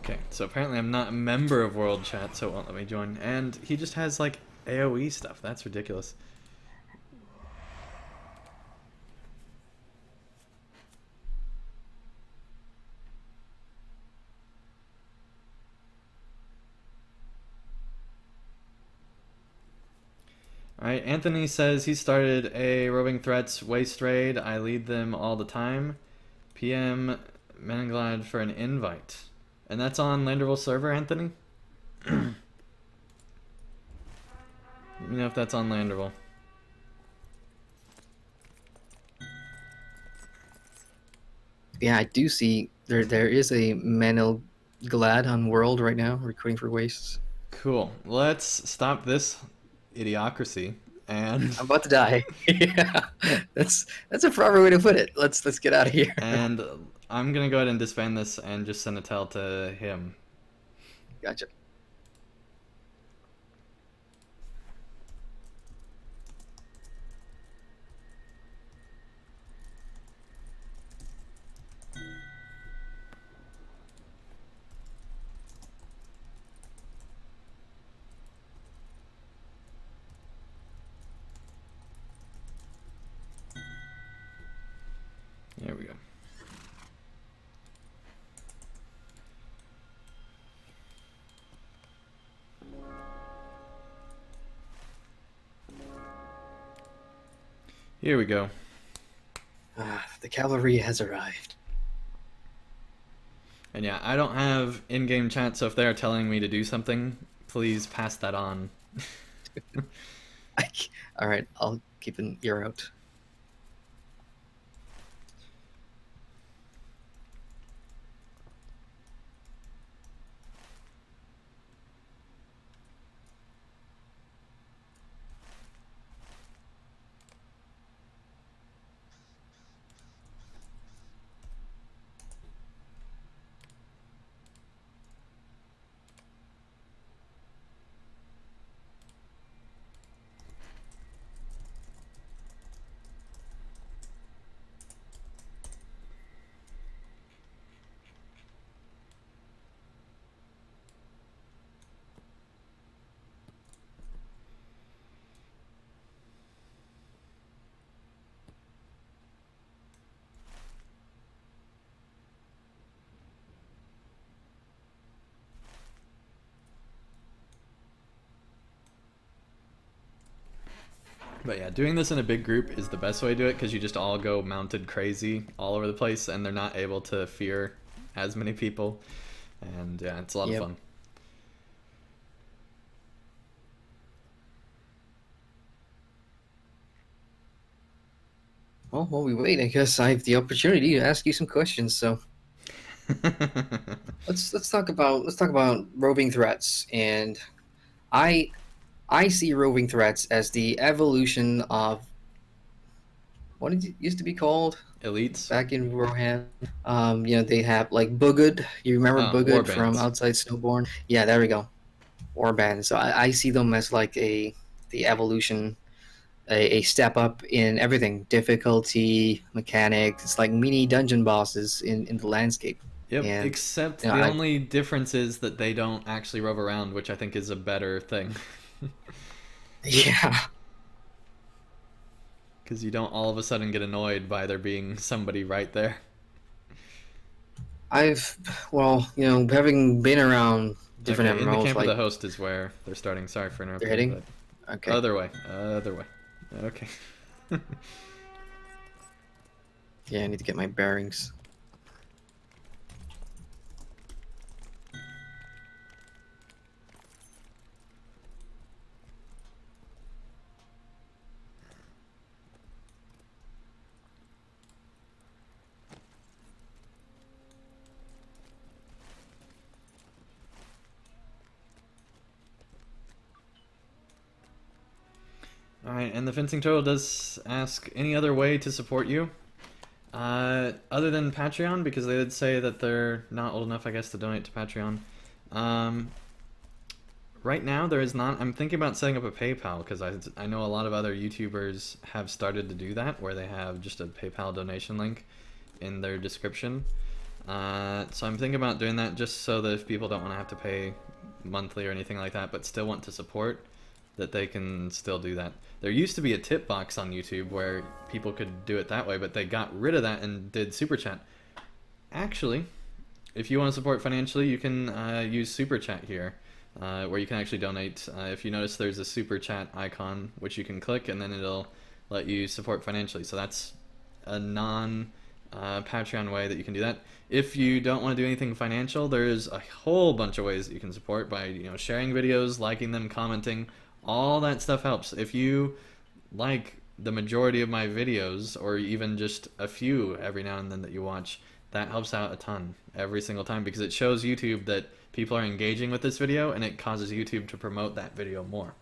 Okay, so apparently I'm not a member of World Chat, so it won't let me join. And he just has, like, AoE stuff. That's ridiculous. Alright, Anthony says he started a Roving Threats Waste Raid. I lead them all the time. PM Menenglad for an invite. And that's on Landerville server, Anthony? Let me know if that's on Landerville. Yeah, I do see there is a Manil Glad on World right now recruiting for Wastes. Cool. Let's stop this idiocracy and I'm about to die. Yeah, that's a proper way to put it. Let's get out of here. and I'm gonna go ahead and disband this and just send a tell to him. Gotcha. There we go. Here we go. The cavalry has arrived. And yeah, I don't have in-game chat, so if they're telling me to do something, please pass that on. All right, I'll keep an ear out. But yeah, doing this in a big group is the best way to do it because you just all go mounted crazy all over the place and they're not able to fear as many people. And yeah, it's a lot of fun. Well, while we wait, I guess I have the opportunity to ask you some questions. So let's talk about roving threats. And I see roving threats as the evolution of what it used to be called Elites back in Rohan. You know, they have like Bugud. You remember Bugud from Outside Snowborn? Yeah, there we go. Warbands. So I see them as like the evolution, a step up in everything, difficulty, mechanics. It's like mini dungeon bosses in the landscape. Yep, and, except the only difference is that they don't actually rove around, which I think is a better thing. Yeah. Because you don't all of a sudden get annoyed by there being somebody right there. Well, you know, having been around different MMOs, in the camp of the host is where they're starting. Sorry for interrupting. They're heading? Okay. Other way. Okay. Yeah, I need to get my bearings. Alright, and the fencing turtle does ask any other way to support you? Other than Patreon, because they did say that they're not old enough, I guess, to donate to Patreon. Right now, there is not. I'm thinking about setting up a PayPal, because I know a lot of other YouTubers have started to do that, where they have just a PayPal donation link in their description. So I'm thinking about doing that just so that if people don't want to have to pay monthly or anything like that, but still want to support, that they can still do that. There used to be a tip box on YouTube where people could do it that way, but they got rid of that and did Super Chat. Actually, if you want to support financially, you can use Super Chat here, where you can actually donate. If you notice, there's a Super Chat icon, which you can click, and then it'll let you support financially. So that's a non-Patreon way that you can do that. If you don't want to do anything financial, there's a whole bunch of ways that you can support by, you know, sharing videos, liking them, commenting. All that stuff helps. If you like the majority of my videos, or even just a few every now and then that you watch, that helps out a ton every single time, because it shows YouTube that people are engaging with this video, and it causes YouTube to promote that video more.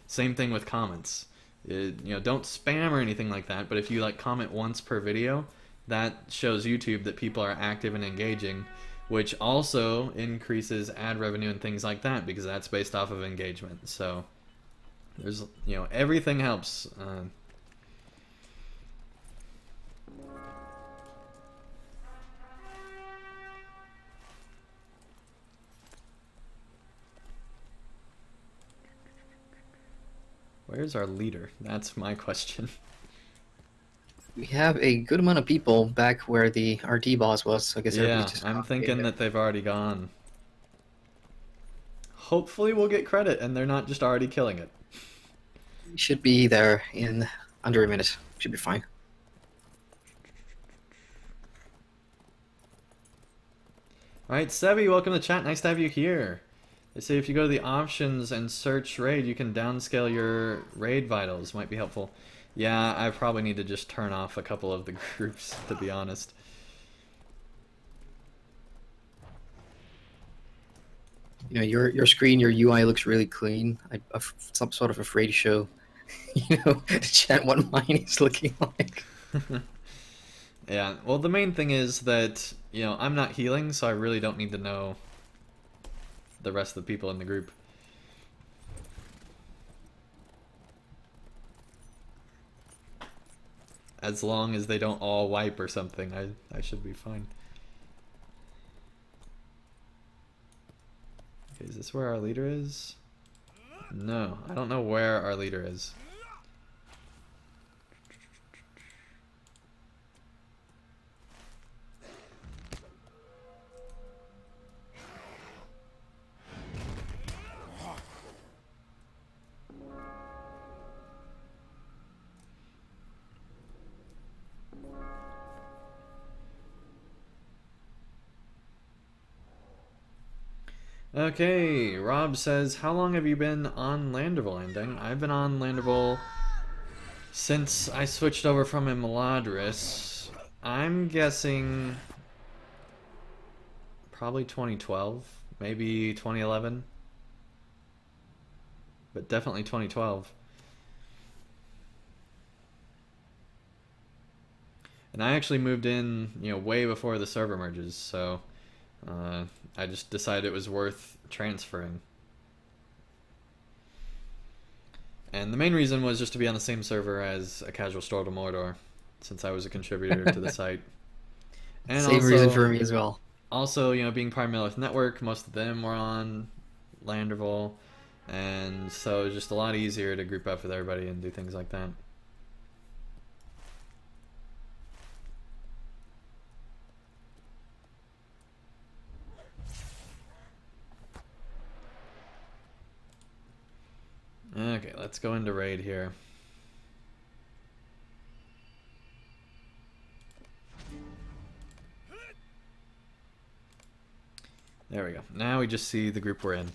Same thing with comments. You know, don't spam or anything like that, but if you like comment once per video, that shows YouTube that people are active and engaging, which also increases ad revenue and things like that, because that's based off of engagement. So there's, you know, everything helps. Where's our leader? That's my question. We have a good amount of people back where the RT boss was, so I guess Yeah, just I'm thinking that they've already gone. Hopefully we'll get credit and they're not just already killing it. We should be there in under a minute. Should be fine. Alright, Sebi, welcome to chat. Nice to have you here. They say if you go to the options and search raid, you can downscale your raid vitals. Might be helpful. Yeah, I probably need to just turn off a couple of the groups, to be honest. You know, your screen, your UI looks really clean. I'm some sort of afraid to show, you know, chat what mine is looking like. Yeah, well, the main thing is that, you know, I'm not healing, so I really don't need to know the rest of the people in the group. As long as they don't all wipe or something, I should be fine. Okay, is this where our leader is? No, I don't know where our leader is. Okay, Rob says, how long have you been on Landerville, Andang? I've been on Landerville since I switched over from Imladris. I'm guessing probably 2012, maybe 2011, but definitely 2012. And I actually moved in, you know, way before the server merges, so I just decided it was worth transferring. And the main reason was just to be on the same server as a casual stroll to Mordor, since I was a contributor to the site. And same also, reason for me as well. Also, you know, being part of Melith Network, most of them were on Landerville, and so it was just a lot easier to group up with everybody and do things like that. Okay, let's go into raid here. There we go. Now we just see the group we're in.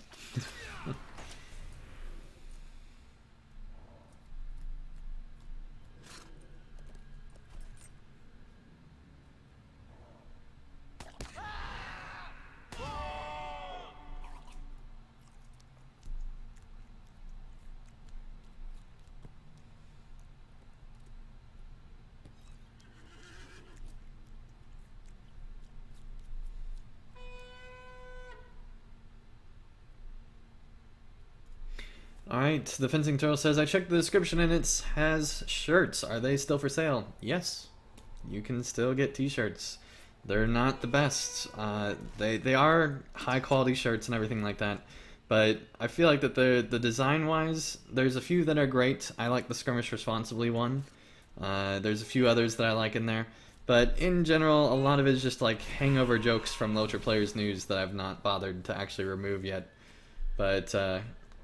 Alright, the Fencing Turtle says, I checked the description and it has shirts. Are they still for sale? Yes. You can still get t-shirts. They're not the best. They are high quality shirts and everything like that. But I feel like that the design wise, there's a few that are great. I like the Skirmish Responsibly one. There's a few others that I like in there. But in general, a lot of it is just like hangover jokes from LOTRO Players News that I've not bothered to actually remove yet. But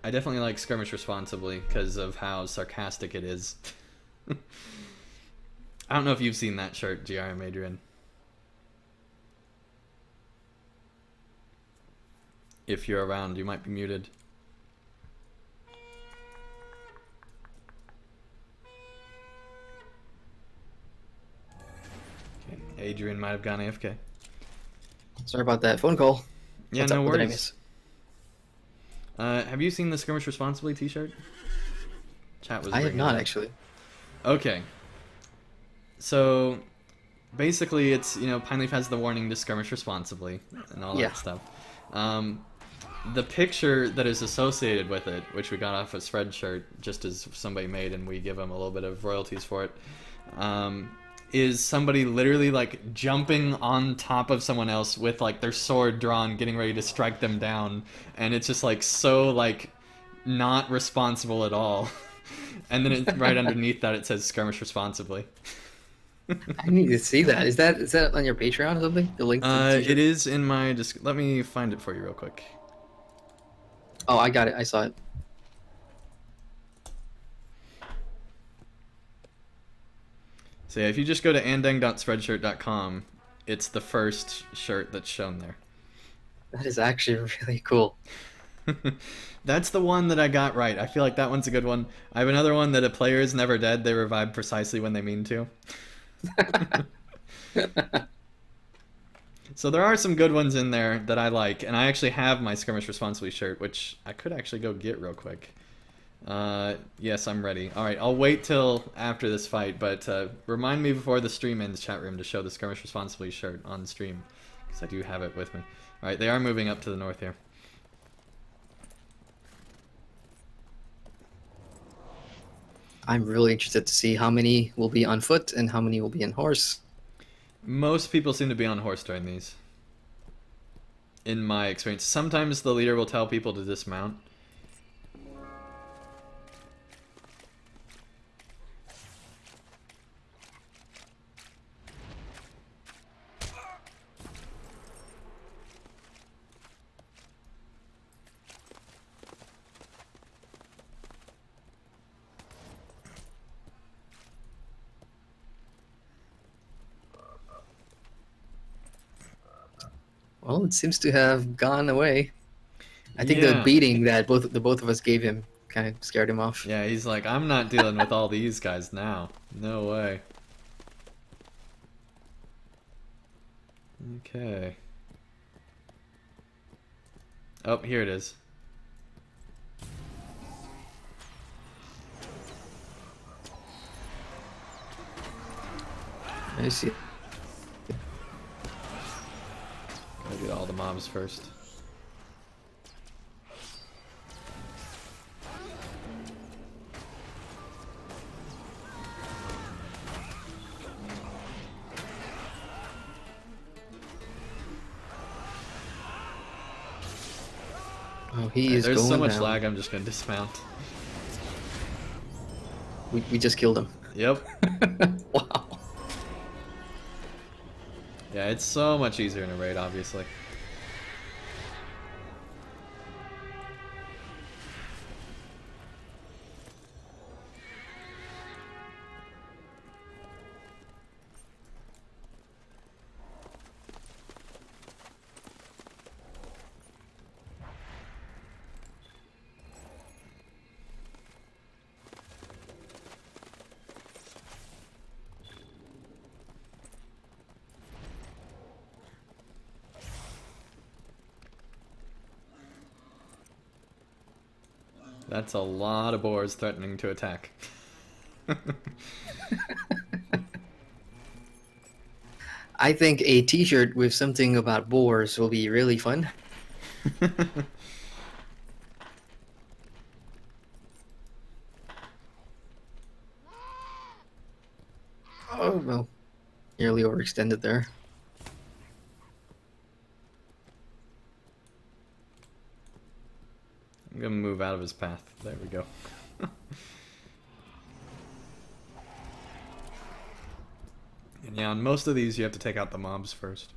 I definitely like Skirmish Responsibly because of how sarcastic it is. I don't know if you've seen that shirt, GRM Adrian. If you're around, you might be muted. Okay, Adrian might have gone AFK. Sorry about that phone call. Yeah, What's no up? What did I worries. miss? Have you seen the Skirmish Responsibly t-shirt? Chat was I have bringing not it up. actually. Okay. So, basically, it's, you know, Pine Leaf has the warning to skirmish responsibly and all that stuff. The picture that is associated with it, which we got off a Spreadshirt just as somebody made, and we give them a little bit of royalties for it, is somebody literally like jumping on top of someone else with like their sword drawn, getting ready to strike them down, and it's just like so like not responsible at all. And then right underneath that it says skirmish responsibly. I need to see that. Is that on your Patreon or something? The link to the t-shirt? It is in my let me find it for you real quick. Oh, I got it. I saw it. So yeah, if you just go to andang.spreadshirt.com, it's the first shirt that's shown there. That is actually really cool. That's the one that I got right. I feel like that one's a good one. I have another one that a player is never dead. They revive precisely when they mean to. So there are some good ones in there that I like, and I actually have my Skirmish Responsibly shirt, which I could actually go get real quick. Yes, I'm ready. Alright, I'll wait till after this fight, but remind me before the stream ends, chat room, to show the Skirmish Responsibly shirt on stream, because I do have it with me. Alright, they are moving up to the north here. I'm really interested to see how many will be on foot and how many will be on horse. Most people seem to be on horse during these, in my experience. Sometimes the leader will tell people to dismount. Well, it seems to have gone away. I think the beating that the both of us gave him kind of scared him off. Yeah, he's like, I'm not dealing with all these guys now. No way. Okay. Oh, here it is. I see. Gotta get all the mobs first. Oh, he is There's going so much down. lag, I'm just gonna dismount. We just killed him. Yep. Wow. Yeah, it's so much easier in a raid, obviously. That's a lot of boars threatening to attack. I think a t-shirt with something about boars will be really fun. Oh, well. Nearly overextended there. I'm gonna move out of his path. There we go. And yeah, on most of these you have to take out the mobs first.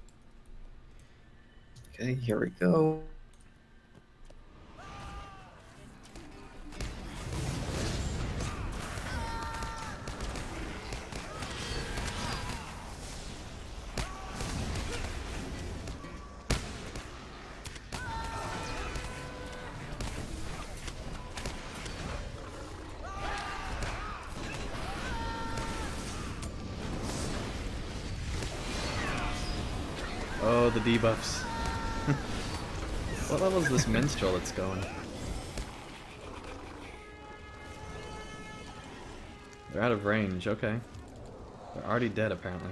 Okay, here we go. Oh, the debuffs. What level is this minstrel that's going? They're out of range, okay. They're already dead, apparently.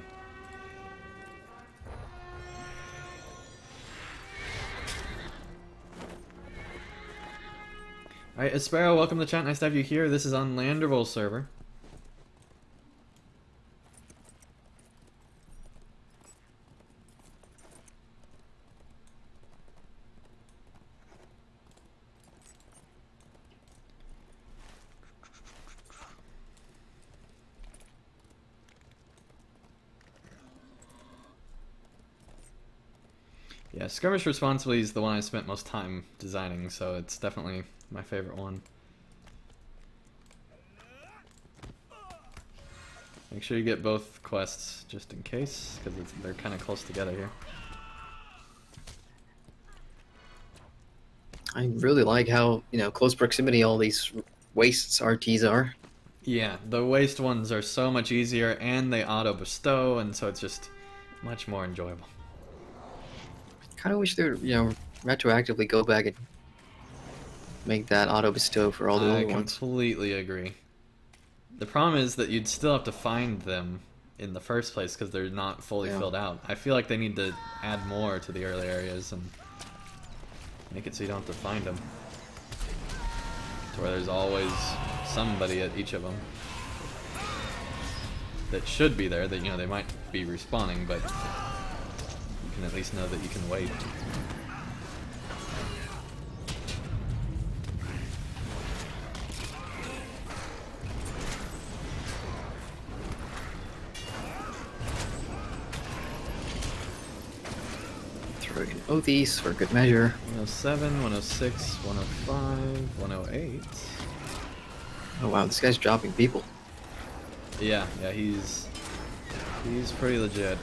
Alright, Aspero, welcome to the chat. Nice to have you here. This is on Landerville server. Yeah, Skirmish Responsibly is the one I spent most time designing, so it's definitely my favorite one. Make sure you get both quests, just in case, because they're kind of close together here. I really like how, you know, close proximity all these wastes RTs are. Yeah, the waste ones are so much easier, and they auto-bestow, and so it's just much more enjoyable. Kind of wish they would, you know, retroactively go back and make that auto-bestow for all the other ones. I completely agree. The problem is that you'd still have to find them in the first place because they're not fully filled out. I feel like they need to add more to the early areas and make it so you don't have to find them. To where there's always somebody at each of them that should be there. That, you know, they might be respawning, but you can at least know that you can wait. Throw in Oaths for good measure. 107, 106, 105, 108. Oh wow, this guy's dropping people. Yeah, he's pretty legit.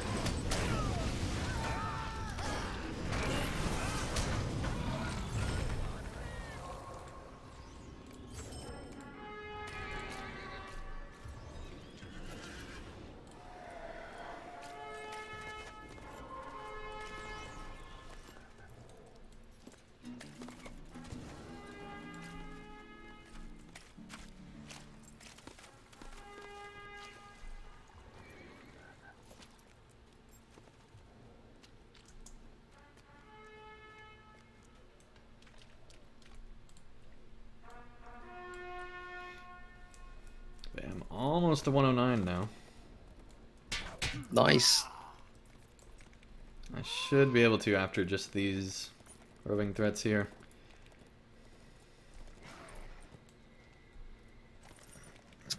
I'm almost to 109 now. Nice. I should be able to after just these roving threats here.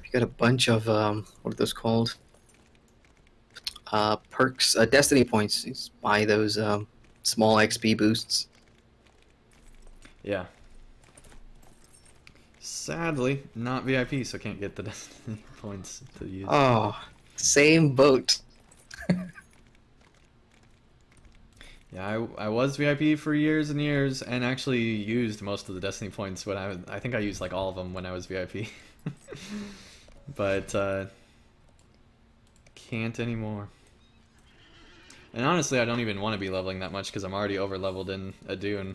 You got a bunch of what are those called? Perks, destiny points. You just buy those small XP boosts. Yeah. Sadly, not VIP, so can't get the destiny points to use. Oh, same boat. Yeah, I was VIP for years and years, and actually used most of the destiny points when I think I used like all of them when I was VIP. But can't anymore. And honestly, I don't even want to be leveling that much because I'm already over leveled in a dune.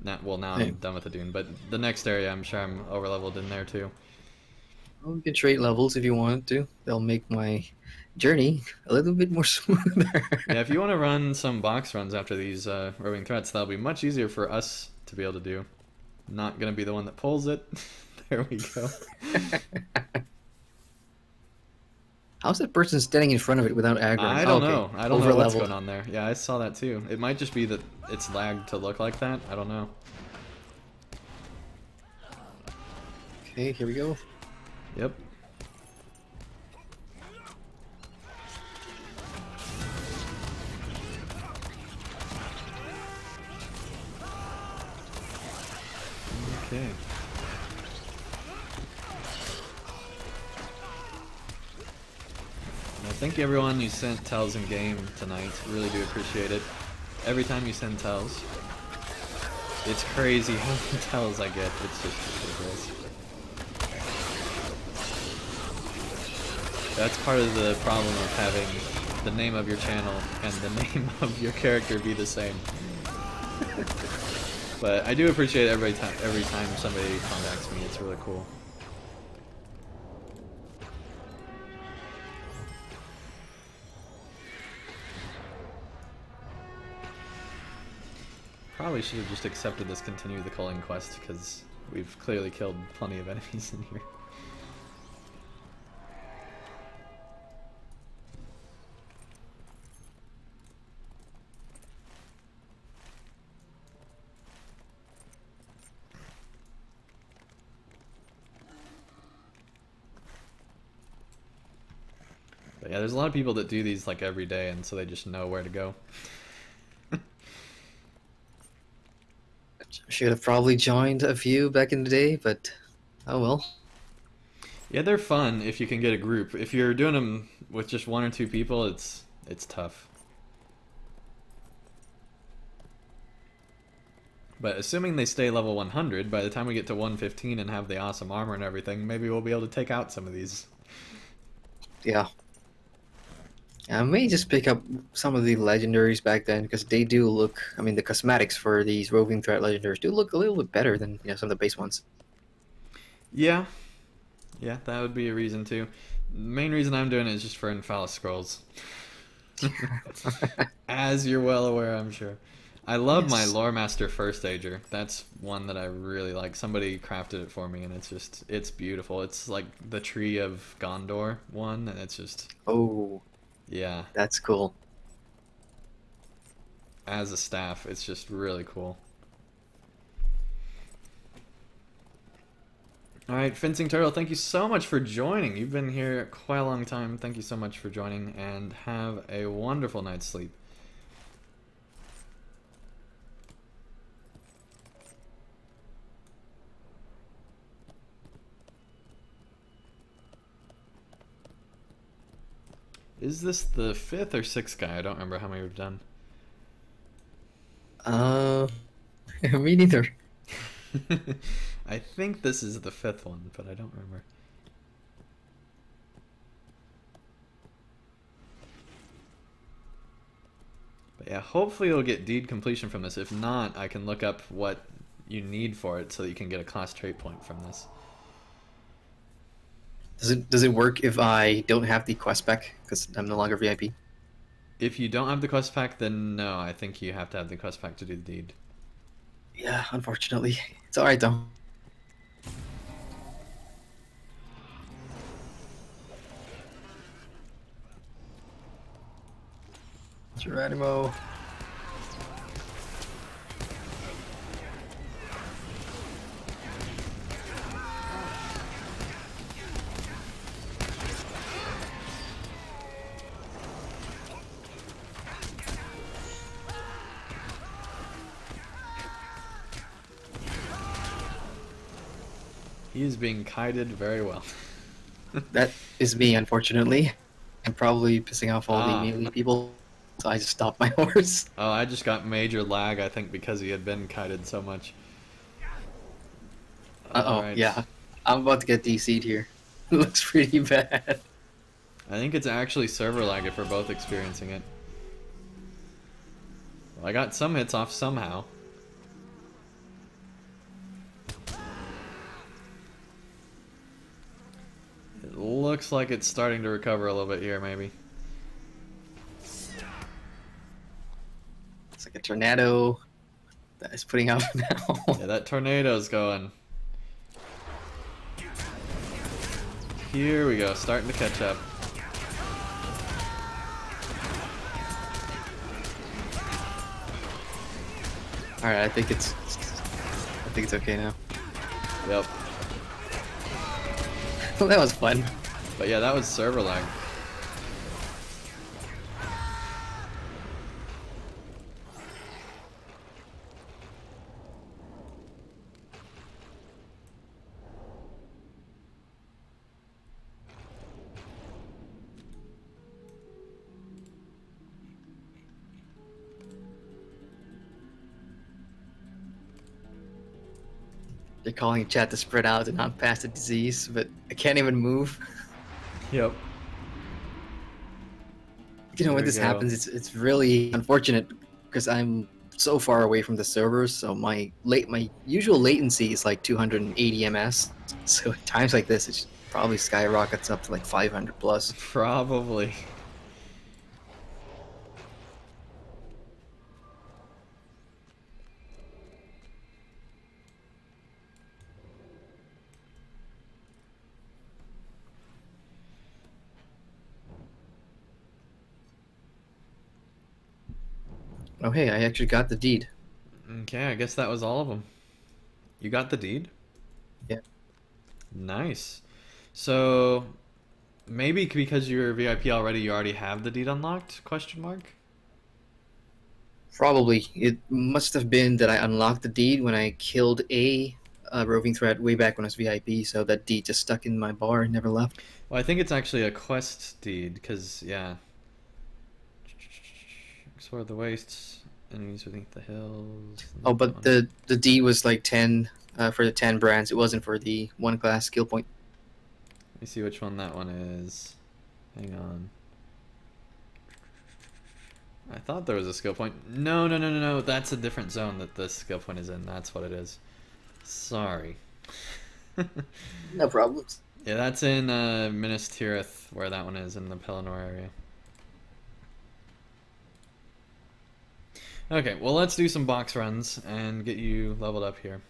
Now I'm done with the dune, but the next area I'm sure I'm over leveled in there too. Well, you can trade levels if you want to. They'll make my journey a little bit more smoother. Yeah, if you want to run some box runs after these roving threats, that'll be much easier for us to be able to do. Not gonna be the one that pulls it. There we go. How's that person standing in front of it without aggro? I don't know. I don't know what's going on there. Yeah, I saw that too. It might just be that it's lagged to look like that. I don't know. Okay, here we go. Yep. Okay. Thank you everyone who sent tells in game tonight. Really do appreciate it. Every time you send tells, it's crazy how many tells I get. It's just ridiculous. That's part of the problem of having the name of your channel and the name of your character be the same. But I do appreciate every time somebody contacts me. It's really cool. Probably should have just accepted this continue the culling quest, because we've clearly killed plenty of enemies in here. But yeah, there's a lot of people that do these like every day, and so they just know where to go. Should have probably joined a few back in the day, but oh well. Yeah, they're fun if you can get a group. If you're doing them with just 1 or 2 people, it's tough. But assuming they stay level 100, by the time we get to 115 and have the awesome armor and everything, maybe we'll be able to take out some of these. Yeah. I may just pick up some of the legendaries back then, because they do look, I mean, the cosmetics for these roving threat legendaries do look a little bit better than, you know, some of the base ones. Yeah. Yeah, that would be a reason too. The main reason I'm doing it is just for Anfalas scrolls. As you're well aware, I'm sure. I love my Lore Master First Ager. That's one that I really like. Somebody crafted it for me, and it's beautiful. It's like the Tree of Gondor one, and it's just... Oh. Yeah. That's cool. As a staff, it's just really cool. Alright, Fencing Turtle, thank you so much for joining. You've been here quite a long time. Thank you so much for joining, and have a wonderful night's sleep. Is this the 5th or 6th guy? I don't remember how many we've done. Me neither. I think this is the 5th one, but I don't remember. But yeah, hopefully you'll get deed completion from this. If not, I can look up what you need for it so that you can get a class trait point from this. Does it work if I don't have the quest pack, because I'm no longer VIP? If you don't have the quest pack, then no, I think you have to have the quest pack to do the deed. Yeah, unfortunately. It's alright though. Geronimo. He is being kited very well. That is me, unfortunately. I'm probably pissing off all the melee people, so I just stopped my horse. Oh, I just got major lag, I think, because he had been kited so much. Uh-oh, Right. yeah. I'm about to get DC'd here. It looks pretty bad. I think it's actually server lag if we're both experiencing it. Well, I got some hits off somehow. It looks like it's starting to recover a little bit here, maybe. It's like a tornado that is putting out now. Yeah, that tornado's going. Here we go, starting to catch up. Alright, I think it's okay now. Yep. Well, that was fun. But yeah, that was server lag. They're calling chat to spread out and not pass the disease, but I can't even move. Yep. You know, when There this you go. happens, it's really unfortunate because I'm so far away from the servers, so my usual latency is like 280 ms. So at times like this, it probably skyrockets up to like 500 plus. Probably. Oh hey, I actually got the deed. Okay, I guess that was all of them. You got the deed? Yeah. Nice. So maybe because you're VIP already, you already have the deed unlocked? Question mark. Probably. It must have been that I unlocked the deed when I killed a roving threat way back when I was VIP, so that deed just stuck in my bar and never left. Well, I think it's actually a quest deed, because, yeah. Explore the wastes, enemies beneath the hills. Oh, but the deed was like 10 for the 10 brands. It wasn't for the 1 class skill point. Let me see which one that one is. Hang on. I thought there was a skill point. No. That's a different zone that the skill point is in. That's what it is. Sorry. No problems. Yeah, that's in Minas Tirith, where that one is, in the Pelennor area. Okay, well, let's do some box runs and get you leveled up here.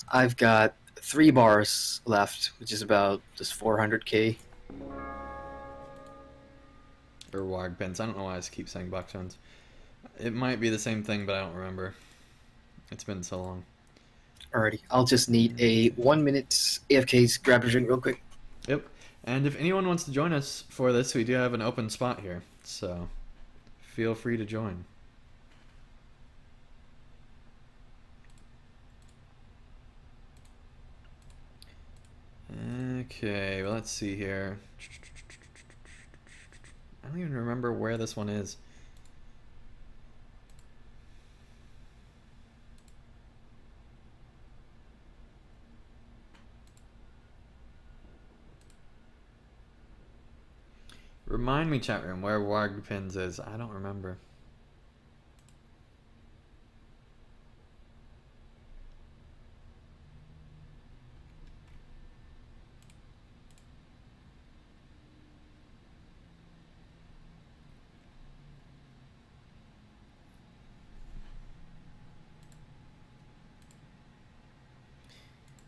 I've got 3 bars left, which is about just 400k. Or warg pins. I don't know why I keep saying box runs. It might be the same thing, but I don't remember. It's been so long. Alrighty, I'll just need a 1 minute AFK's grab a drink real quick. Yep. And if anyone wants to join us for this, we do have an open spot here. So feel free to join. Okay, well, let's see here. I don't even remember where this one is. Remind me, chat room, where warg pins is. I don't remember.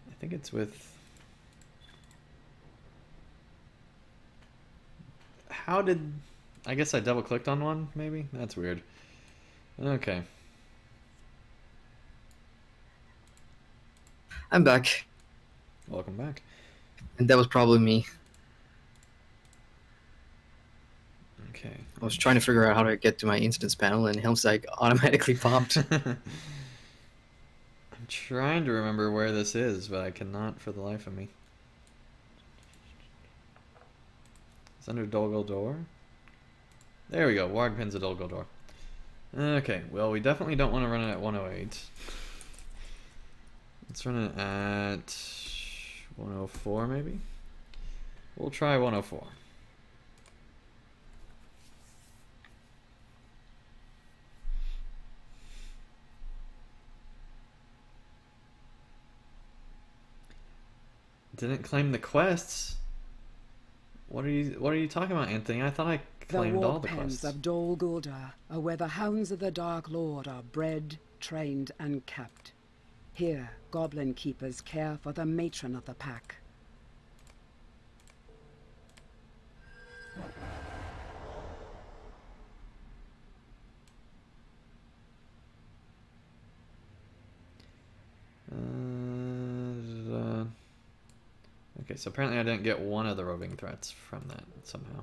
I think it's with... How did... I guess I double clicked on one, maybe? That's weird. Okay. I'm back. Welcome back. And that was probably me. Okay. I was trying to figure out how to get to my instance panel, and Helmsdike automatically popped. I'm trying to remember where this is, but I cannot for the life of me. It's under Dolgoldor. There we go. Warg pins at Dolgoldor. Okay, well, we definitely don't want to run it at 108. Let's run it at 104, maybe? We'll try 104. Didn't claim the quests. What are you talking about, Anthony? I thought I claimed all the quests. The warpens of Dol Guldur are where the hounds of the Dark Lord are bred, trained, and kept. Here, goblin keepers care for the matron of the pack. Okay, so apparently I didn't get one of the roving threats from that somehow.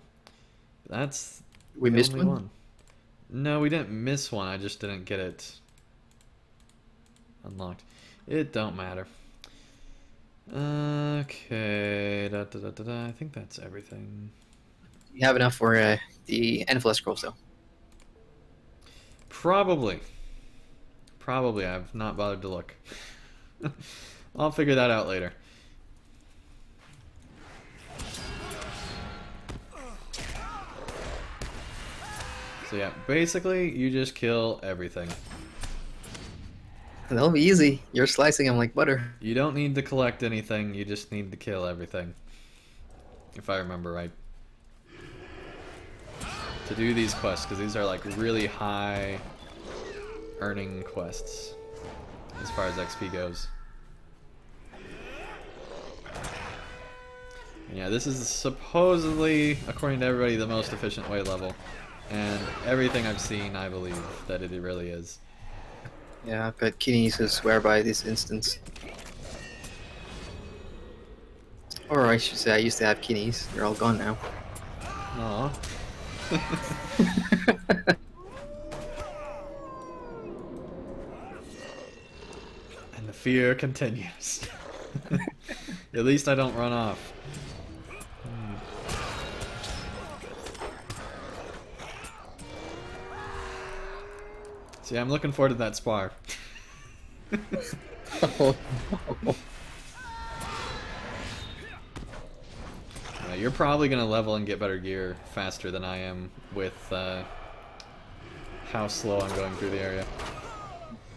That's We the missed only one? No, we didn't miss one. I just didn't get it unlocked. It don't matter. Okay, I think that's everything. You have enough for the Anfalas scrolls, though. Probably. I've not bothered to look. I'll figure that out later. So So yeah, basically you just kill everything. That'll be easy. You're slicing them like butter. You don't need to collect anything, you just need to kill everything. If I remember right. To do these quests, because these are like really high earning quests as far as XP goes. And yeah, this is supposedly, according to everybody, the most efficient way level. And everything I've seen, I believe that it really is. Yeah, I've got kidneys who swear by this instance. Or I should say, I used to have kidneys. They're all gone now. Aww. And the fear continues. At least I don't run off. See, I'm looking forward to that spar. Oh, no. You're probably going to level and get better gear faster than I am with how slow I'm going through the area.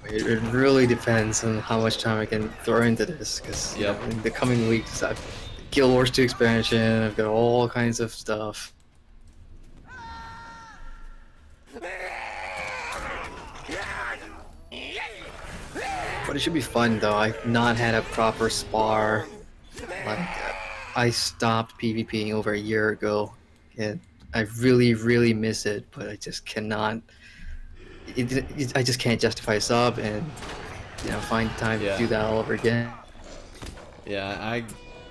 It really depends on how much time I can throw into this, because in the coming weeks I've Guild Wars 2 expansion, I've got all kinds of stuff. But it should be fun though. I've not had a proper spar. Like, I stopped PvPing over a year ago, and I really, really miss it, but I just cannot. I just can't justify a sub and find time to do that all over again. Yeah,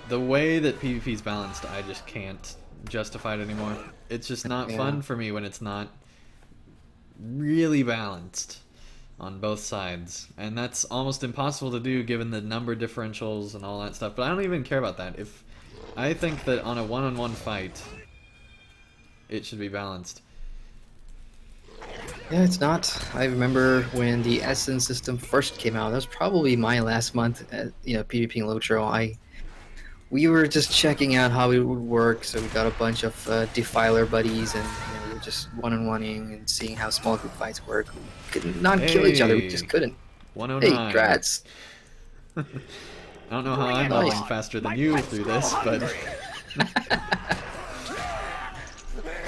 the way that PvP is balanced, I just can't justify it anymore. It's just not fun for me when it's not really balanced on both sides, and that's almost impossible to do given the number differentials and all that stuff. But I don't even care about that. If I think that on a one-on-one fight, it should be balanced. Yeah, it's not. I remember when the Essence system first came out. That was probably my last month at PvP and LOTRO. We were just checking out how it would work, so we got a bunch of Defiler buddies, and we were just one-on-oneing and seeing how small group fights work. We could not kill each other. We just couldn't. 109. Hey, grats. I don't know how I'm leveling faster than you through this, but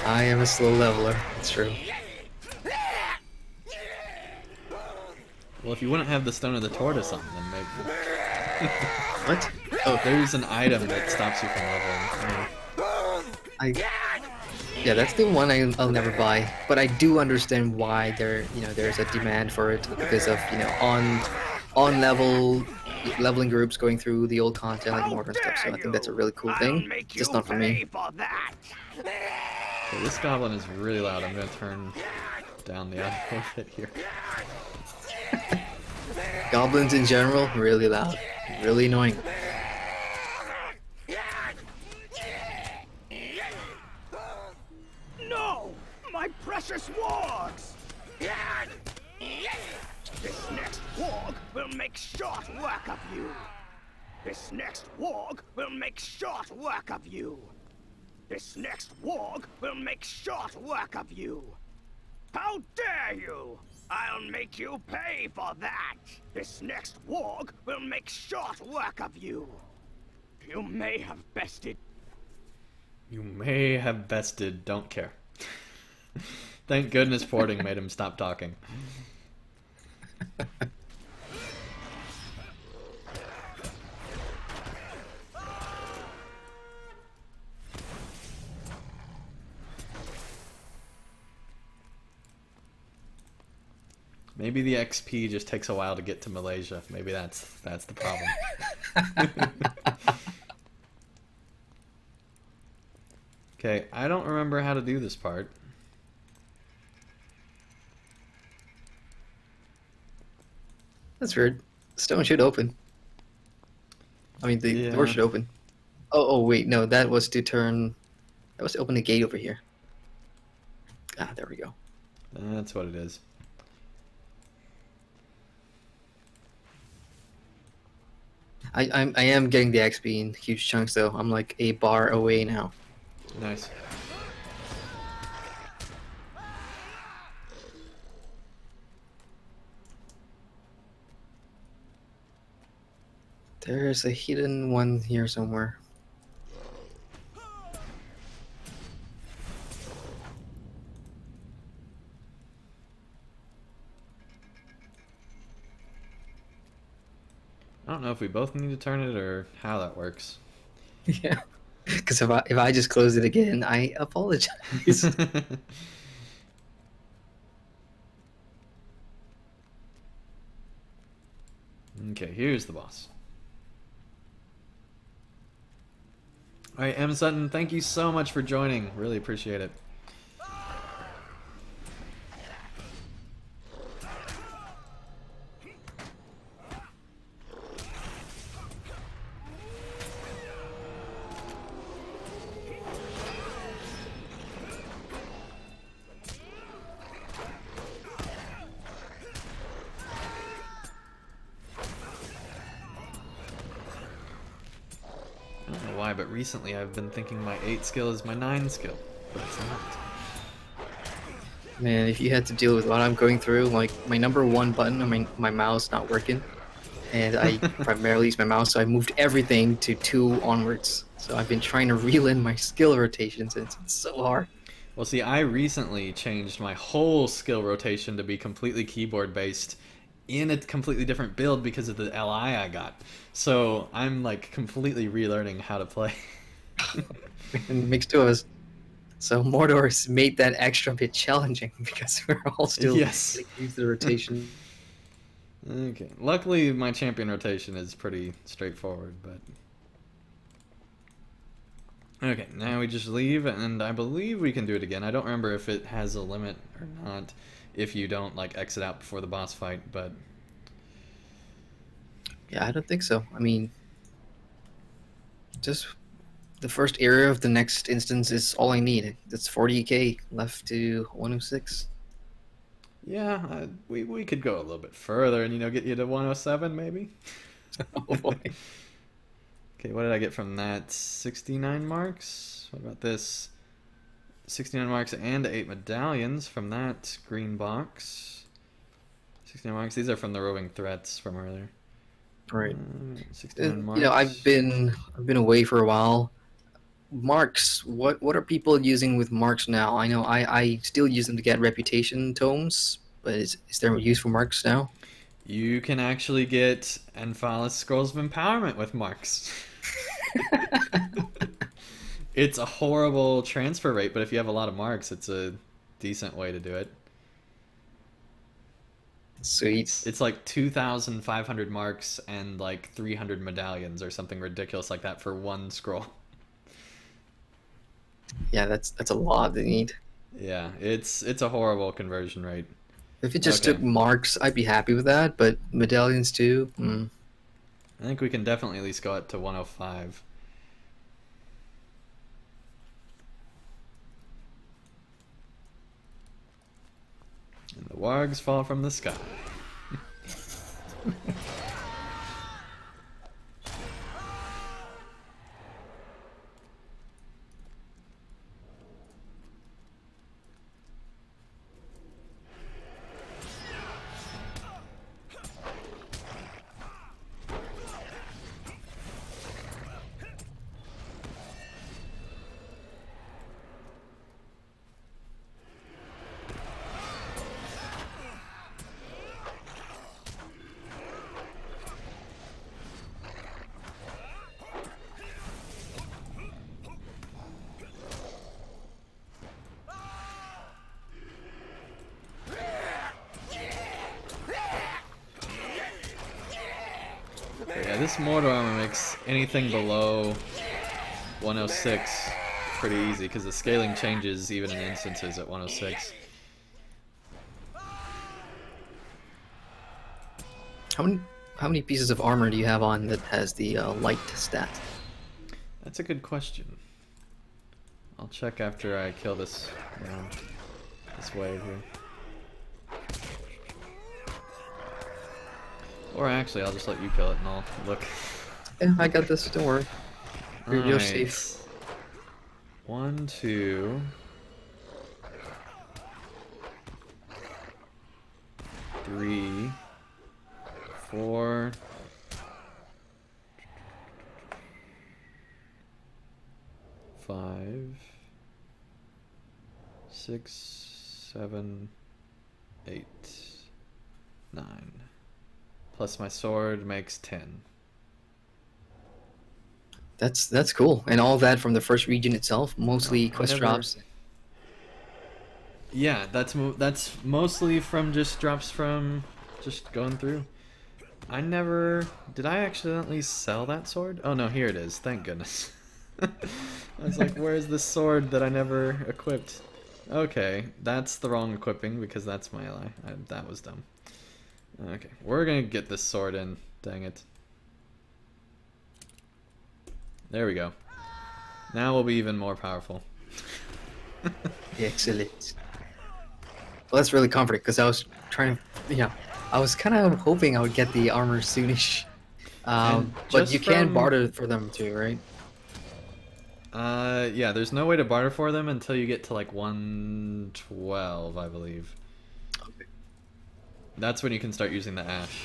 I am a slow leveler. It's true. Well, if you wouldn't have the Stone of the Tortoise on, then maybe. What? Oh, there's an item that stops you from leveling. Yeah, that's the one I'll never buy. But I do understand why there's a demand for it, because of on leveling groups going through the old content like Mortar and stuff. So I think that's a really cool thing. Just not for me. Okay, this goblin is really loud. I'm gonna turn down the audio a bit here. Goblins in general, really loud, really annoying. No, my precious wargs! This next warg will make short work of you. This next warg will make short work of you. This next warg will make short work of you. How dare you! I'll make you pay for that! This next warg will make short work of you. You may have bested. You may have bested, don't care. Thank goodness porting made him stop talking. Maybe the XP just takes a while to get to Malaysia. Maybe that's the problem. Okay, I don't remember how to do this part. That's weird. Stone should open. I mean, the door should open. Oh, wait, no, that was to turn... That was to open the gate over here. Ah, there we go. That's what it is. I am getting the XP in huge chunks, though. I'm like a bar away now. Nice. There's a hidden one here somewhere. I don't know if we both need to turn it or how that works. Yeah, because if I just close it again, I apologize. Okay, here's the boss. Alright, M. Sutton, thank you so much for joining. Really appreciate it. But recently I've been thinking my 8 skill is my 9 skill, but it's not. Man, if you had to deal with what I'm going through, like my number 1 button on my mouse not working, and I primarily use my mouse, so I moved everything to 2 onwards. So I've been trying to reel in my skill rotations, and it's so hard. Well, see, I recently changed my whole skill rotation to be completely keyboard based in a completely different build because of the LI I got. So I'm like completely relearning how to play. And it makes 2 of us. So Mordor's made that extra bit challenging because we're all still yes. use the rotation. Okay. Luckily my champion rotation is pretty straightforward, but okay, now we just leave, and I believe we can do it again. I don't remember if it has a limit or not, if you don't like exit out before the boss fight, but yeah, I don't think so. I mean, just the first area of the next instance is all I need. It's 40k left to 106. Yeah, we could go a little bit further and, you know, get you to 107 maybe. Oh boy. Okay, what did I get from that? 69 marks? What about this? 69 marks and 8 medallions from that green box. 69 marks. These are from the roving threats from earlier. Right. 69 marks. You know, I've been away for a while. Marks. What are people using with marks now? I know I still use them to get reputation tomes, but is there a use for marks now? You can actually get Anfalas Scrolls of Empowerment with marks. It's a horrible transfer rate, but if you have a lot of marks, it's a decent way to do it. Sweet. It's like 2,500 marks and like 300 medallions or something ridiculous like that for 1 scroll. Yeah, that's a lot to need. Yeah, it's a horrible conversion rate. If it just took marks, I'd be happy with that, but medallions too? I think we can definitely at least go up to 105. And the wargs fall from the sky. Yeah, this mortar armor makes anything below 106 pretty easy because the scaling changes even in instances at 106. How many pieces of armor do you have on that has the light stat? That's a good question. I'll check after I kill this this wave here. Or actually, I'll just let you kill it and I'll look. Yeah, I got this. Don't worry. You're safe. 1, 2, 3, 4, 6, 7, 8, 9. Plus my sword makes 10. That's cool. And all that from the first region itself, mostly quest drops. Yeah, that's mostly from just drops from just going through. I never... Did I accidentally sell that sword? Oh no, here it is. Thank goodness. I was like, where's the sword that I never equipped? Okay, that's the wrong equipping because that's my ally. That was dumb. Okay, we're gonna get this sword in. Dang it. There we go. Now we'll be even more powerful. Excellent. Well, that's really comforting because I was trying to, yeah, I was kind of hoping I would get the armor soonish. But you can barter for them too, right? Yeah, there's no way to barter for them until you get to like 112, I believe. Okay. That's when you can start using the ash.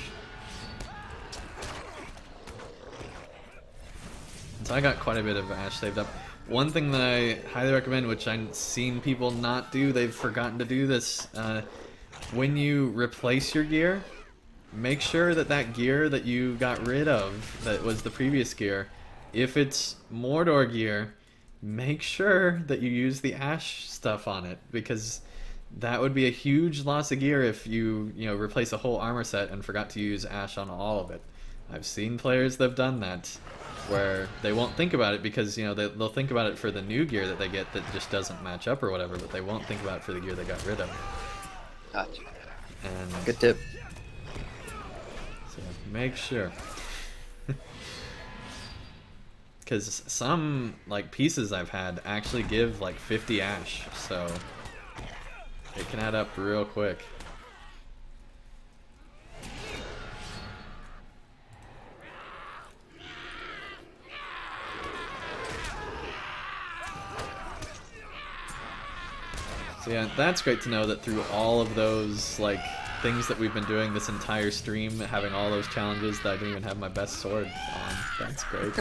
So I got quite a bit of ash saved up. One thing that I highly recommend, which I've seen people not do, they've forgotten to do this, when you replace your gear, make sure that that gear that you got rid of, that was the previous gear, if it's Mordor gear, make sure that you use the ash stuff on it, because that would be a huge loss of gear if you replace a whole armor set and forgot to use ash on all of it. I've seen players that have done that, where they won't think about it because they'll think about it for the new gear that they get that just doesn't match up or whatever, but they won't think about it for the gear they got rid of. Gotcha. And good tip. So make sure, because some pieces I've had actually give like 50 ash, so it can add up real quick. So yeah, that's great to know that through all of those things that we've been doing this entire stream, having all those challenges, that I didn't even have my best sword on. That's great.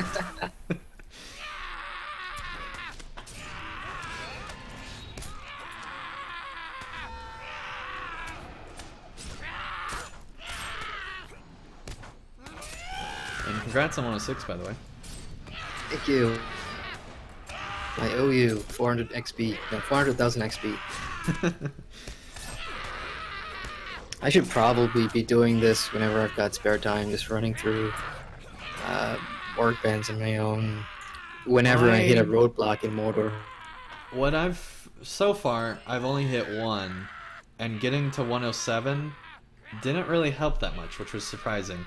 And congrats on 106, by the way. Thank you. I owe you 400 XP. No, 400,000 XP. I should probably be doing this whenever I've got spare time, just running through workbench on my own whenever I hit a roadblock in Mordor. So far, I've only hit one, and getting to 107 didn't really help that much, which was surprising.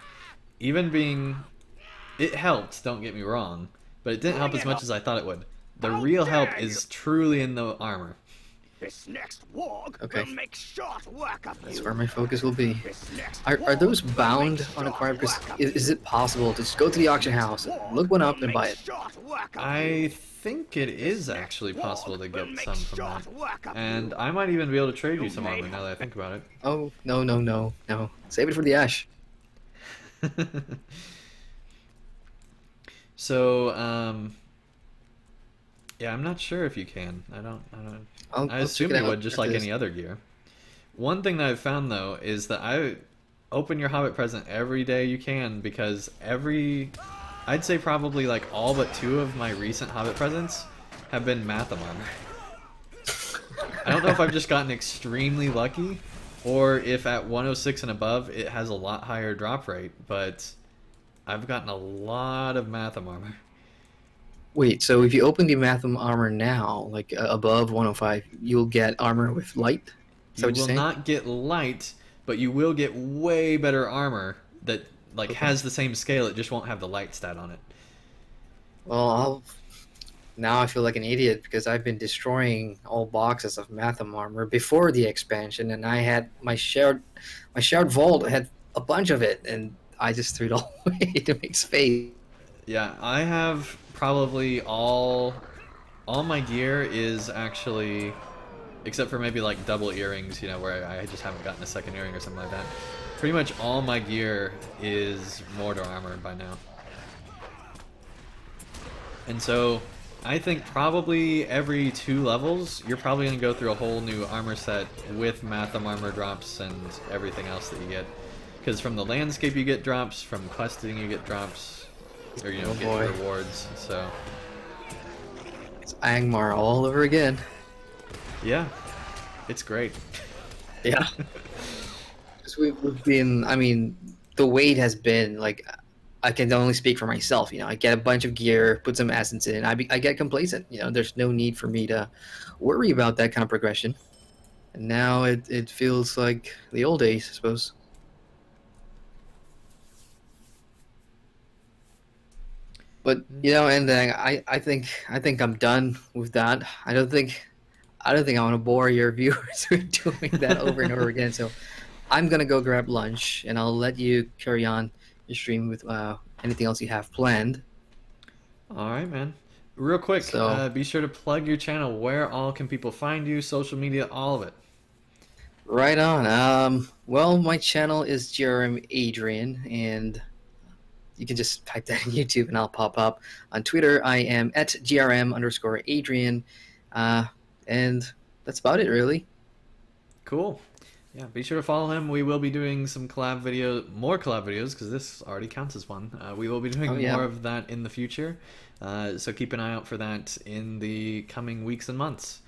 It helped, don't get me wrong, but it didn't help as much as I thought it would. The real help is truly in the armor. This next warg okay. will make short work of That's you. where my focus will be. Are those bound on acquired? Because is it possible to just go to the auction house, look one up, and buy it? I think it is actually possible to get some from that. And I might even be able to trade you some armor now that I think about it. Oh, no. Save it for the ash. So, yeah, I'm not sure if you can. I assume you would, just like any other gear. One thing that I've found, though, is that I open your Hobbit present every day you can, because I'd say probably all but 2 of my recent Hobbit presents have been Mathamon. I don't know if I've just gotten extremely lucky, or if at 106 and above it has a lot higher drop rate, but I've gotten a lot of Matham armor. Wait, so if you open the Matham armor now, above 105, you'll get armor with light? You will not get light, but you will get way better armor that has the same scale. It just won't have the light stat on it. Well, now I feel like an idiot because I've been destroying all boxes of Matham armor before the expansion, and I had my shared vault had a bunch of it, and I just threw it all away to make space. Yeah, I have probably all my gear is actually, except for maybe double earrings, where I just haven't gotten a second earring or something like that. Pretty much all my gear is Mordor armor by now. And so I think probably every 2 levels, you're probably going to go through a whole new armor set with Matham armor drops and everything else that you get. Because from the landscape you get drops, from questing you get drops, or you know, get rewards, so... It's Angmar all over again. Yeah, it's great. Yeah. We've been, I mean, the wait has been, like, I can only speak for myself, you know, I get a bunch of gear, put some essence in, I get complacent, you know, there's no need for me to worry about that kind of progression. And now it feels like the old days, I suppose. But, you know, and I think I'm done with that. I don't think I want to bore your viewers with doing that over and over again, so I'm gonna go grab lunch, and I'll let you carry on your stream with anything else you have planned. All right, man. Real quick, So, be sure to plug your channel. Where all can people find you? Social media, all of it. right on. Well, my channel is GRM Adrian, and you can just type that in YouTube, and I'll pop up. On Twitter, I am at GRM_Adrian, and that's about it, really. Cool. Yeah, be sure to follow him. We will be doing some collab videos, more collab videos, because this already counts as one. We will be doing more of that in the future. So keep an eye out for that in the coming weeks and months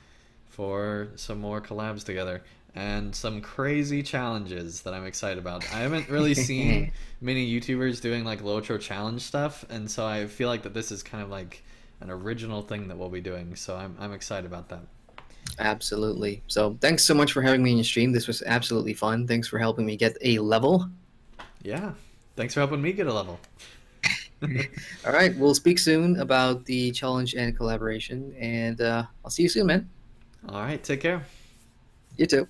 for some more collabs together. And some crazy challenges that I'm excited about. I haven't really seen many YouTubers doing like LOTRO challenge stuff, and so I feel like that this is kind of like an original thing that we'll be doing. So I'm excited about that. Absolutely. So thanks so much for having me in your stream. This was absolutely fun. Thanks for helping me get a level. Yeah. Thanks for helping me get a level. All right. We'll speak soon about the challenge and collaboration. And I'll see you soon, man. All right. Take care. You too.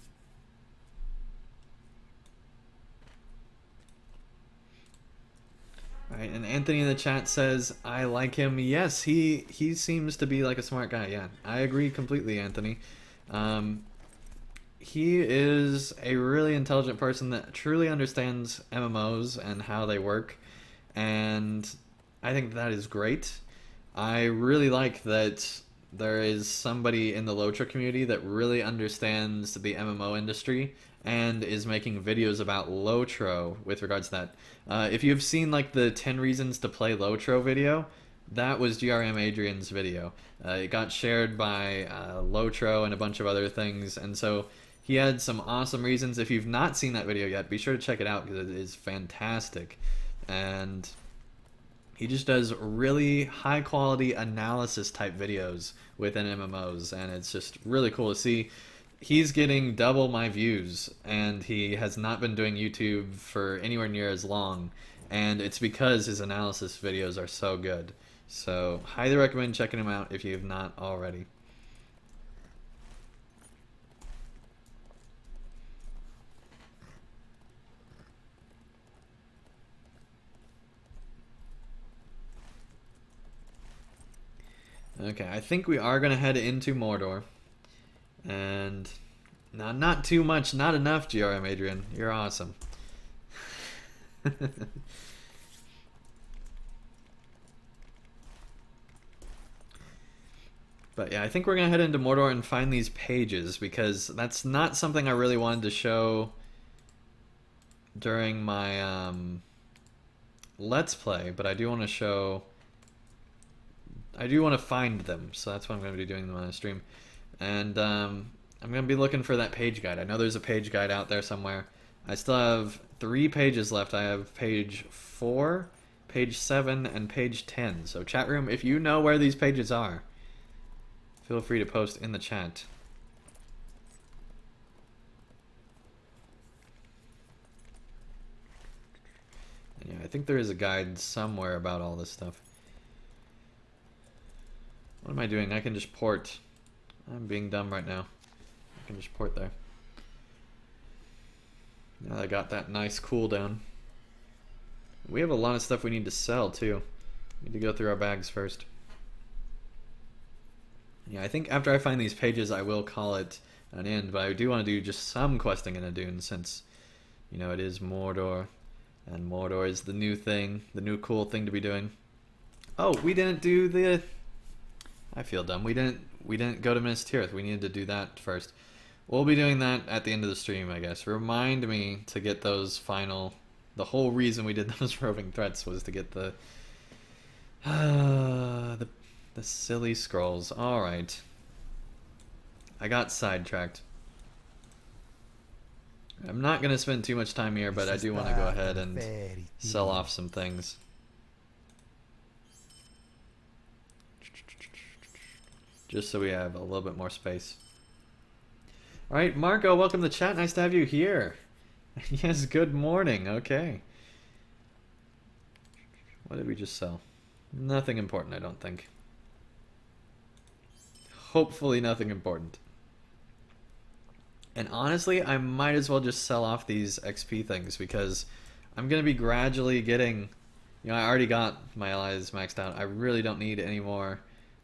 All right. And Anthony in the chat says, I like him. Yes, he seems to be like a smart guy. Yeah, I agree completely, Anthony. He is a really intelligent person that truly understands MMOs and how they work, and I think that is great. I really like that there is somebody in the LOTRO community that really understands the MMO industry and is making videos about LOTRO with regards to that. If you've seen like the 10 reasons to play LOTRO video, that was GRM Adrian's video. It got shared by LOTRO and a bunch of other things, and so he had some awesome reasons. If you've not seen that video yet, be sure to check it out because it is fantastic. And he just does really high quality analysis type videos within MMOs, and it's just really cool to see. He's getting double my views, and he has not been doing YouTube for anywhere near as long, and it's because his analysis videos are so good. So highly recommend checking him out if you have not already. Okay, I think we are going to head into Mordor. And not too much, not enough, GRM Adrian. You're awesome. But yeah, I think we're going to head into Mordor and find these pages, because that's not something I really wanted to show during my Let's Play, but I do want to show... I do want to find them, so that's what I'm going to be doing on the stream. And I'm going to be looking for that page guide. I know there's a page guide out there somewhere. I still have 3 pages left. I have page 4, page 7, and page 10. So chat room, if you know where these pages are, feel free to post in the chat. And yeah, I think there is a guide somewhere about all this stuff. What am I doing? I can just port. I'm being dumb right now. I can just port there. Now I got that nice cooldown. We have a lot of stuff we need to sell too. We need to go through our bags first. Yeah, I think after I find these pages I will call it an end, but I do want to do just some questing in a dune since, you know, it is Mordor, and Mordor is the new thing, the new cool thing to be doing. Oh, we didn't do the I feel dumb. We didn't go to Minas Tirith. We needed to do that first. We'll be doing that at the end of the stream, I guess. Remind me to get those final... The whole reason we did those roving threats was to get the silly scrolls. Alright. I got sidetracked. I'm not going to spend too much time here, but I do want to go ahead and sell off some things. Just so we have a little bit more space. Alright, Marco, welcome to the chat. Nice to have you here. Yes, good morning. Okay. What did we just sell? Nothing important, I don't think. Hopefully nothing important. And honestly, I might as well just sell off these XP things because I'm going to be gradually getting... You know, I already got my allies maxed out. I really don't need any more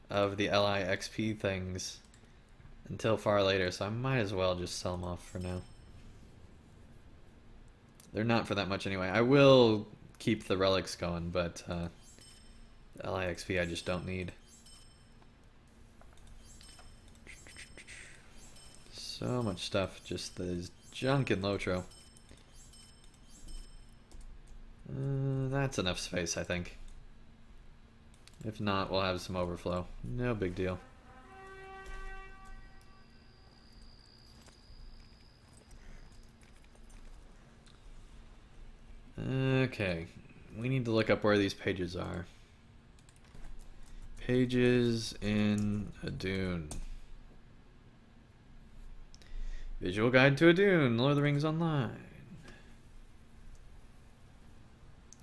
of the LI XP things until far later, so I might as well just sell them off for now. They're not for that much anyway. I will keep the relics going, but the LI XP I just don't need. So much stuff, just there's junk in LOTRO. That's enough space, I think. If not, we'll have some overflow. No big deal. Okay, we need to look up where these pages are. Pages in a dune. Visual Guide to a Dune, Lord of the Rings Online.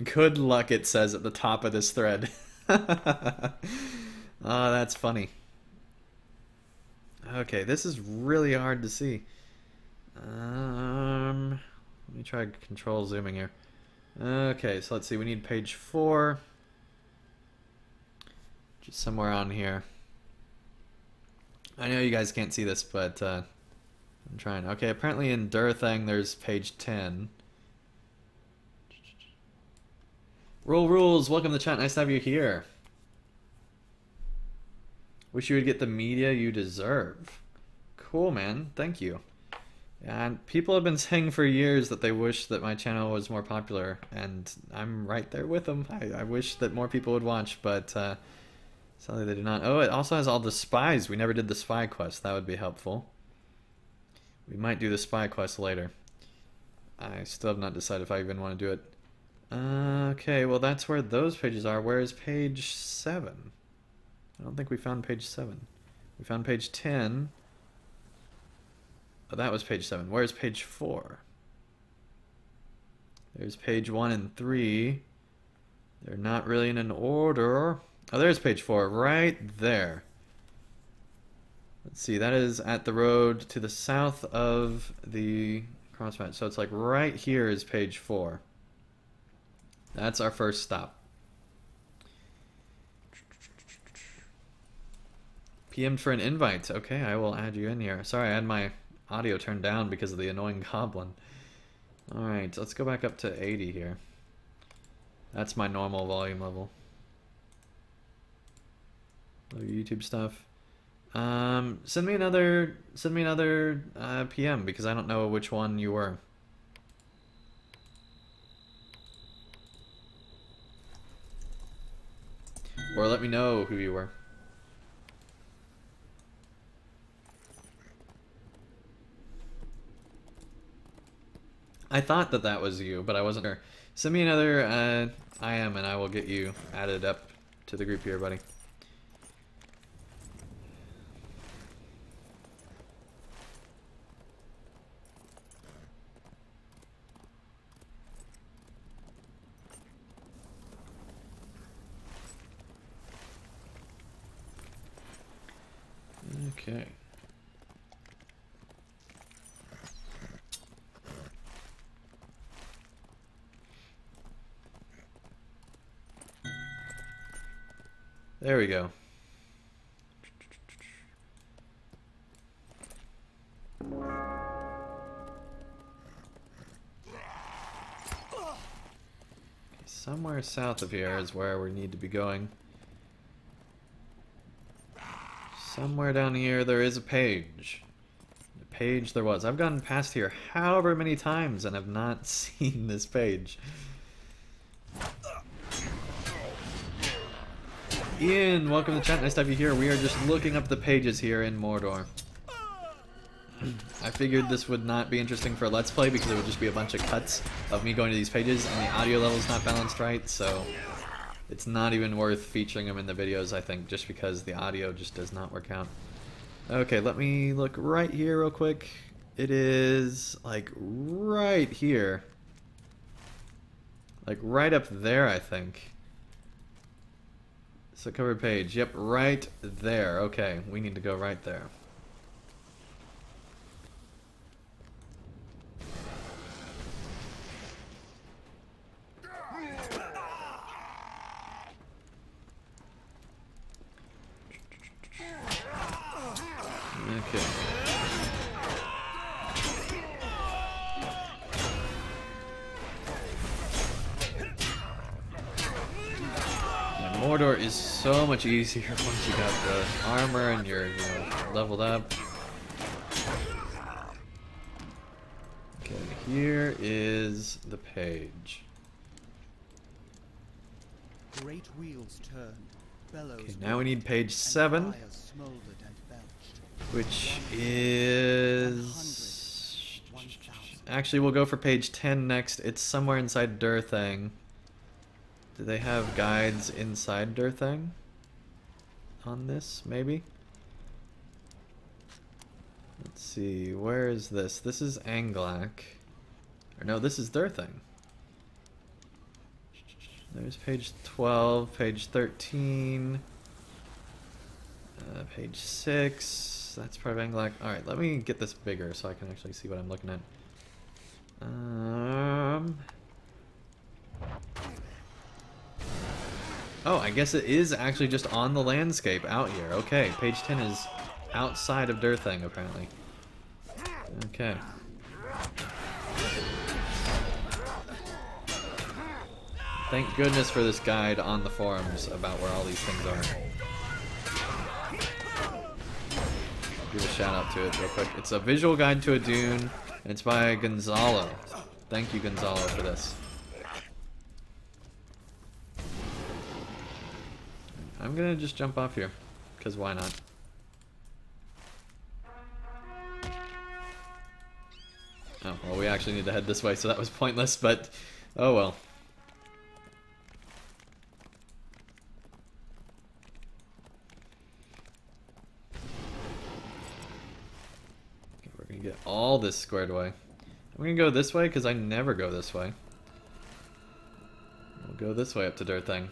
Good luck, it says at the top of this thread. Oh, that's funny. Okay, this is really hard to see. Let me try control zooming here. Okay, so let's see, we need page 4. Just somewhere on here. I know you guys can't see this, but I'm trying. Okay, apparently in Durthang there's page 10. Roll Rules, welcome to the chat, nice to have you here. Wish you would get the media you deserve. Cool, man, thank you. And people have been saying for years that they wish that my channel was more popular, and I'm right there with them. I wish that more people would watch, but sadly they do not. Oh, it also has all the spies. We never did the spy quest. That would be helpful. We might do the spy quest later. I still have not decided if I even want to do it. Okay, well that's where those pages are. Where is page 7? I don't think we found page 7. We found page 10. Oh, that was page 7. Where's page 4? There's page 1 and 3. They're not really in an order. Oh, there's page 4, right there. Let's see, that is at the road to the south of the crossmatch. So it's like right here is page 4. That's our first stop. PM'd for an invite. Okay, I will add you in here. Sorry, I had my audio turned down because of the annoying goblin. Alright, let's go back up to 80 here. That's my normal volume level. YouTube stuff. Send me another PM because I don't know which one you were. Or let me know who you were. I thought that that was you, but I wasn't sure. Send me another IM and I will get you added up to the group here, buddy. Okay. There we go. Somewhere south of here is where we need to be going. Somewhere down here there is a page. The page there was. I've gone past here however many times and have not seen this page. Ian, welcome to the chat. Nice to have you here. We are just looking up the pages here in Mordor. I figured this would not be interesting for a Let's Play because it would just be a bunch of cuts of me going to these pages and the audio level's not balanced right, so it's not even worth featuring them in the videos, I think, just because the audio just does not work out. Okay, let me look right here real quick. It is, like, right here. Like, right up there, I think. So cover page. Yep, right there. Okay, we need to go right there. Okay. Yeah, Mordor is so much easier once you got the armor and you're, leveled up. Okay, here is the page. Great wheels turned, bellows. Okay, now we need page 7. Which is... Actually, we'll go for page 10 next. It's somewhere inside Durthang. Do they have guides inside Durthang? On this, maybe? Let's see, where is this? This is Anglak. Or no, this is Durthang. There's page 12, page 13, page 6. That's part of Anglak. Alright, let me get this bigger so I can actually see what I'm looking at. Oh, I guess it is actually just on the landscape out here. Okay, page 10 is outside of Durthang, apparently. Okay. Thank goodness for this guide on the forums about where all these things are. Give a shout out to it real quick. It's a visual guide to a dune, and it's by Gonzalo. Thank you, Gonzalo, for this. I'm gonna just jump off here, because why not? Oh, well, we actually need to head this way, so that was pointless, but oh well. Get all this squared away. I'm gonna go this way because I never go this way. We'll go this way up to Durthang.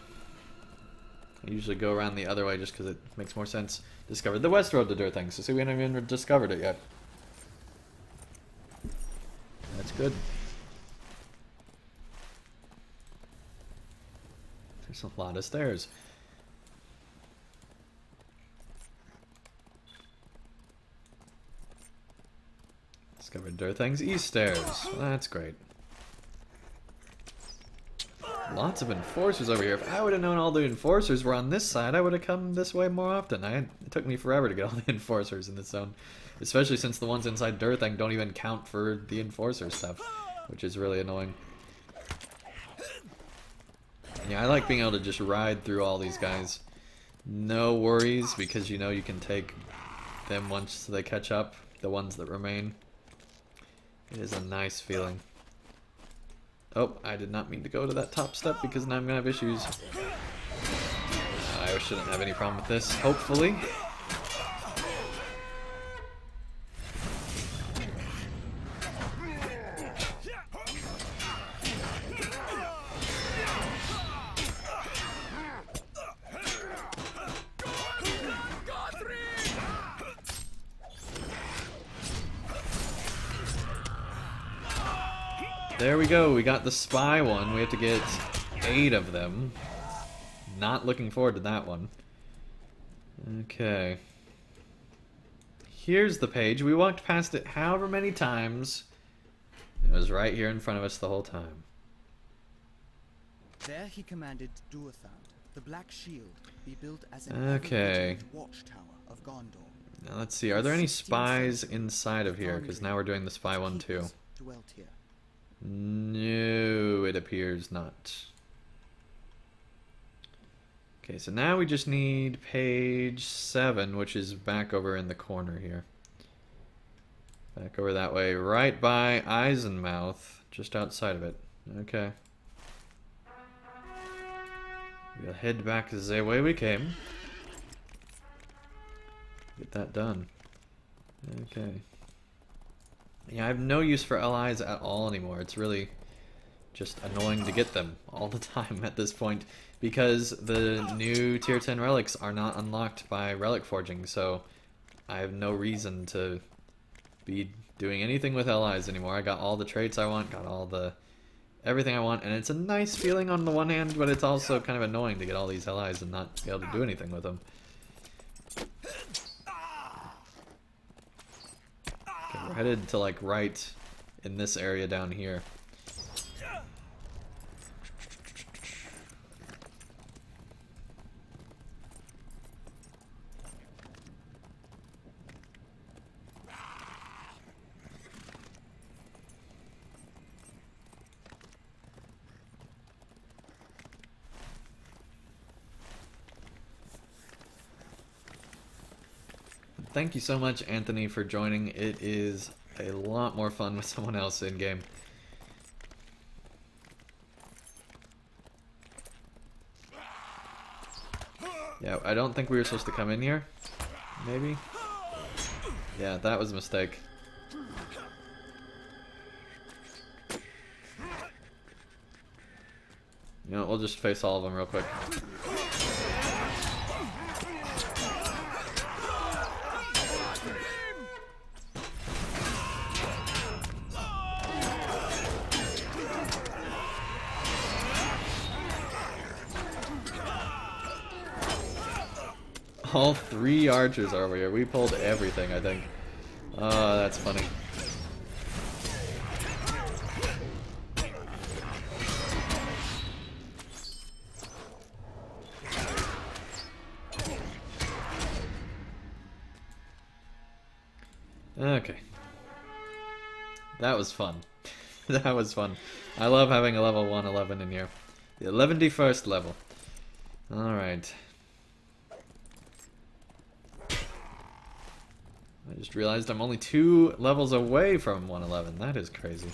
I usually go around the other way just because it makes more sense. Discovered the west road to Durthang, so see, we haven't even discovered it yet. That's good. There's a lot of stairs. Discovered Durthang's east stairs. Well, that's great. Lots of enforcers over here. If I would have known all the enforcers were on this side, I would have come this way more often. It took me forever to get all the enforcers in this zone. Especially since the ones inside Durthang don't even count for the enforcer stuff. Which is really annoying. Yeah, I like being able to just ride through all these guys. No worries, because you know you can take them once they catch up. The ones that remain. It is a nice feeling. Oh, I did not mean to go to that top step because now I'm gonna have issues. I shouldn't have any problem with this, hopefully. There we go, we got the spy one. We have to get 8 of them. Not looking forward to that one. Okay. Here's the page. We walked past it however many times. It was right here in front of us the whole time. There he commanded Duathand, the Black Shield, be built as an okay. watchtower of Gondor. Now let's see, are there any spies inside of here? Because now we're doing the spy one too. Dwelt here. No, it appears not. Okay, so now we just need page 7, which is back over in the corner here. Back over that way, right by Eisenmouth, just outside of it. Okay. We'll head back the way we came. Get that done. Okay. Yeah, I have no use for allies at all anymore. It's really just annoying to get them all the time at this point, because the new tier 10 relics are not unlocked by relic forging, so I have no reason to be doing anything with allies anymore. I got all the traits I want, got all the everything I want, and it's a nice feeling on the one hand, but it's also kind of annoying to get all these allies and not be able to do anything with them. Okay, we're headed to like right in this area down here. Thank you so much, Anthony, for joining. It is a lot more fun with someone else in-game. Yeah, I don't think we were supposed to come in here. Maybe? Yeah, that was a mistake. You know, we'll just face all of them real quick. All 3 archers are over here. We pulled everything, I think. Oh, that's funny. Okay. That was fun. That was fun. I love having a level 111 in here. The 11st level. Alright. I just realized I'm only 2 levels away from 111. That is crazy.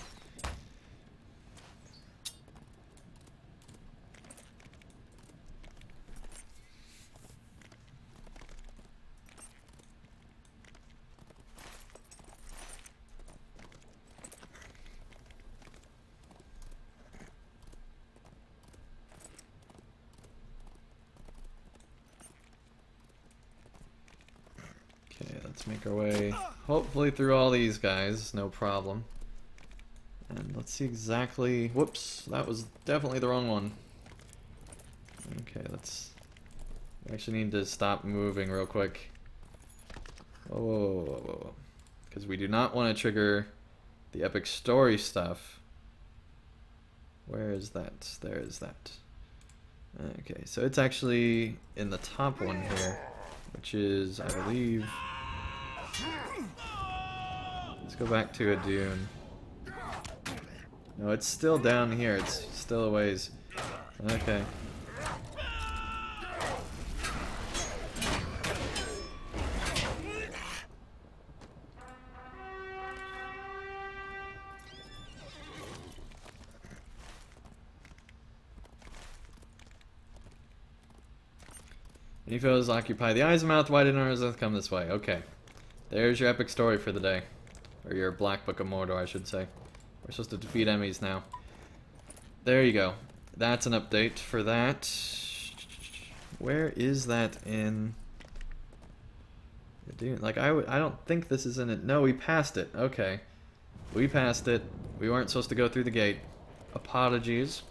Let's make our way, hopefully, through all these guys, no problem. And let's see exactly... Whoops, that was definitely the wrong one. Okay, let's... We actually need to stop moving real quick. Whoa, whoa, whoa, whoa, whoa. Because we do not want to trigger the epic story stuff. Where is that? There is that. Okay, so it's actually in the top one here, which is, I believe... Let's go back to a dune. No, it's still down here. It's still a ways. Okay. Any foes occupy the Eisenmouth? Why didn't ours come this way? Okay. There's your epic story for the day. Or your Black Book of Mordor, I should say. We're supposed to defeat enemies now. There you go. That's an update for that. Where is that in... Like, I don't think this is in it. No, we passed it. Okay. We passed it. We weren't supposed to go through the gate. Apologies.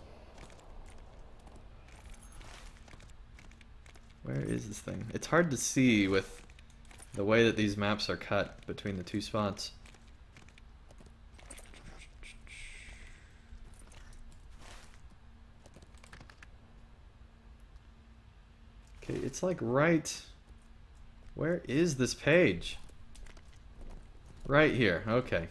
Where is this thing? It's hard to see with the way that these maps are cut between the 2 spots. Okay, it's like right Where is this page? Right here, okay.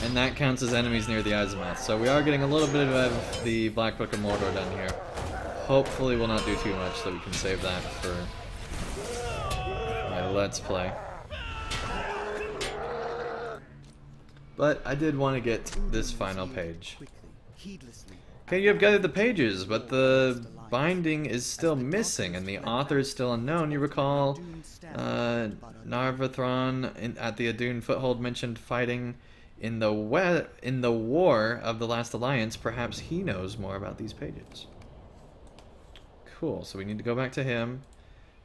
And that counts as enemies near the Azimuth. So we are getting a little bit of the Black Book of Mordor done here. Hopefully we'll not do too much so we can save that for my Let's Play. But I did want to get this final page. Okay, you have gathered the pages, but the binding is still missing and the author is still unknown. You recall Narvathron at the Adun Foothold mentioned fighting in the War of the Last Alliance. Perhaps he knows more about these pages. Cool, so we need to go back to him.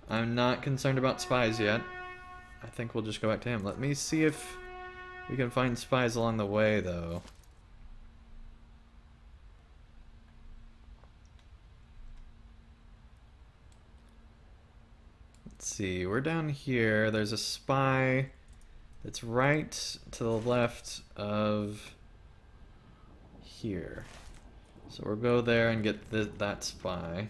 I'm not concerned about spies yet. I think we'll just go back to him. Let me see if we can find spies along the way, though. Let's see, we're down here. There's a spy that's right to the left of here. So we'll go there and get that spy.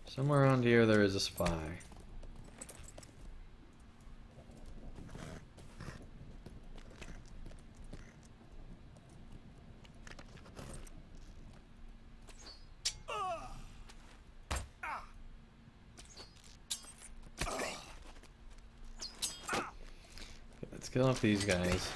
Somewhere around here there is a spy. Okay, let's kill off these guys.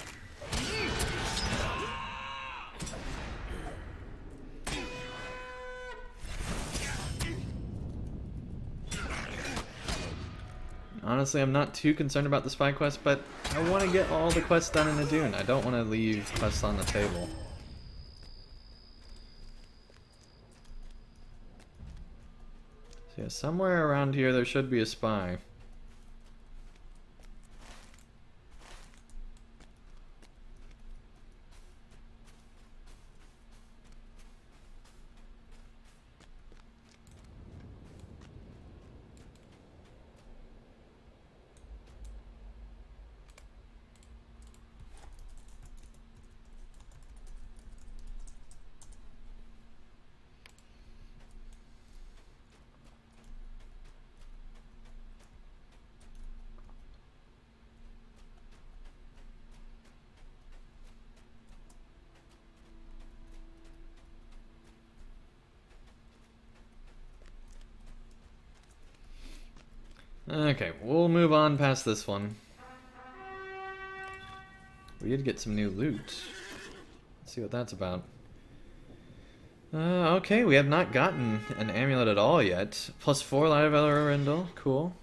Honestly, I'm not too concerned about the spy quest, but I want to get all the quests done in Adun. I don't want to leave quests on the table. So yeah, somewhere around here there should be a spy. Okay, we'll move on past this one. We did get some new loot. Let's see what that's about. Okay, we have not gotten an amulet at all yet. +4 Light of Elrondil, cool.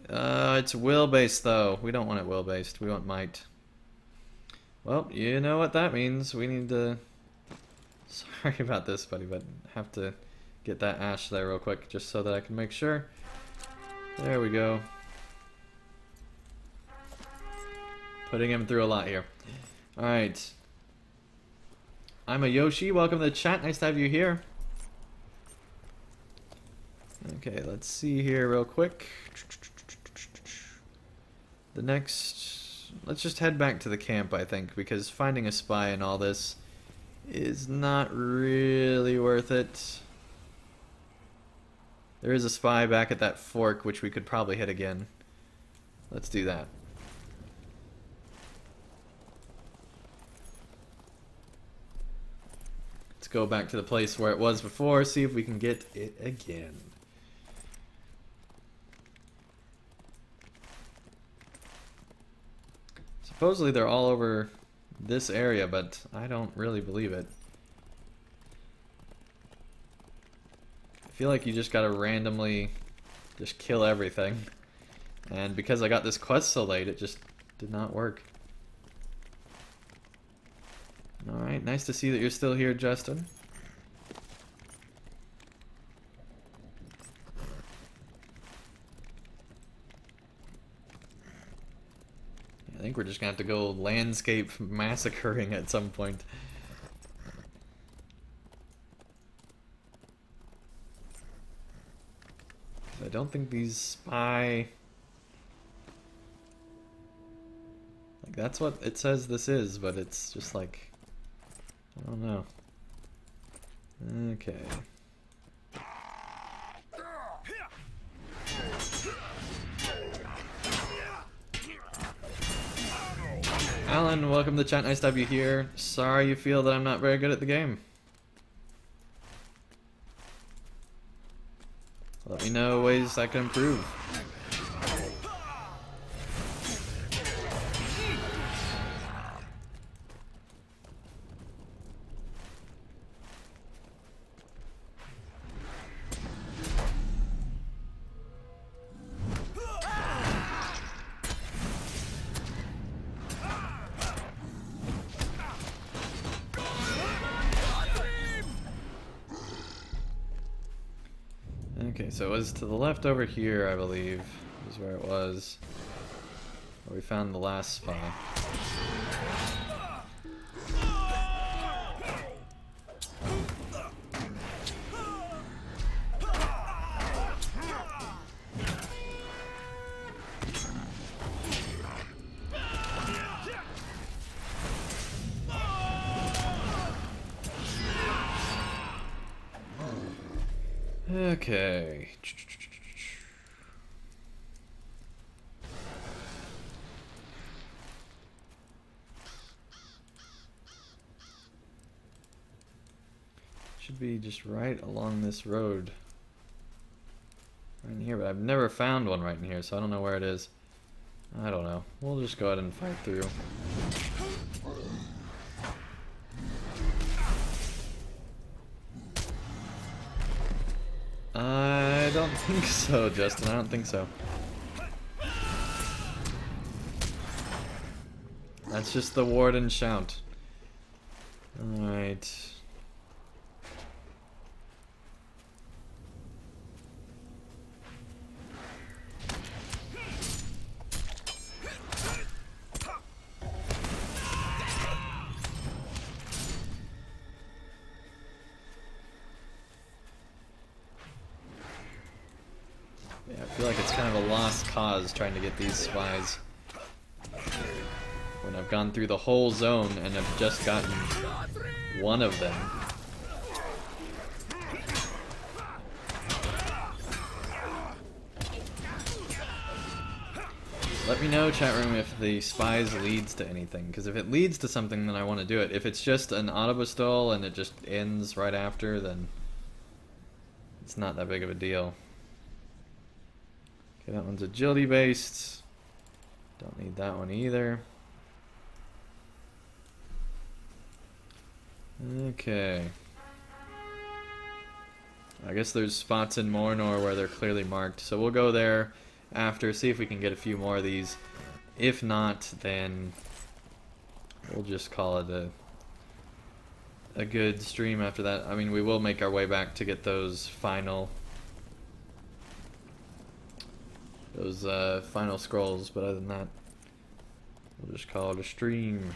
It's will-based though. We don't want it will-based, we want might. Well, you know what that means. We need to... Sorry about this, buddy, but have to get that ash there real quick just so that I can make sure. There we go. Putting him through a lot here. Alright. I'm a Yoshi. Welcome to the chat. Nice to have you here. Okay, let's see here real quick. The next... Let's just head back to the camp, I think, because finding a spy in all this is not really worth it. There is a spy back at that fork, which we could probably hit again. Let's do that. Let's go back to the place where it was before, see if we can get it again. Supposedly they're all over this area, but I don't really believe it. I feel like you just gotta randomly just kill everything. And because I got this quest so late, it just did not work. Alright, nice to see that you're still here, Justin. I think we're just gonna have to go landscape massacring at some point. I don't think these spy... Like, that's what it says this is, but it's just like... I don't know. Okay. Alan, welcome to chat. Nice to have you here. Sorry you feel that I'm not very good at the game. Let me know ways I can improve. Okay, so it was to the left over here, I believe, is where it was. Where we found the last spy. Okay. Should be just right along this road. Right in here, but I've never found one right in here, so I don't know where it is. I don't know. We'll just go ahead and fight through. I don't think so, Justin. I don't think so. That's just the warden shout. Alright. Yeah, I feel like it's kind of a lost cause trying to get these spies. When I've gone through the whole zone and I've just gotten one of them. Let me know, chat room, if the spies leads to anything, because if it leads to something, then I want to do it. If it's just an autobostol and it just ends right after, then it's not that big of a deal. Okay, that one's agility based. Don't need that one either. Okay. I guess there's spots in Mornor where they're clearly marked, so we'll go there after, see if we can get a few more of these. If not, then we'll just call it a good stream after that. I mean, we will make our way back to get those final scrolls, but other than that, we'll just call it a stream.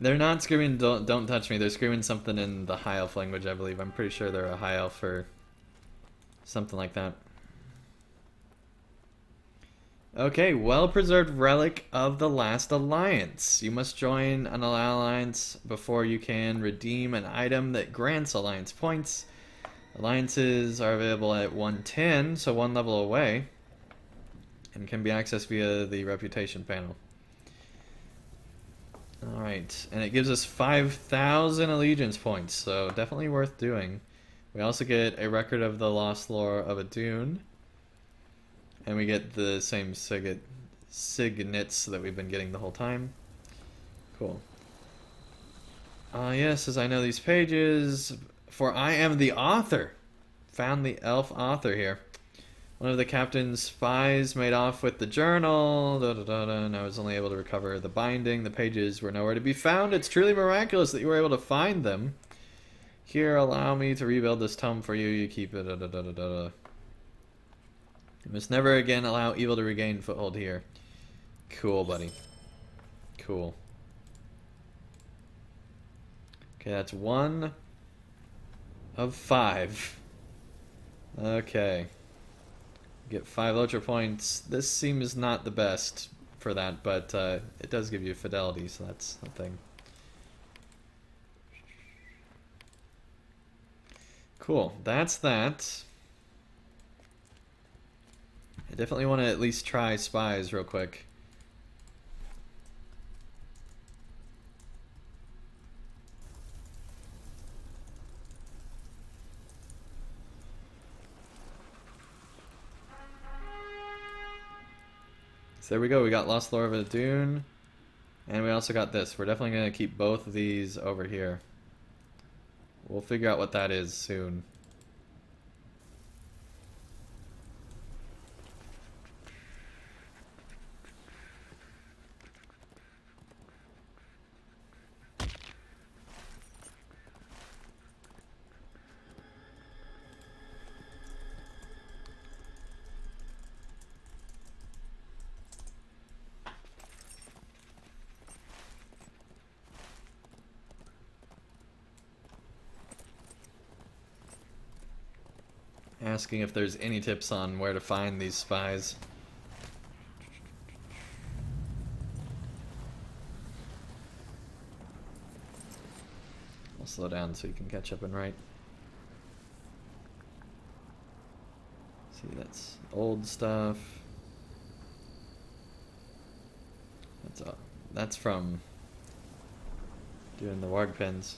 They're not screaming don't touch me, they're screaming something in the High Elf language, I believe. I'm pretty sure they're a High Elf or something like that. Okay, well-preserved relic of the last alliance. You must join an alliance before you can redeem an item that grants alliance points. Alliances are available at 110, so one level away, and can be accessed via the reputation panel. Alright, and it gives us 5,000 allegiance points, so definitely worth doing. We also get a record of the lost lore of a dune. And we get the same signets that we've been getting the whole time. Cool. Yes, as I know these pages, for I am the author. Found the elf author here. One of the captain's spies made off with the journal, and I was only able to recover the binding. The pages were nowhere to be found. It's truly miraculous that you were able to find them. Here, allow me to rebuild this tome for you. You keep it, You must never again allow evil to regain foothold here. Cool, buddy. Cool. Okay, that's 1 of 5. Okay. Get 5 LOTRO points. This seems not the best for that, but it does give you fidelity, so that's a thing. Cool, that's that. I definitely want to at least try spies real quick. So there we go, we got Lost Lore of a Dune, and we also got this. We're definitely going to keep both of these over here. We'll figure out what that is soon. Asking if there's any tips on where to find these spies. I'll slow down so you can catch up and write. See, that's old stuff. That's from doing the warg pins.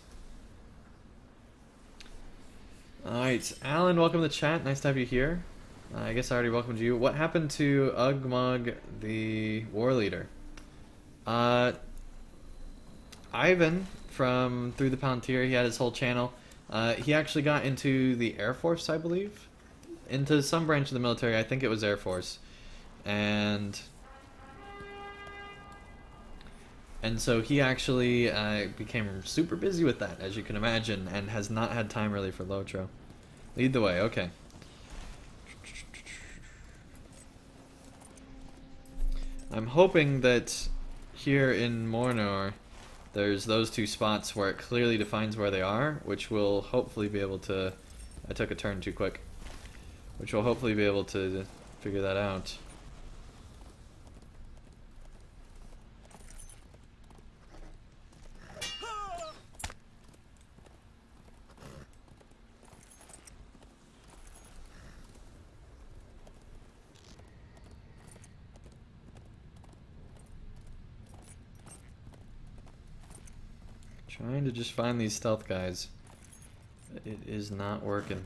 Alright, Alan, welcome to the chat. Nice to have you here. I guess I already welcomed you. What happened to Ugmug, the war leader? Ivan from Through the Palantir, he had his whole channel. He actually got into the Air Force, I believe. Into some branch of the military. I think it was Air Force. And so he actually became super busy with that, as you can imagine, and has not had time really for LOTRO. Lead the way, okay. I'm hoping that here in Mornor, there's those 2 spots where it clearly defines where they are, which will hopefully be able to... I took a turn too quick. Which will hopefully be able to figure that out. Trying to just find these stealth guys. It is not working.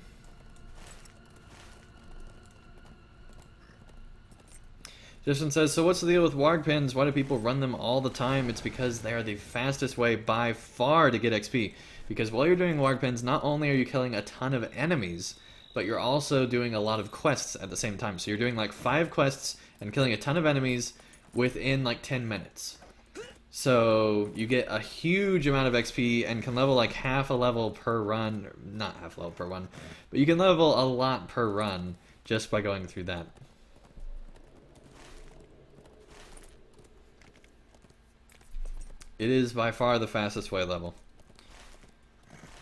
Justin says, so what's the deal with warg pins? Why do people run them all the time? It's because they are the fastest way by far to get XP. Because while you're doing warg pins, not only are you killing a ton of enemies, but you're also doing a lot of quests at the same time. So you're doing like 5 quests and killing a ton of enemies within like 10 minutes. So you get a huge amount of XP and can level like half a level per run. Not half a level per run, but you can level a lot per run just by going through that. It is by far the fastest way level.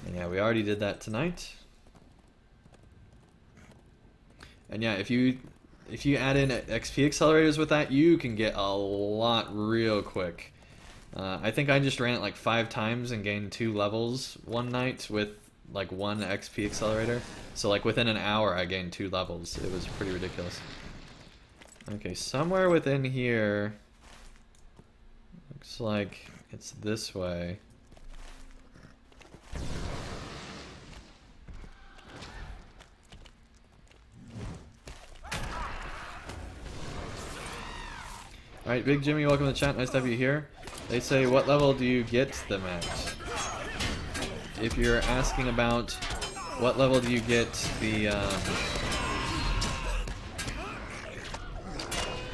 And yeah, we already did that tonight. And yeah, if you add in XP accelerators with that, you can get a lot real quick. I think I just ran it like 5 times and gained 2 levels one night with like 1 XP accelerator. So like within an hour I gained 2 levels. It was pretty ridiculous. Okay, somewhere within here, looks like it's this way. Alright, Big Jimmy, welcome to the chat. Nice to have you here. They say, what level do you get them at? If you're asking about what level do you get the, if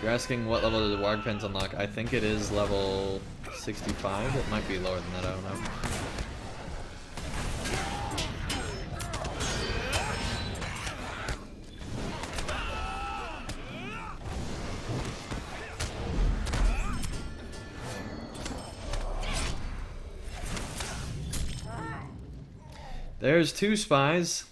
you're asking what level do the Warg Pens unlock, I think it is level 65. It might be lower than that, I don't know. There's 2 spies.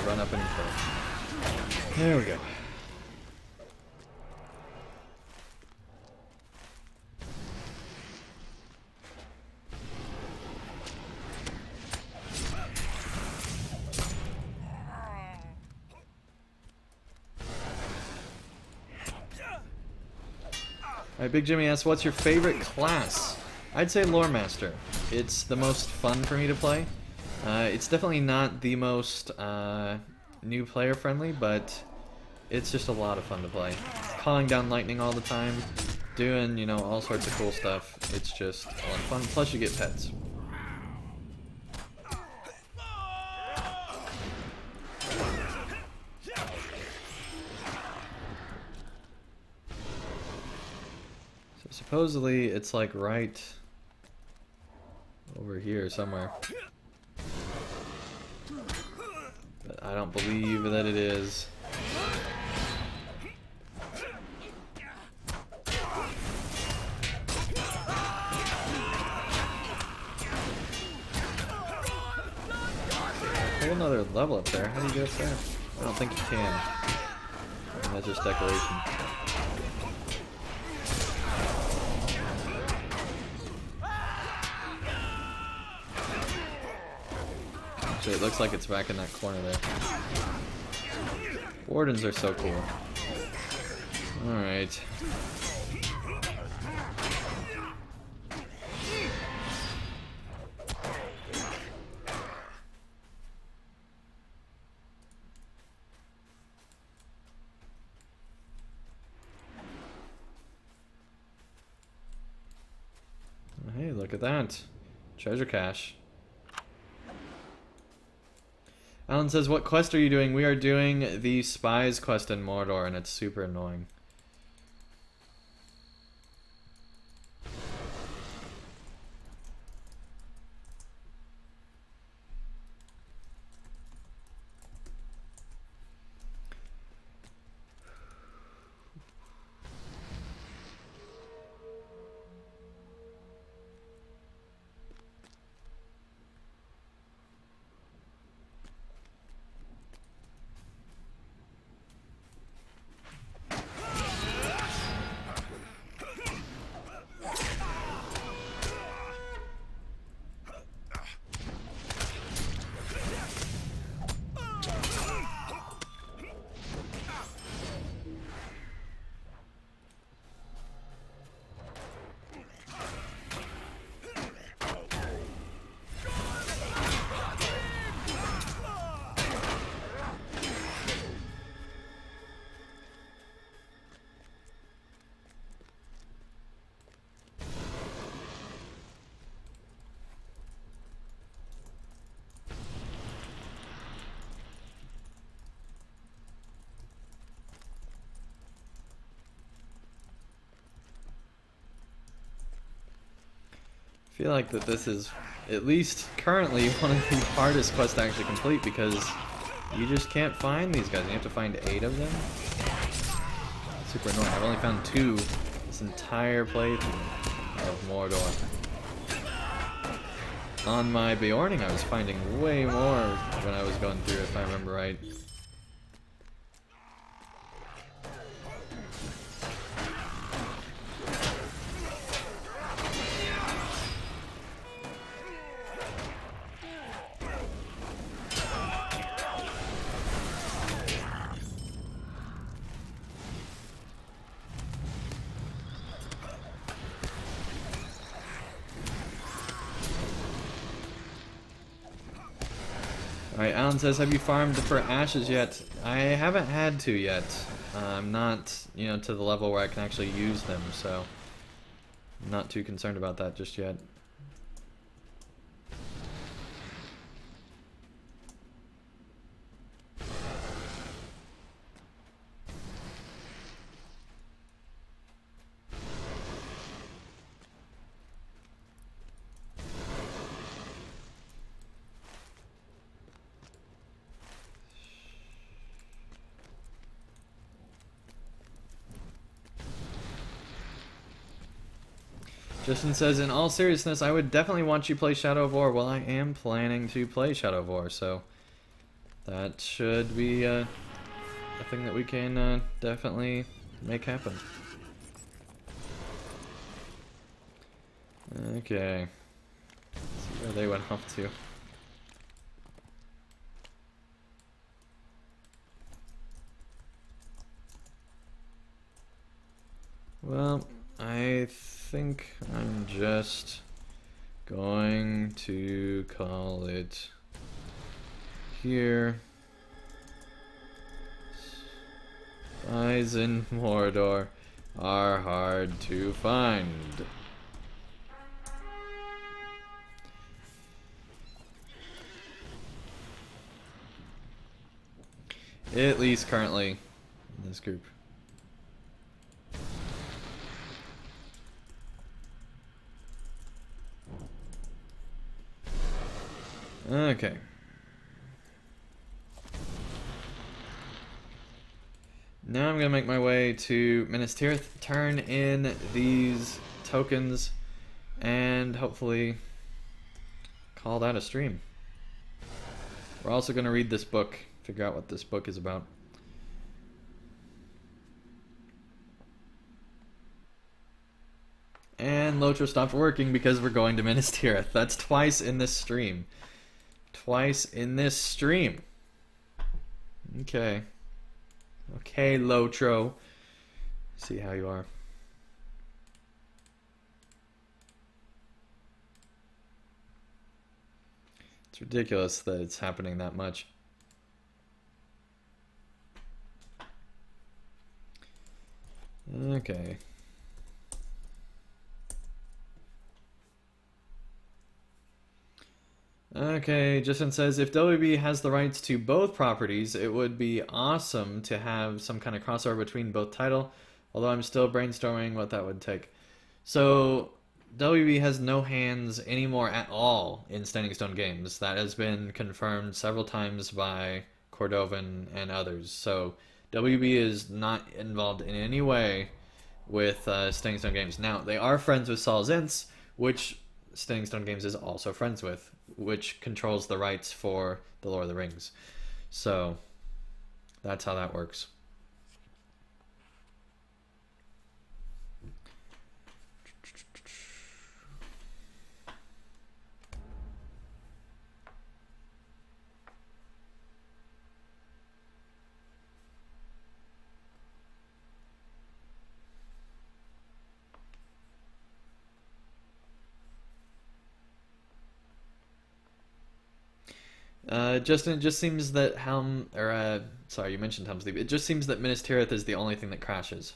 Run up and kill. There we go. Alright, Big Jimmy asks, what's your favorite class? I'd say Lore Master. It's the most fun for me to play. It's definitely not the most new player friendly, but it's just a lot of fun to play. Calling down lightning all the time, doing, you know, all sorts of cool stuff. It's just a lot of fun. Plus you get pets. So supposedly it's like right over here somewhere. But I don't believe that it is. Whole another level up there. How do you get up there? I don't think you can. I mean, that's just decoration. Actually, it looks like it's back in that corner there. Wardens are so cool. Alright. Hey, look at that. Treasure cache. Alan says, what quest are you doing? We are doing the Spies quest in Mordor, and it's super annoying. feel like that this is, at least currently, one of the hardest quests to actually complete because you just can't find these guys. You have to find 8 of them. Super annoying. I've only found 2 this entire playthrough of Mordor. On my Beorning, I was finding way more when I was going through, if I remember right. Alright, Alan says, have you farmed for ashes yet? I haven't had to yet. I'm not, you know, to the level where I can actually use them, so I'm not too concerned about that just yet. Justin says, in all seriousness, I would definitely want you to play Shadow of War. Well, I am planning to play Shadow of War, so that should be a thing that we can definitely make happen. Okay. Let's see where they went off to. Well, I think I'm just going to call it here. Spies in Mordor are hard to find. At least currently in this group. Okay. Now I'm gonna make my way to Minas Tirith, turn in these tokens, and hopefully call that a stream. We're also gonna read this book, figure out what this book is about. And LOTRO stopped working because we're going to Minas Tirith. That's twice in this stream. Twice in this stream. Okay. Okay, LOTRO. See how you are. It's ridiculous that it's happening that much. Okay. Okay, Justin says, if WB has the rights to both properties, it would be awesome to have some kind of crossover between both title, although I'm still brainstorming what that would take. So, WB has no hands anymore at all in Standing Stone Games. That has been confirmed several times by Cordovan and others. So, WB is not involved in any way with Standing Stone Games. Now, they are friends with Saul Zintz, which Standing Stone Games is also friends with, which controls the rights for the Lord of the Rings. So that's how that works. Justin, it just seems that sorry, you mentioned Helm's Deep. It just seems that Minas Tirith is the only thing that crashes.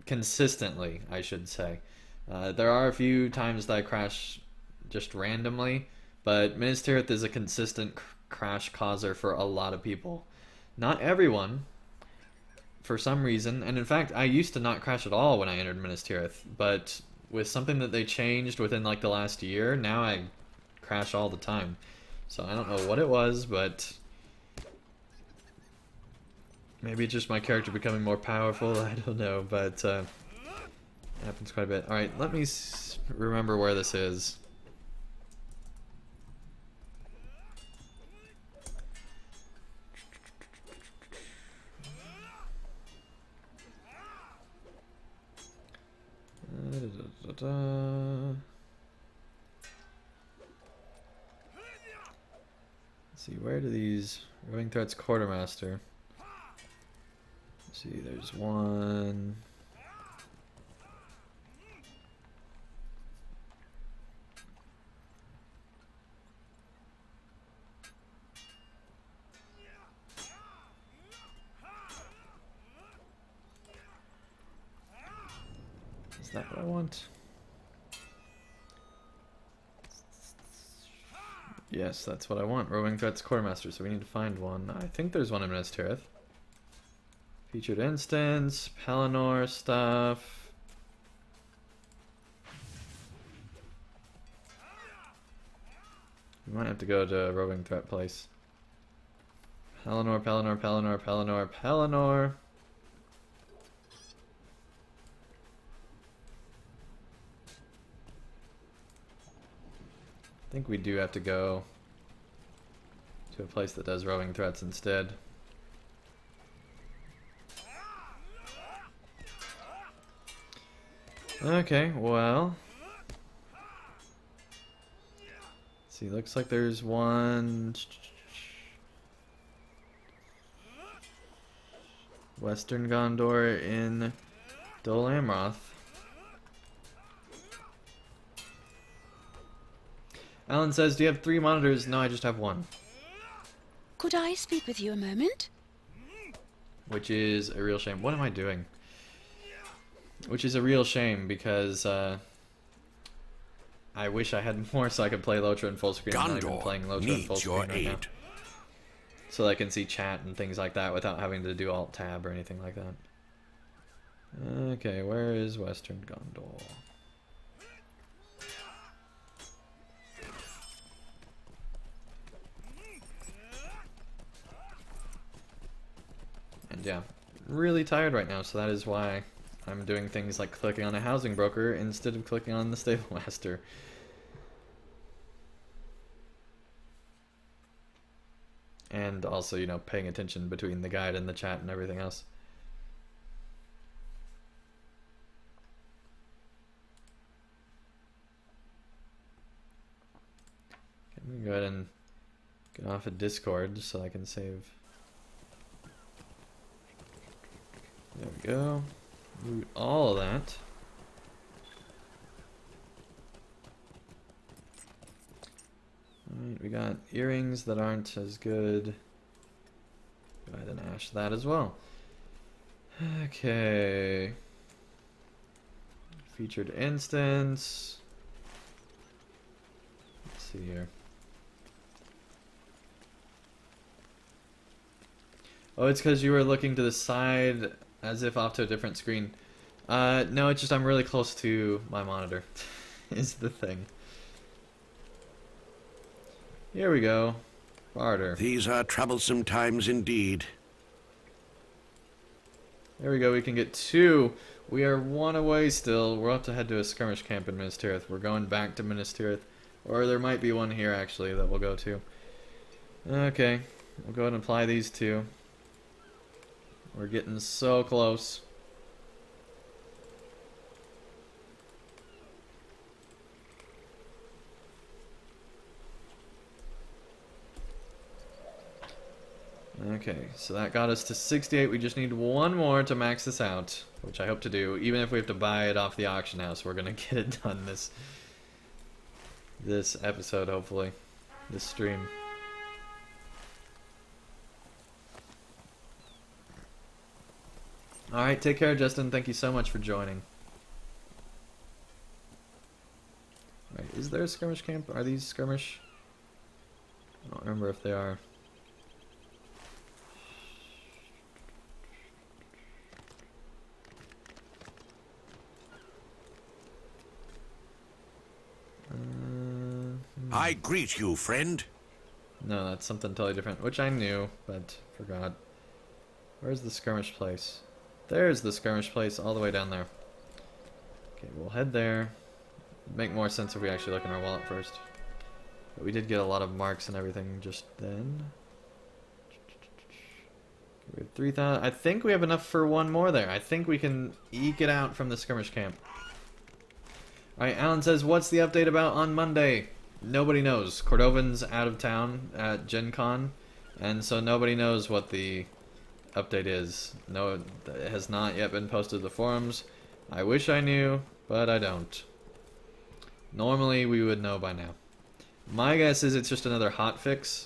Consistently, I should say. There are a few times that I crash just randomly, but Minas Tirith is a consistent crash causer for a lot of people. Not everyone, for some reason, and in fact, I used to not crash at all when I entered Minas Tirith, but with something that they changed within like the last year, now I crash all the time. So I don't know what it was, but maybe it's just my character becoming more powerful. I don't know, but it happens quite a bit. All right, let me remember where this is. Let's see, where do these Roving Threats Quartermaster? Let's see, there's one. Is that what I want? Yes, that's what I want. Roving Threats Quartermaster, so we need to find one. I think there's one in Minas Tirith. Featured instance, Pelennor stuff. We might have to go to Roving Threat place. Pelennor, Pelennor, Pelennor, Pelennor, Pelennor. I think we do have to go to a place that does roving threats instead. Okay, well. Let's see, looks like there's one. Western Gondor in Dol Amroth. Alan says, do you have 3 monitors? No, I just have 1. Could I speak with you a moment? Which is a real shame. What am I doing? Which is a real shame because I wish I had more so I could play LOTRO in full screen. I'm not even playing LOTRO in full screen right now. So I can see chat and things like that without having to do Alt-Tab or anything like that. Okay, where is Western Gondor? And yeah, really tired right now, so that is why I'm doing things like clicking on a housing broker instead of clicking on the stable master. And also, you know, paying attention between the guide and the chat and everything else. Okay, I'm gonna go ahead and get off of Discord so I can save. There we go. Loot all of that. Alright, we got earrings that aren't as good. Go ahead and ash that as well. Okay. Featured instance. Let's see here. Oh, it's because you were looking to the side as if off to a different screen. No, it's just I'm really close to my monitor, is the thing. Here we go. Barter. These are troublesome times indeed. There we go, we can get 2. We are 1 away still. We'll have to head to a skirmish camp in Minas Tirith. We're going back to Minas Tirith. Or there might be one here, actually, that we'll go to. Okay, we'll go ahead and apply these 2. We're getting so close. Okay, so that got us to 68. We just need 1 more to max this out, which I hope to do. Even if we have to buy it off the auction house, we're gonna get it done this episode, hopefully. This stream. Alright, take care, Justin. Thank you so much for joining. Alright, is there a skirmish camp? Are these skirmish? I don't remember if they are. I greet you, friend. No, that's something totally different, which I knew, but forgot. Where's the skirmish place? There's the skirmish place all the way down there. Okay, we'll head there. Make more sense if we actually look in our wallet first. But we did get a lot of marks and everything just then. We have 3,000. I think we have enough for one more there. I think we can eke it out from the skirmish camp. Alright, Alan says, what's the update about on Monday? Nobody knows. Cordovan's out of town at Gen Con, and so nobody knows what the update is. No, it has not yet been posted to the forums. I wish I knew, but I don't. Normally we would know by now. My guess is it's just another hotfix,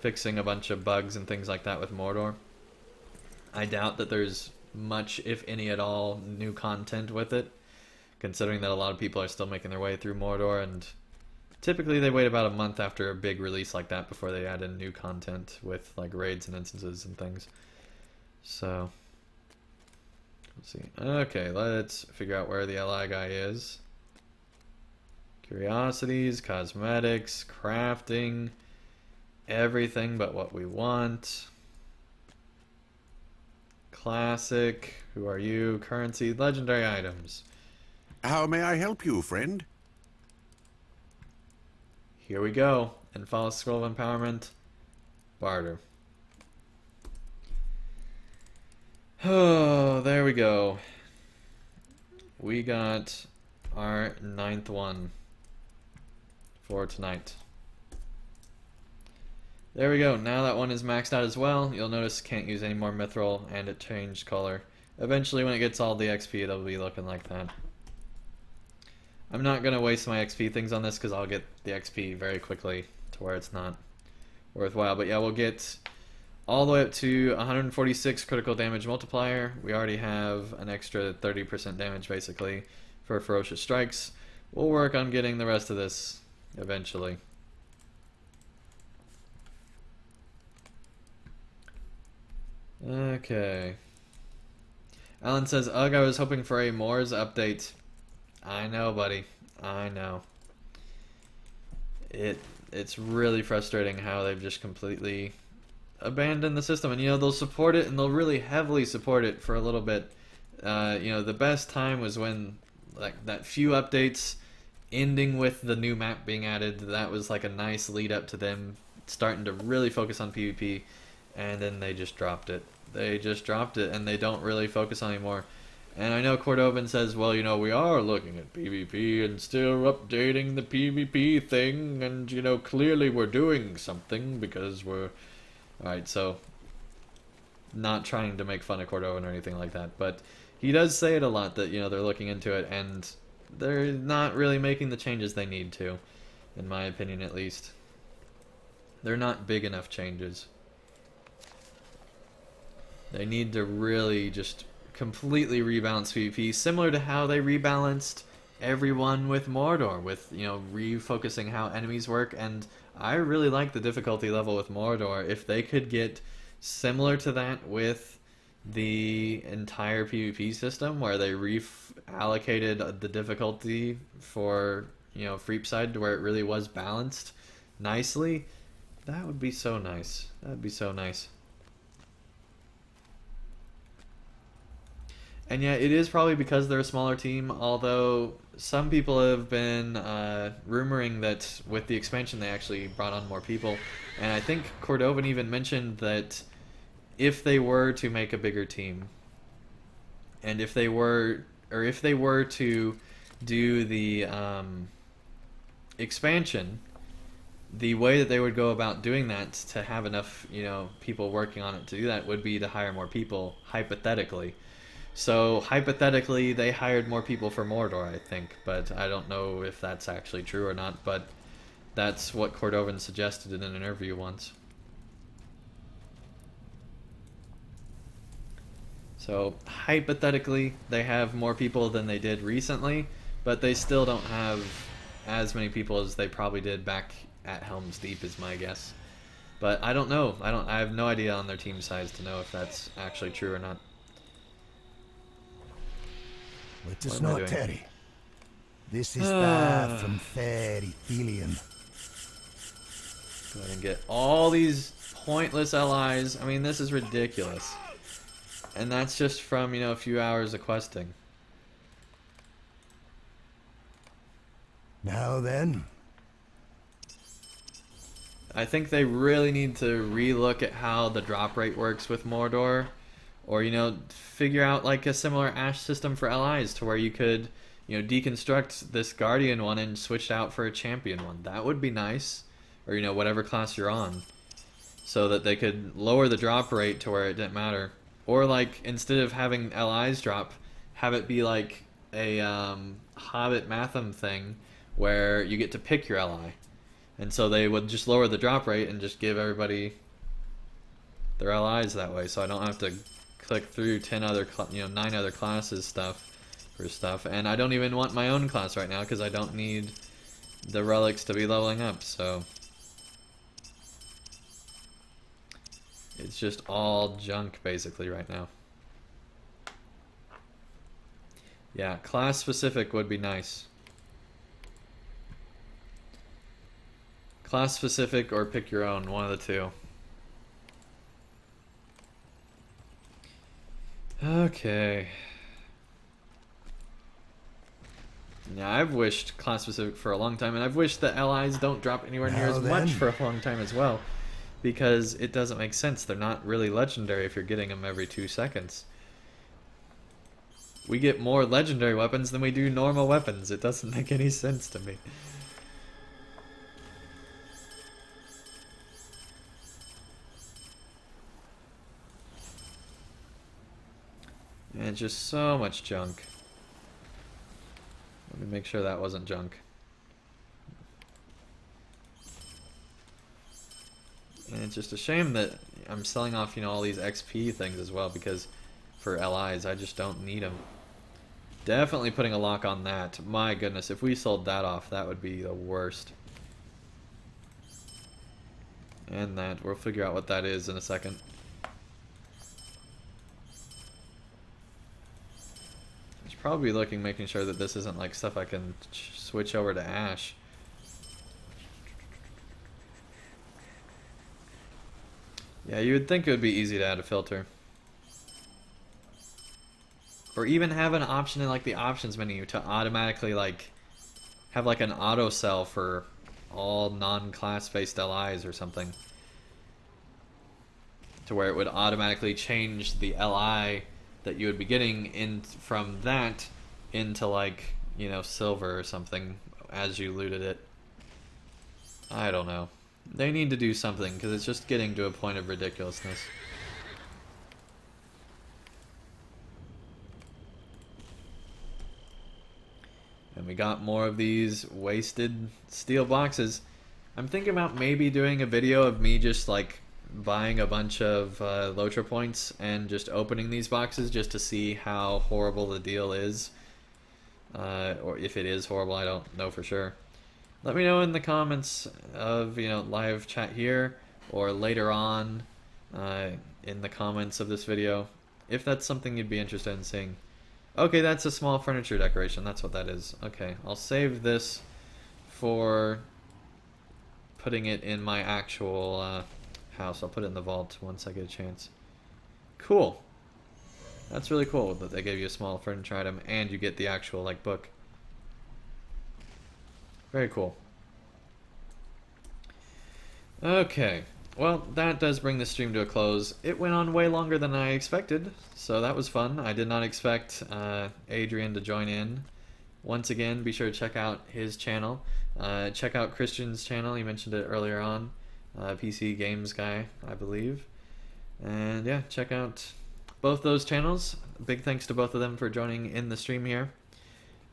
fixing a bunch of bugs and things like that with Mordor. I doubt that there's much, if any at all, new content with it, considering that a lot of people are still making their way through Mordor, and typically they wait about a month after a big release like that before they add in new content with like raids and instances and things. So, let's see. Okay, let's figure out where the LI guy is. Curiosities, cosmetics, crafting, everything but what we want. Classic, who are you? Currency, legendary items. How may I help you, friend? Here we go. Anfalas Scroll of Empowerment. Barter. Oh, there we go. We got our 9th one for tonight. There we go. Now that one is maxed out as well. You'll notice can't use any more mithril, and it changed color. Eventually when it gets all the XP, it'll be looking like that. I'm not going to waste my XP things on this because I'll get the XP very quickly to where it's not worthwhile. But yeah, we'll get all the way up to 146 critical damage multiplier. We already have an extra 30% damage basically for ferocious strikes. We'll work on getting the rest of this eventually. Okay. Alan says, ugh, I was hoping for a Moors update. I know, buddy. I know. It's really frustrating how they've just completely abandoned the system. And, you know, they'll support it, and they'll really heavily support it for a little bit. You know, the best time was when, like, that few updates ending with the new map being added. That was, like, a nice lead up to them starting to really focus on PvP. And then they just dropped it. They just dropped it, and they don't really focus on it anymore. And I know Cordovan says, well, you know, we are looking at PvP and still updating the PvP thing, and, you know, clearly we're doing something because we're... Alright, so, not trying to make fun of Cordovan or anything like that, but he does say it a lot that, you know, they're looking into it, and they're not really making the changes they need to, in my opinion at least. They're not big enough changes. They need to really just completely rebalance PvP, similar to how they rebalanced everyone with Mordor, with, you know, refocusing how enemies work. And I really like the difficulty level with Mordor. If they could get similar to that with the entire PvP system, where they reallocated the difficulty for, you know, Freepside to where it really was balanced nicely, that would be so nice. That would be so nice. And yeah, it is probably because they're a smaller team, although some people have been rumoring that with the expansion they actually brought on more people. And I think Cordovan even mentioned that if they were to make a bigger team, and if they were to do the expansion, the way that they would go about doing that to have enough, you know, people working on it to do that would be to hire more people, hypothetically. So, hypothetically, they hired more people for Mordor, I think, but I don't know if that's actually true or not, but that's what Cordovan suggested in an interview once. So, hypothetically, they have more people than they did recently, but they still don't have as many people as they probably did back at Helm's Deep, is my guess. But I don't know. I have no idea on their team size to know if that's actually true or not. Let us not tarry. This is far from fair Ethelium. Go ahead and get all these pointless LIs. I mean, this is ridiculous. And that's just from, you know, a few hours of questing. Now then. I think they really need to relook at how the drop rate works with Mordor. Or, you know, figure out like a similar Ash system for LIs to where you could, you know, deconstruct this Guardian one and switch it out for a Champion one. That would be nice. Or, you know, whatever class you're on. So that they could lower the drop rate to where it didn't matter. Or, like, instead of having LIs drop, have it be like a Hobbit Matham thing where you get to pick your LI. And so they would just lower the drop rate and just give everybody their LIs that way. So I don't have to click through 9 other classes for stuff. And I don't even want my own class right now because I don't need the relics to be leveling up. So it's just all junk basically right now. Yeah, class specific would be nice. Class specific or pick your own, one of the two. Okay. Yeah, I've wished class specific for a long time, and I've wished that LIs don't drop anywhere near as much for a long time as well. Because it doesn't make sense. They're not really legendary if you're getting them every 2 seconds. We get more legendary weapons than we do normal weapons. It doesn't make any sense to me. And just so much junk. Let me make sure that wasn't junk. And it's just a shame that I'm selling off, you know, all these XP things as well, because for LIs, I just don't need them. Definitely putting a lock on that. My goodness, if we sold that off, that would be the worst. And that, we'll figure out what that is in a second. I should probably be looking, making sure that this isn't like stuff I can switch over to Ash. Yeah, you would think it would be easy to add a filter. Or even have an option in like the options menu to automatically like have like an auto sell for all non-class based LIs or something. To where it would automatically change the LI that you would be getting in from that into like, you know, silver or something as you looted it. I don't know. They need to do something because it's just getting to a point of ridiculousness. And we got more of these wasted steel boxes. I'm thinking about maybe doing a video of me just like buying a bunch of LOTRO points and just opening these boxes just to see how horrible the deal is. Or if it is horrible, I don't know for sure. Let me know in the comments of, you know, live chat here or later on in the comments of this video if that's something you'd be interested in seeing. Okay, that's a small furniture decoration. That's what that is. Okay, I'll save this for putting it in my actual house. I'll put it in the vault once I get a chance. Cool. That's really cool that they gave you a small furniture item and you get the actual like book. Very cool. Okay, well, that does bring the stream to a close. It went on way longer than I expected, so that was fun. I did not expect Adrian to join in. Once again, be sure to check out his channel. Check out Christian's channel, he mentioned it earlier on. PC Games Guy, I believe. And yeah, check out both those channels. Big thanks to both of them for joining in the stream here.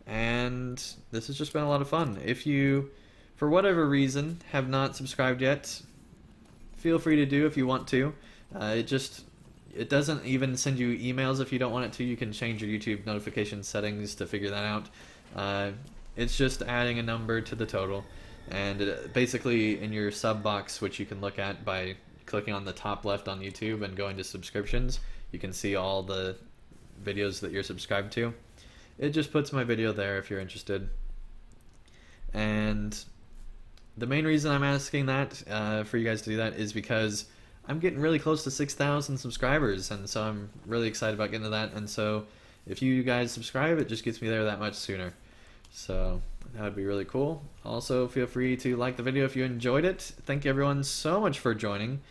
And this has just been a lot of fun. If you, for whatever reason, have not subscribed yet, feel free to do if you want to. It doesn't even send you emails if you don't want it to. You can change your YouTube notification settings to figure that out. It's just adding a number to the total. And basically in your sub box, which you can look at by clicking on the top left on YouTube and going to subscriptions, you can see all the videos that you're subscribed to. It just puts my video there if you're interested. And the main reason I'm asking that, for you guys to do that, is because I'm getting really close to 6,000 subscribers, and so I'm really excited about getting to that, and so if you guys subscribe, it just gets me there that much sooner. So that would be really cool. Also, feel free to like the video if you enjoyed it. Thank you everyone so much for joining,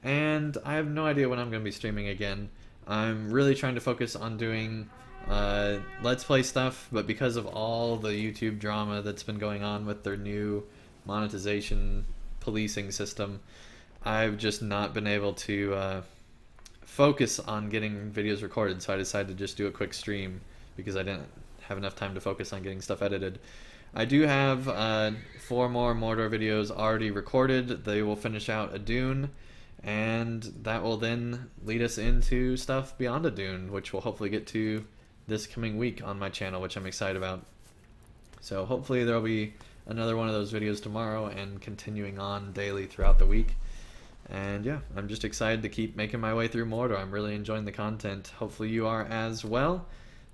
and I have no idea when I'm going to be streaming again. I'm really trying to focus on doing Let's Play stuff, but because of all the YouTube drama that's been going on with their new monetization policing system, I've just not been able to focus on getting videos recorded, so I decided to just do a quick stream because I didn't have enough time to focus on getting stuff edited. I do have 4 more Mordor videos already recorded. They will finish out a Dune, and that will then lead us into stuff beyond a Dune, which we'll hopefully get to this coming week on my channel, which I'm excited about. So hopefully there'll be another one of those videos tomorrow and continuing on daily throughout the week. And yeah, I'm just excited to keep making my way through Mordor. I'm really enjoying the content. Hopefully you are as well.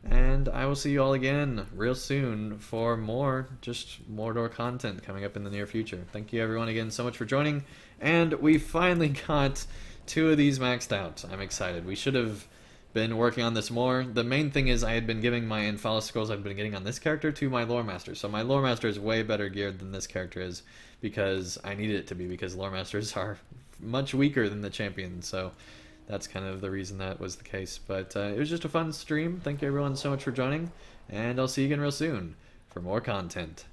And I will see you all again real soon for more just Mordor content coming up in the near future. Thank you everyone again so much for joining. And we finally got 2 of these maxed out. I'm excited. We should have been working on this more. The main thing is I had been giving my Anfalas scrolls I've been getting on this character to my Lore Master. So my Lore Master is way better geared than this character is, because I needed it to be, because Lore Masters are much weaker than the champion. So that's kind of the reason that was the case. But it was just a fun stream. Thank you everyone so much for joining, and I'll see you again real soon for more content.